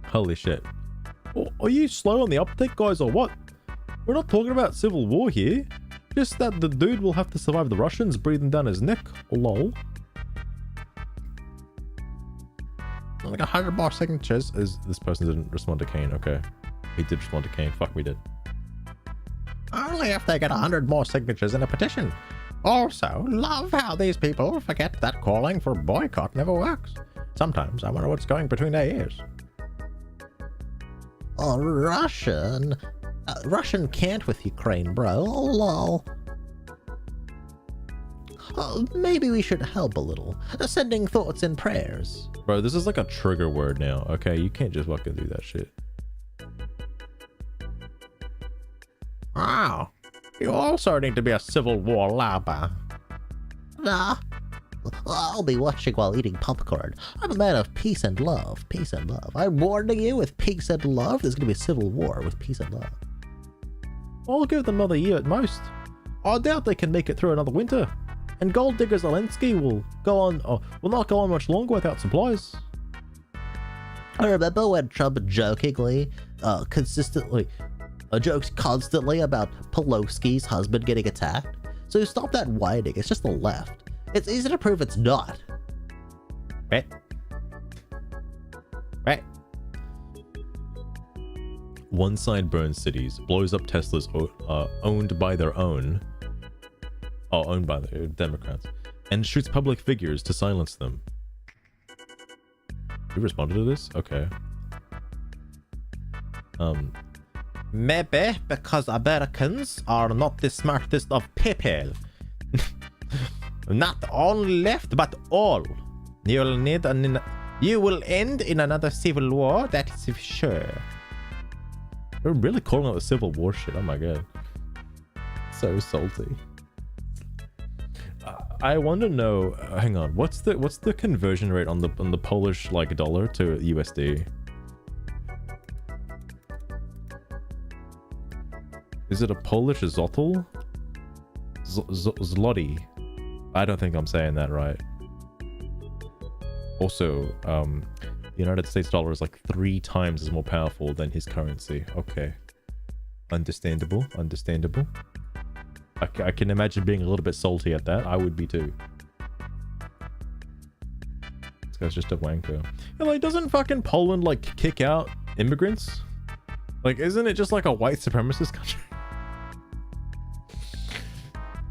Holy shit. Are you slow on the uptake, guys, or what? We're not talking about civil war here. Just that the dude will have to survive the Russians breathing down his neck. Lol. Like 100 more signatures. This person didn't respond to Kane. Okay. He did respond to Kane. Fuck, we did. Only if they get 100 more signatures in a petition. Also, love how these people forget that calling for boycott never works. Sometimes I wonder what's going between their ears. Oh, Russian can't with Ukraine, bro. Oh, lol. Maybe we should help a little. Sending thoughts and prayers. Bro, this is like a trigger word now, okay? You can't just fucking do that shit. Wow. You also need to be a civil war lover. Nah. I'll be watching while eating popcorn. I'm a man of peace and love. Peace and love. I'm warning you, with peace and love, there's gonna be a civil war with peace and love. I'll give them another year at most. I doubt they can make it through another winter. And gold digger Zelensky will not go on much longer without supplies. I remember when Trump jokingly, consistently, joked constantly about Pelosi's husband getting attacked. So stop that whining. It's just the left. It's easy to prove it's not. Right. Right. One side burns cities, blows up Teslas owned by their own. Oh, owned by the Democrats. And shoots public figures to silence them. You responded to this? Okay. Maybe because Americans are not the smartest of people. Not only left, but all. You will end in another civil war, that is for sure. They're really calling out the Civil War shit. Oh my god. So salty. I want to know. Hang on. What's the conversion rate on the Polish like dollar to USD? Is it a Polish zloty? Zloty. I don't think I'm saying that right. Also, the United States dollar is like 3 times as more powerful than his currency. Okay. Understandable. Understandable. I can imagine being a little bit salty at that. I would be too. This guy's just a wanker. And like, doesn't fucking Poland like kick out immigrants? Like, isn't it just like a white supremacist country?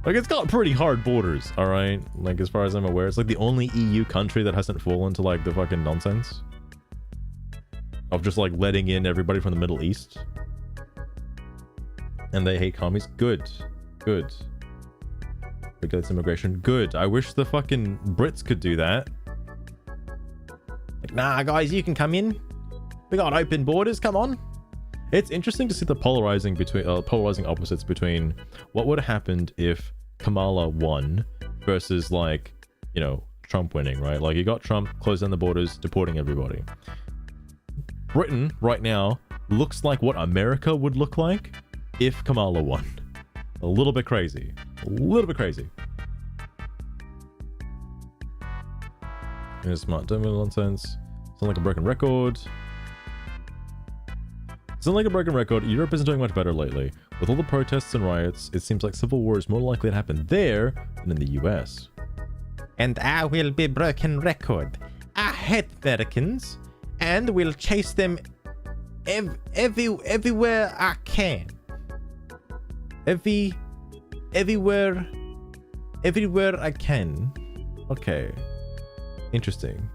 Like, it's got pretty hard borders, alright? Like, as far as I'm aware, it's like the only EU country that hasn't fallen to like the fucking nonsense of just like letting in everybody from the Middle East. And they hate commies. Good. Good. Regulates immigration. Good. I wish the fucking Brits could do that. Like, nah, guys, you can come in. We got open borders. Come on. It's interesting to see the polarizing opposites between what would have happened if Kamala won versus like, you know, Trump winning, right? Like, you got Trump closed down the borders, deporting everybody. Britain right now looks like what America would look like if Kamala won. A little bit crazy. A little bit crazy. And smart terminal nonsense. Sound like a broken record. Sound like a broken record. Europe isn't doing much better lately. With all the protests and riots, it seems like civil war is more likely to happen there than in the US. And I will be broken record. I hate Americans and will chase them everywhere I can. Everywhere I can. Okay. Interesting.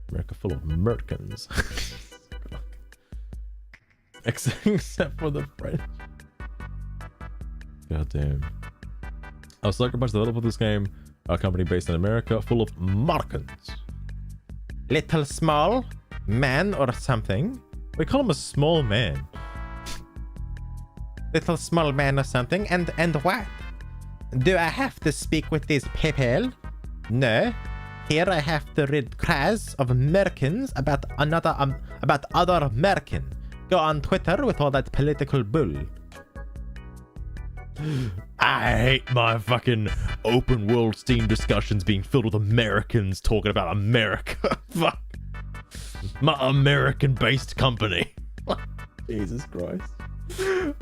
America full of Americans. Except for the French. God damn. I was Sucker Punch, the developer of this game, a company based in America, full of Americans. Little small man or something. They call him a small man. Little small man or something. And what? Do I have to speak with these people? No. Here I have to read cries of Americans about other American. Go on Twitter with all that political bull. I hate my fucking open world Steam discussions being filled with Americans talking about America. Fuck. My American based company. Jesus Christ.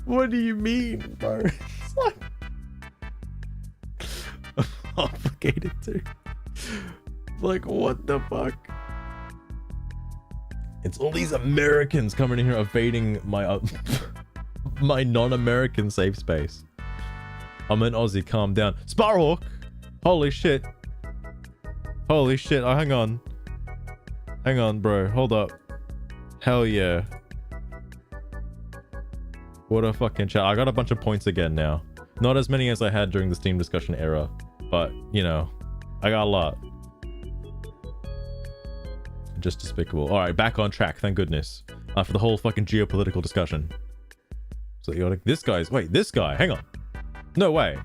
What do you mean, bro? It's like complicated too. Like, what the fuck? It's all these Americans coming in here evading my my non-American safe space. I'm an Aussie, calm down. Sparhawk! Holy shit. Holy shit, oh, hang on. Hang on, bro, hold up. Hell yeah. What a fucking chat. I got a bunch of points again now. Not as many as I had during the Steam discussion era, but, you know, I got a lot. Just despicable. Alright, back on track, thank goodness. For the whole fucking geopolitical discussion. So idiotic. This guy's... Wait, this guy, hang on. No way.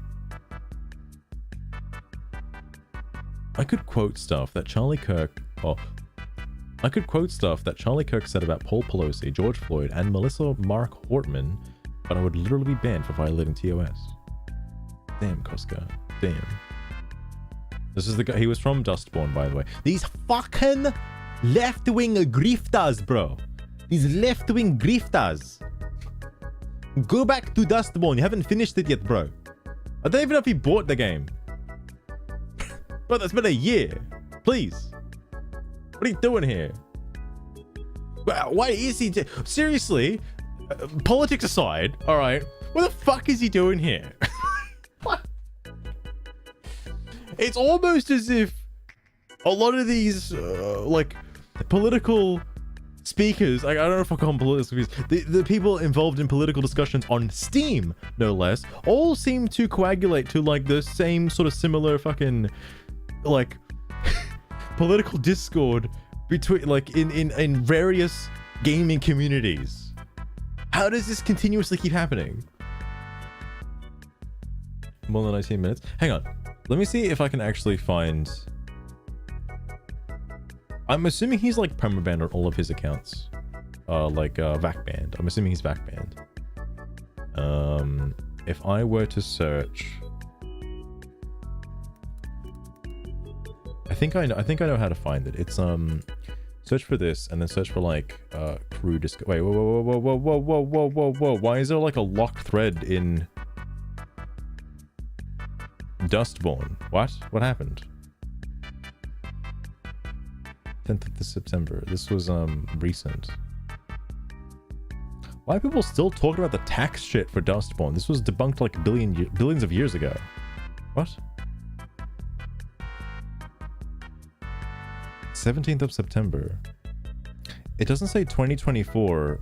I could quote stuff that Charlie Kirk... Oh. I could quote stuff that Charlie Kirk said about Paul Pelosi, George Floyd, and Melissa Mark Hortman, but I would literally be banned for violating TOS. Damn, Koska. Steam. This is the guy. He was from Dustborn, by the way. These fucking left-wing grifters, bro. These left-wing grifters. Go back to Dustborn. You haven't finished it yet, bro. I don't even know if he bought the game. Bro, that's been a year. Please. What are you doing here? Why is he... Seriously? Politics aside, all right. What the fuck is he doing here? What? It's almost as if a lot of these, like, political speakers, like, I don't know if I call them political speakers, the people involved in political discussions on Steam, no less, all seem to coagulate to, like, the same sort of similar fucking, like, political discord between, like, in various gaming communities. How does this continuously keep happening? More than 19 minutes. Hang on. Let me see if I can actually find... I'm assuming he's like permabanned on all of his accounts. Like VAC banned. I'm assuming he's VAC banned. If I were to search... I think I know how to find it. It's search for this and then search for like crew disco. Wait, whoa. Why is there like a locked thread in Dustborn? What happened? 10th of September. This was recent. Why are people still talking about the tax shit for Dustborn? This was debunked like billions of years ago. What? 17th of September. It doesn't say 2024,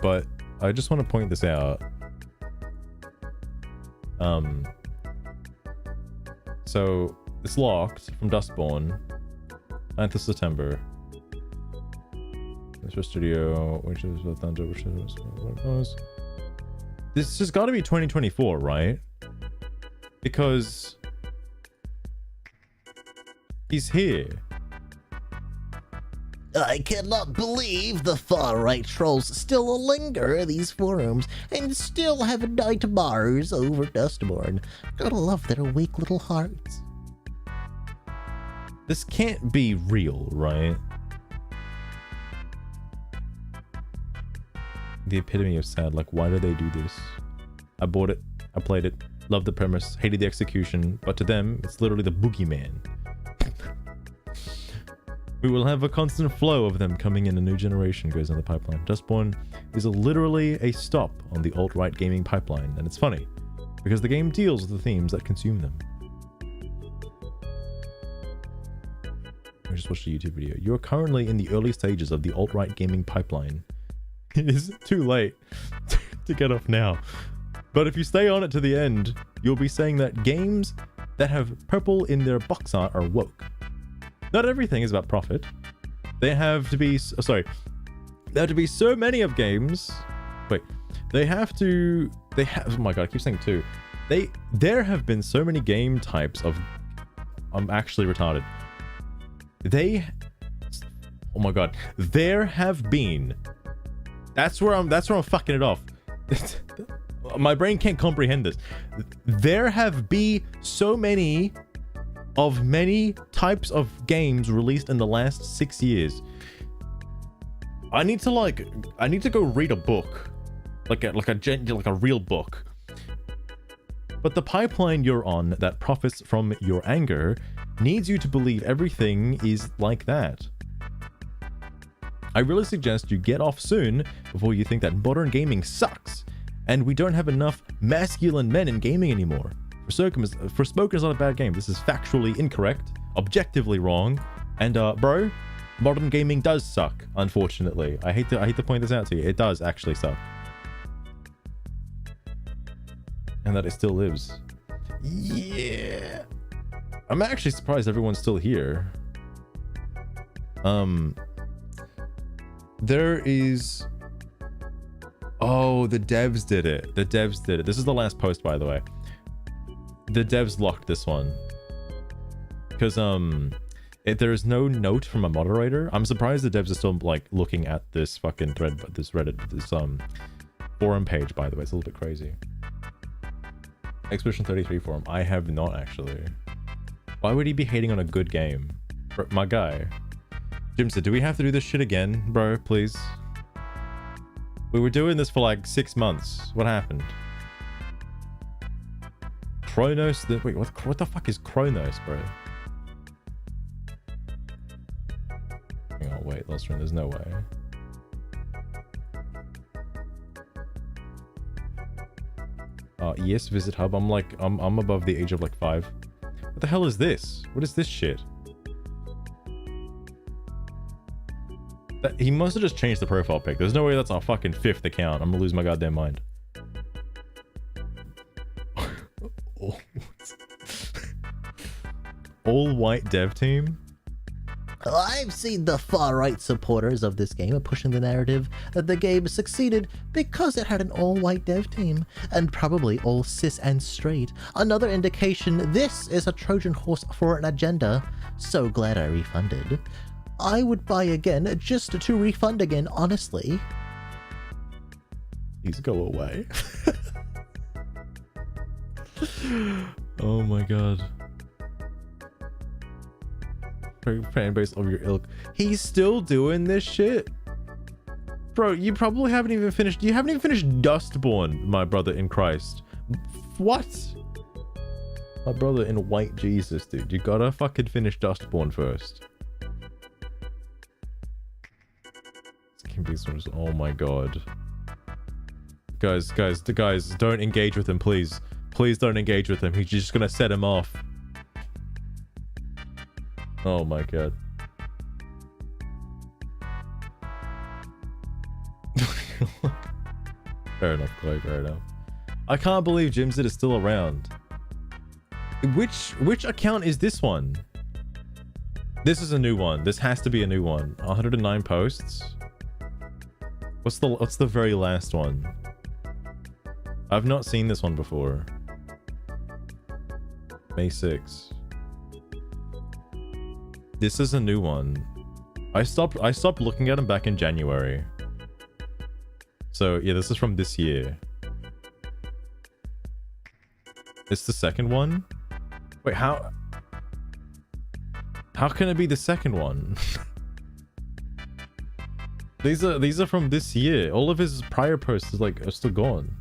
but I just want to point this out. So it's locked from Dustborn. 9th of September. This was Studio, which is the Thunder, which is what was. This has got to be 2024, right? Because he's here. I cannot believe the far-right trolls still linger in these forums and still have nightmares over Dustborn. Gotta love their weak little hearts. This can't be real, right? The epitome of sad. Like, why do they do this? I bought it. I played it. Loved the premise. Hated the execution. But to them, it's literally the boogeyman. We will have a constant flow of them coming in. A new generation goes in the pipeline. Dustborn is literally a stop on the alt-right gaming pipeline. And it's funny, because the game deals with the themes that consume them. I just watched a YouTube video. You are currently in the early stages of the alt-right gaming pipeline. It is too late to get off now. But if you stay on it to the end, you'll be saying that games that have purple in their box art are woke. Not everything is about profit. There have to be so many of games. Wait, oh my god, I keep saying two. There have been so many game types of, I'm actually retarded. Oh my god, there have been, that's where I'm fucking it off. My brain can't comprehend this. There have been so many of many types of games released in the last 6 years. I need to go read a book, like a real book. But the pipeline you're on that profits from your anger needs you to believe everything is like that. I really suggest you get off soon before you think that modern gaming sucks and we don't have enough masculine men in gaming anymore. Forspoken is not a bad game. This is factually incorrect, objectively wrong, and bro, modern gaming does suck, unfortunately. I hate to point this out to you. It does actually suck. And that it still lives. Yeah. I'm actually surprised everyone's still here. There is... Oh, the devs did it. The devs did it. This is the last post, by the way. The devs locked this one. Because, there is no note from a moderator. I'm surprised the devs are still, like, looking at this fucking thread, this Reddit, this, forum page, by the way. It's a little bit crazy. Expedition 33 forum. I have not actually. Why would he be hating on a good game? My guy. Jim said, do we have to do this shit again, bro? Please. We were doing this for like 6 months. What happened? Kronos? Wait, what the fuck is Kronos, bro? Hang on, wait, Lost Run, there's no way. Yes, visit hub. I'm above the age of like 5. What the hell is this? What is this shit? He must have just changed the profile pic. There's no way that's a fucking 5th account. I'm gonna lose my goddamn mind. All white dev team? I've seen the far-right supporters of this game pushing the narrative that the game succeeded because it had an all-white dev team, and probably all cis and straight. Another indication this is a Trojan horse for an agenda. So glad I refunded. I would buy again just to refund again, honestly. Please go away. Oh my god. Fan base of your ilk. He's still doing this shit? Bro, you probably haven't even finished. You haven't even finished Dustborn, my brother in Christ. What? My brother in white Jesus, dude. You gotta fucking finish Dustborn first. Oh my god. Guys, don't engage with him, please. Please don't engage with him. He's just gonna set him off. Oh my god. Fair enough, Chloe, fair enough. I can't believe Jimzit is still around. Which account is this one? This is a new one. This has to be a new one. 109 posts. What's the very last one? I've not seen this one before. May 6. This is a new one. I stopped looking at them back in January. So yeah, this is from this year. It's the second one? Wait, how can it be the second one? These are from this year. All of his prior posts are still gone.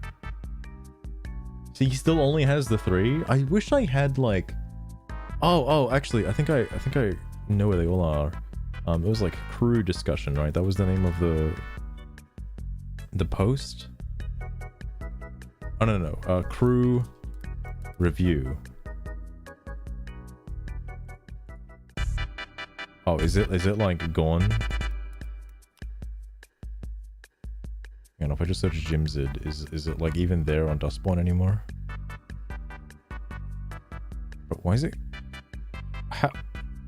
So he still only has the 3. I wish I had like actually I think I know where they all are. It was like crew discussion, right? That was the name of the post. Oh no, crew review. Oh, is it like gone? And if I just search Jimzid, is it like even there on Dustborn anymore? But why is it?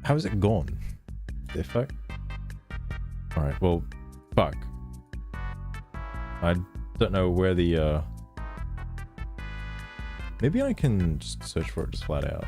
How is it gone? The effect? Alright, well, fuck. I don't know where the maybe I can just search for it just flat out.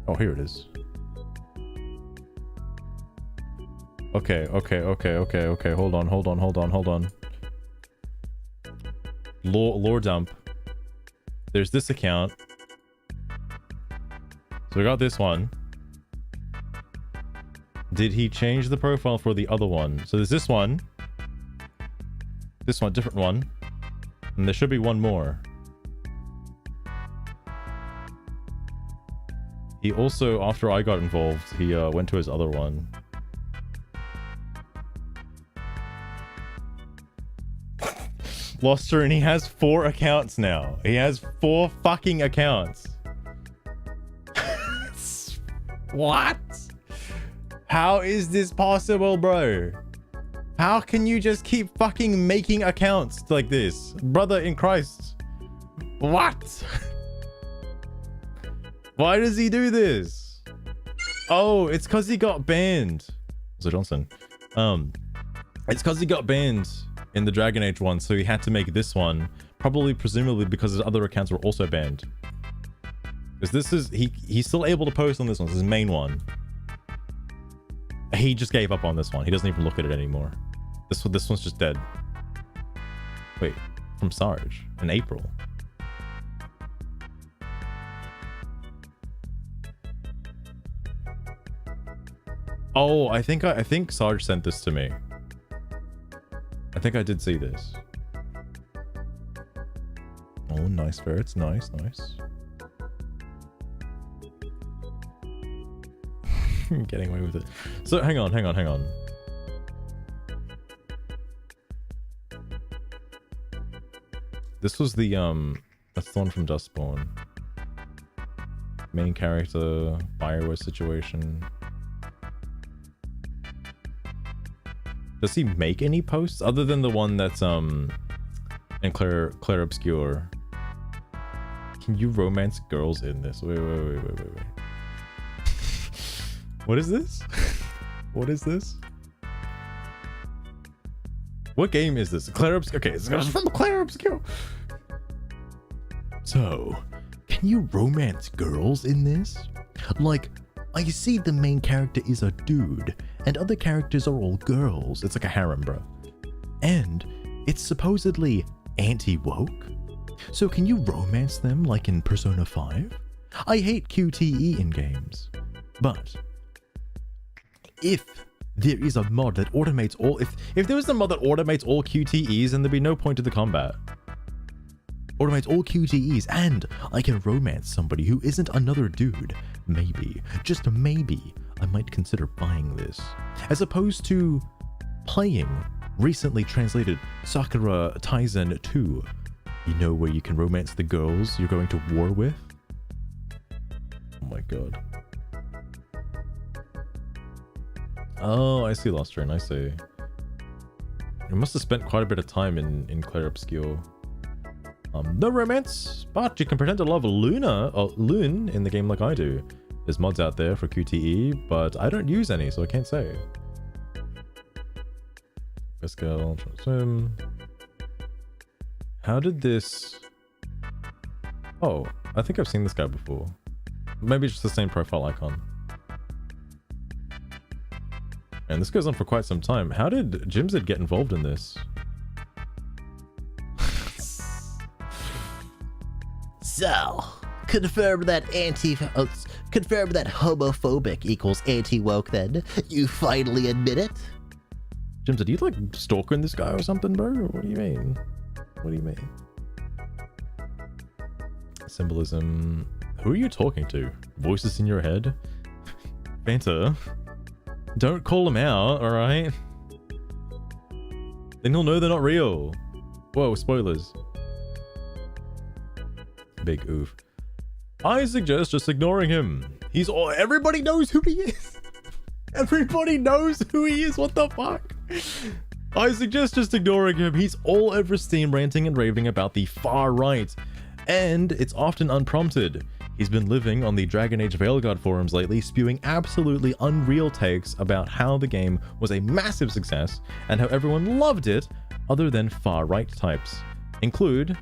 Oh, here it is. Okay. Hold on. Lore dump. There's this account. So we got this one. Did he change the profile for the other one? So there's this one. This one, different one. And there should be one more. He also, after I got involved, he went to his other one. Lost her, and he has 4 accounts now. He has 4 fucking accounts. What? How is this possible, bro? How can you just keep fucking making accounts like this? Brother in Christ. What? Why does he do this? Oh, it's because he got banned. So Johnson. It's because he got banned in the Dragon Age one, so he had to make this one. Probably, presumably, because his other accounts were also banned. Because this is... He's still able to post on this one. This is his main one. He just gave up on this one. He doesn't even look at it anymore. This one's just dead. Wait, from Sarge in April. Oh, I think Sarge sent this to me. I think I did see this. Oh, nice ferrets. Nice. Getting away with it. So hang on. This was the that's the one from Dustborn. Main character, Bioware situation. Does he make any posts other than the one that's in Claire Obscure? Can you romance girls in this? Wait. What is this? What is this? What game is this? Claire Obscure. Okay, it's from Claire Obscure. So, can you romance girls in this? Like, I see the main character is a dude, and other characters are all girls. It's like a harem, bro. And it's supposedly anti-woke. So can you romance them like in Persona 5? I hate QTE in games, but if there is a mod that automates all... If there was a mod that automates all QTEs, then there'd be no point to the combat. Automates all QTEs, and I can romance somebody who isn't another dude. Maybe, just maybe, I might consider buying this. As opposed to playing recently translated Sakura Taisen 2. You know, where you can romance the girls you're going to war with? Oh my god. Oh, I see Lost Train, I see. You must have spent quite a bit of time in Claire Obscure. No romance, but you can pretend to love Loon in the game like I do. There's mods out there for QTE, but I don't use any, so I can't say. Best girl, swim. How did this... Oh, I think I've seen this guy before. Maybe it's just the same profile icon. And this goes on for quite some time. How did Jimzid get involved in this? So, confirm that confirm that homophobic equals anti-woke then? You finally admit it? Jimzid, are you like stalking this guy or something, bro? What do you mean? What do you mean? Symbolism. Who are you talking to? Voices in your head? Fanta. Don't call them out, alright? Then he'll know they're not real. Whoa, spoilers. Big oof. I suggest just ignoring him. He's all... Everybody knows who he is. Everybody knows who he is. What the fuck? I suggest just ignoring him. He's all over Steam ranting and raving about the far right. And it's often unprompted. He's been living on the Dragon Age Veilguard forums lately, spewing absolutely unreal takes about how the game was a massive success and how everyone loved it, other than far right types. Include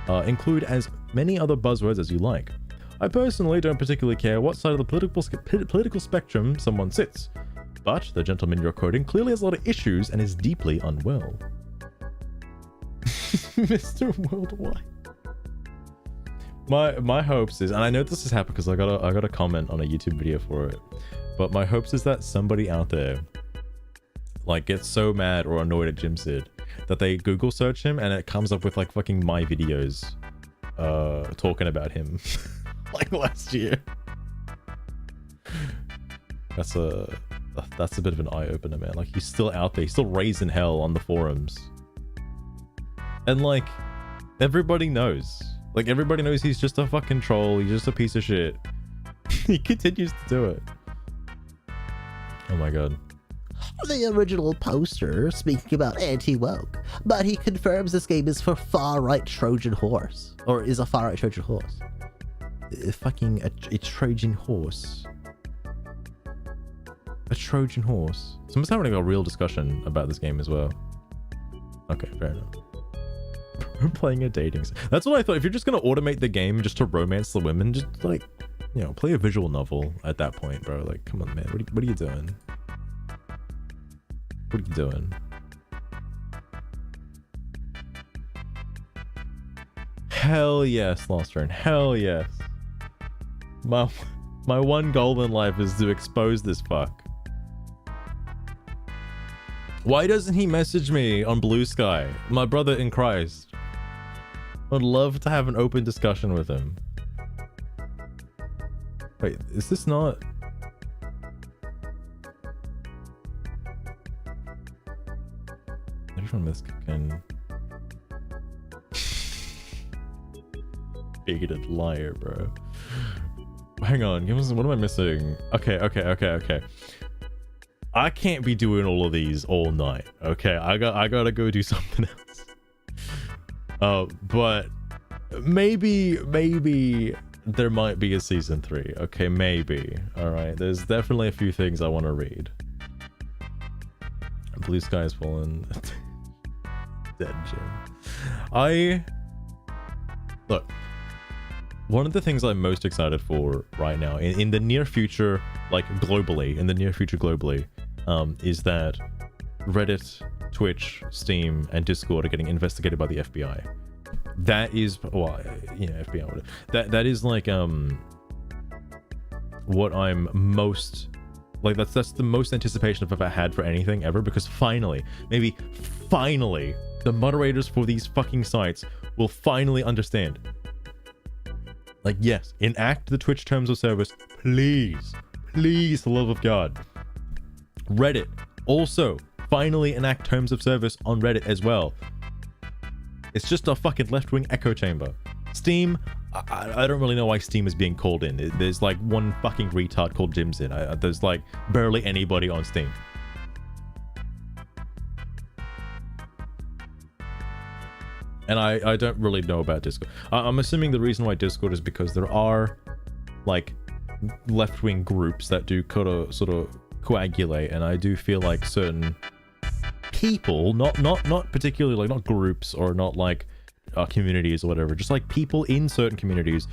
as many other buzzwords as you like. I personally don't particularly care what side of the political spectrum someone sits, but the gentleman you're quoting clearly has a lot of issues and is deeply unwell. Mr. Worldwide. My hopes is, and I know this has happened because I got a comment on a YouTube video for it, but my hopes is that somebody out there like gets so mad or annoyed at Jimzid that they Google search him and it comes up with like fucking my videos talking about him like last year. That's a bit of an eye-opener, man. Like, he's still out there, he's still raising hell on the forums, and like everybody knows. Like, everybody knows he's just a fucking troll. He's just a piece of shit. He continues to do it. Oh my god. The original poster speaking about anti-woke, but he confirms this game is for far-right Trojan horse. Or is a far-right Trojan horse. Fucking a Trojan horse. A Trojan horse. Someone's having a real discussion about this game as well. Okay, fair enough. Playing a dating. That's what I thought. If you're just gonna automate the game just to romance the women, just like, you know, play a visual novel at that point, bro. Like, come on, man. What are you doing? What are you doing? Hell yes, Lost Turn. Hell yes. My one goal in life is to expose this fuck. Why doesn't he message me on Blue Sky? My brother in Christ. I'd love to have an open discussion with him. Wait, is this not... I just want this can... Bigoted liar, bro. Hang on, what am I missing? Okay. I can't be doing all of these all night. Okay, I gotta go do something else. But maybe there might be a season 3. Okay, maybe. All right, there's definitely a few things I want to read. Blue Sky's fallen. Dead Jim. Look. One of the things I'm most excited for right now, in the near future, like globally, is that Reddit, Twitch, Steam, and Discord are getting investigated by the FBI. That is, well, yeah, FBI. That is like what I'm most like. That's the most anticipation I've ever had for anything ever, because finally, the moderators for these fucking sites will finally understand. Like, yes, enact the Twitch terms of service, please, for the love of God. Reddit, also, finally enact terms of service on Reddit as well. It's just a fucking left-wing echo chamber. Steam, I don't really know why Steam is being called in. There's like one fucking retard called Jim's in. There's like barely anybody on Steam. And I don't really know about Discord. I'm assuming the reason why Discord is because there are like left-wing groups that do sort of coagulate, and I do feel like certain people, not particularly like, not groups or not like communities or whatever, just like people in certain communities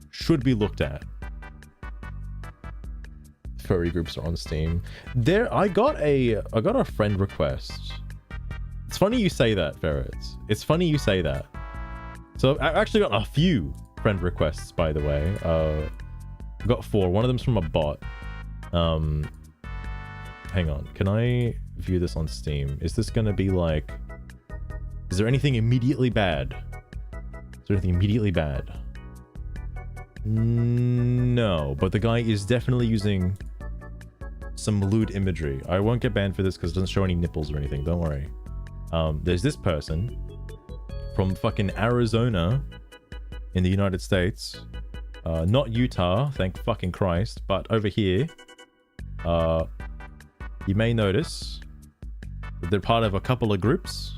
should be looked at. Furry groups are on Steam. I got a friend request. It's funny you say that, Ferrets. It's funny you say that. So I've actually got a few friend requests, by the way. I've got 4. One of them's from a bot. Hang on. Can I view this on Steam? Is this going to be like... Is there anything immediately bad? No, but the guy is definitely using some lewd imagery. I won't get banned for this because it doesn't show any nipples or anything. Don't worry. There's this person from fucking Arizona in the United States. Not Utah, thank fucking Christ, but over here. You may notice that they're part of a couple of groups.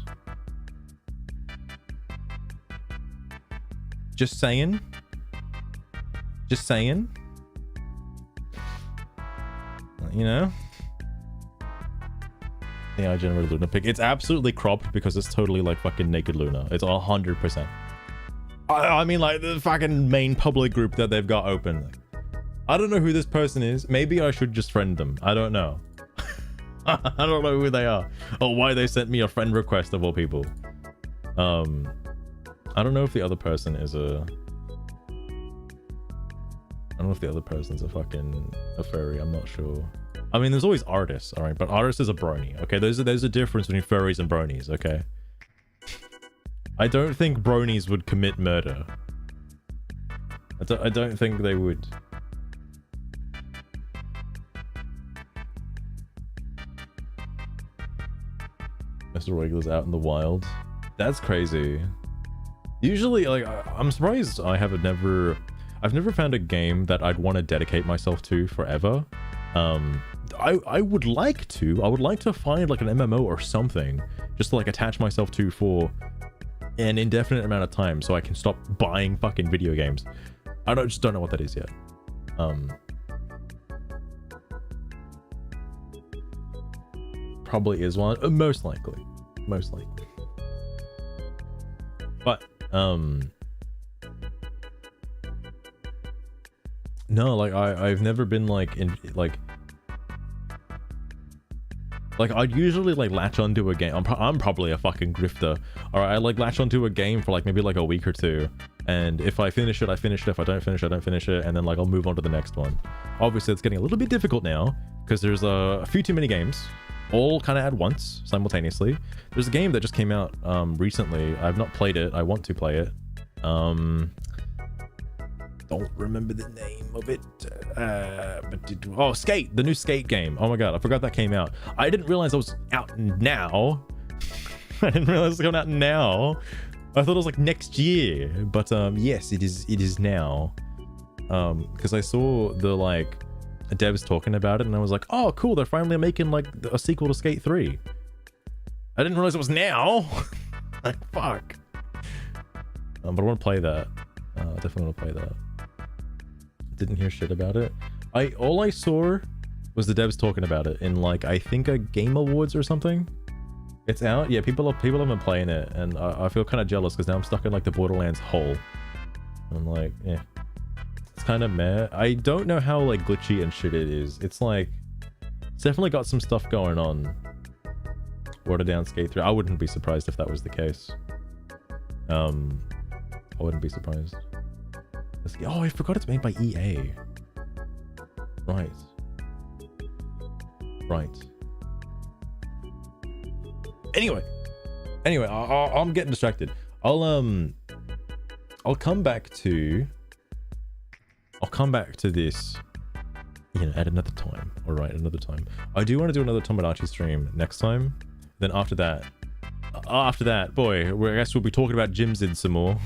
Just saying. You know? Yeah, I generated Luna pic. It's absolutely cropped because it's totally like fucking naked Luna. It's 100%. I mean, like the fucking main public group that they've got open. Like, I don't know who this person is. Maybe I should just friend them. I don't know. I don't know who they are or why they sent me a friend request of all people. I don't know if the other person is a... I don't know if the other person's a furry. I'm not sure. I mean, there's always artists, all right? But artist is a brony, okay? There's a difference between furries and bronies, okay? I don't think bronies would commit murder. I don't think they would. Mr. Regular's out in the wild. That's crazy. Usually, like, I'm surprised I've never found a game that I'd want to dedicate myself to forever. I would like to find like an MMO or something just to like attach myself to for an indefinite amount of time so I can stop buying fucking video games. I just don't know what that is yet. Probably is one. Most likely. No, like I've never been like in like I'd usually like latch onto a game. I'm probably a fucking grifter. All right, I like latch onto a game for like maybe like a week or two, and if I finish it, I finish it. If I don't finish it, I don't finish it, and then like I'll move on to the next one. Obviously, it's getting a little bit difficult now because there's a few too many games, all kind of at once, simultaneously. There's a game that just came out recently. I've not played it. I want to play it. Don't remember the name of it. Oh, Skate, the new Skate game. Oh my god, I forgot that came out. I didn't realize it was out now. I didn't realize it was coming out now. I thought it was like next year, but yes, it is now. Because I saw the like devs talking about it, and I was like, oh cool, they're finally making like a sequel to Skate 3. I didn't realize it was now. Like fuck. But I want to play that. Definitely want to play that. Didn't hear shit about it. All I saw was the devs talking about it in like I think a Game Awards or something. It's out. Yeah, people have been playing it, and I feel kind of jealous because now I'm stuck in like the Borderlands hole. I'm like, yeah, it's kind of meh. I don't know how like glitchy and shit it is. It's like it's definitely got some stuff going on. Watered down Skate 3. I wouldn't be surprised if that was the case. I wouldn't be surprised. Oh, I forgot it's made by EA. Right. Anyway, I'm getting distracted. I'll come back to this, you know, at another time. All right, another time. I do want to do another Tomodachi stream next time. Then after that, boy, I guess we'll be talking about Jimzid some more.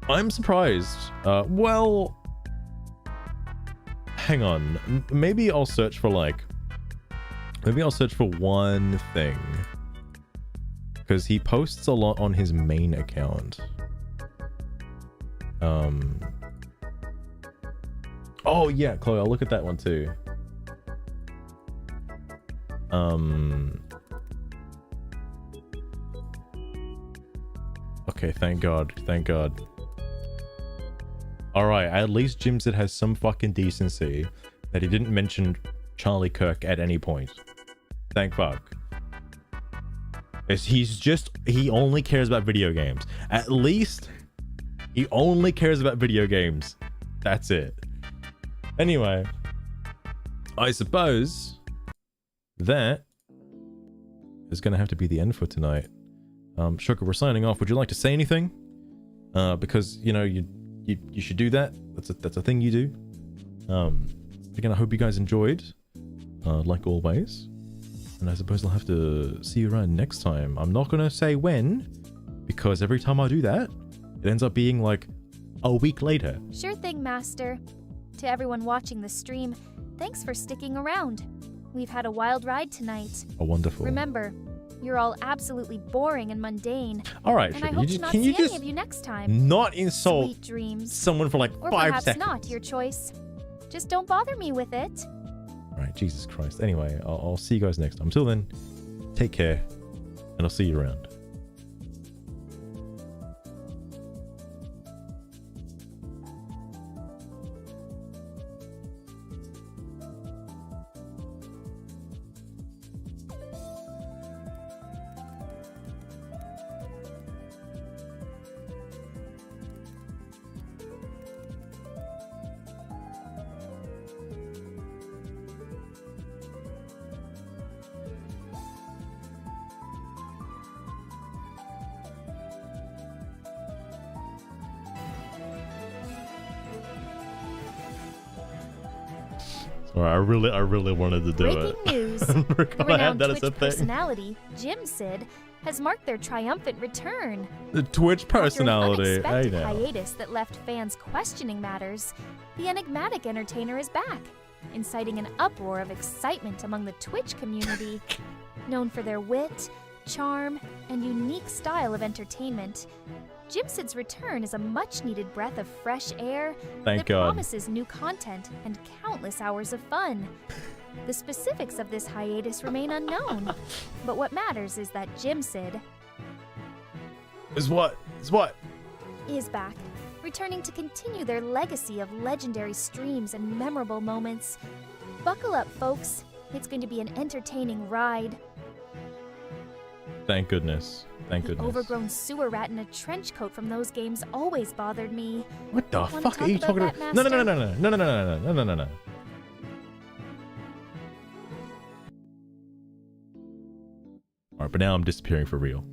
I'm surprised. Well, hang on. Maybe I'll search for one thing. Because he posts a lot on his main account. Oh yeah, Chloe, I'll look at that one too. Okay, thank God. Alright, at least Jimzid has some fucking decency that he didn't mention Charlie Kirk at any point. Thank fuck. He only cares about video games. At least he only cares about video games. That's it. Anyway, I suppose that is gonna have to be the end for tonight. Sugar, we're signing off. Would you like to say anything? Because you know you should do that. That's a thing you do. Again, I hope you guys enjoyed, like always. And I suppose I'll have to see you around next time. I'm not gonna say when, because every time I do that, it ends up being like a week later. Sure thing, Master. To everyone watching the stream, thanks for sticking around. We've had a wild ride tonight. Oh, wonderful. Remember, you're all absolutely boring and mundane. All right, and I hope to not see any of you next time. Not insult Sweet dreams. someone for like or 5 seconds. Or perhaps not, your choice. Just don't bother me with it. All right, Jesus Christ. Anyway, I'll see you guys next time. Until then, take care, and I'll see you around. I really wanted to do it. Breaking news. The renowned Twitch personality, Jimzid, has marked their triumphant return. The Twitch personality. After an unexpected hiatus that left fans questioning matters, the enigmatic entertainer is back, inciting an uproar of excitement among the Twitch community. Known for their wit, charm, and unique style of entertainment, Jimzid's return is a much-needed breath of fresh air that promises new content and countless hours of fun. The specifics of this hiatus remain unknown, but what matters is that Jimzid Is what? Is what? is back, returning to continue their legacy of legendary streams and memorable moments. Buckle up, folks. It's going to be an entertaining ride. Thank goodness. Thank The goodness. overgrown sewer rat in a trench coat from those games always bothered me. What the Wanna fuck talk are you about talking that, about? No, no, no, no, no, no, no, no, no, no, no, no. Alright, but now I'm disappearing for real.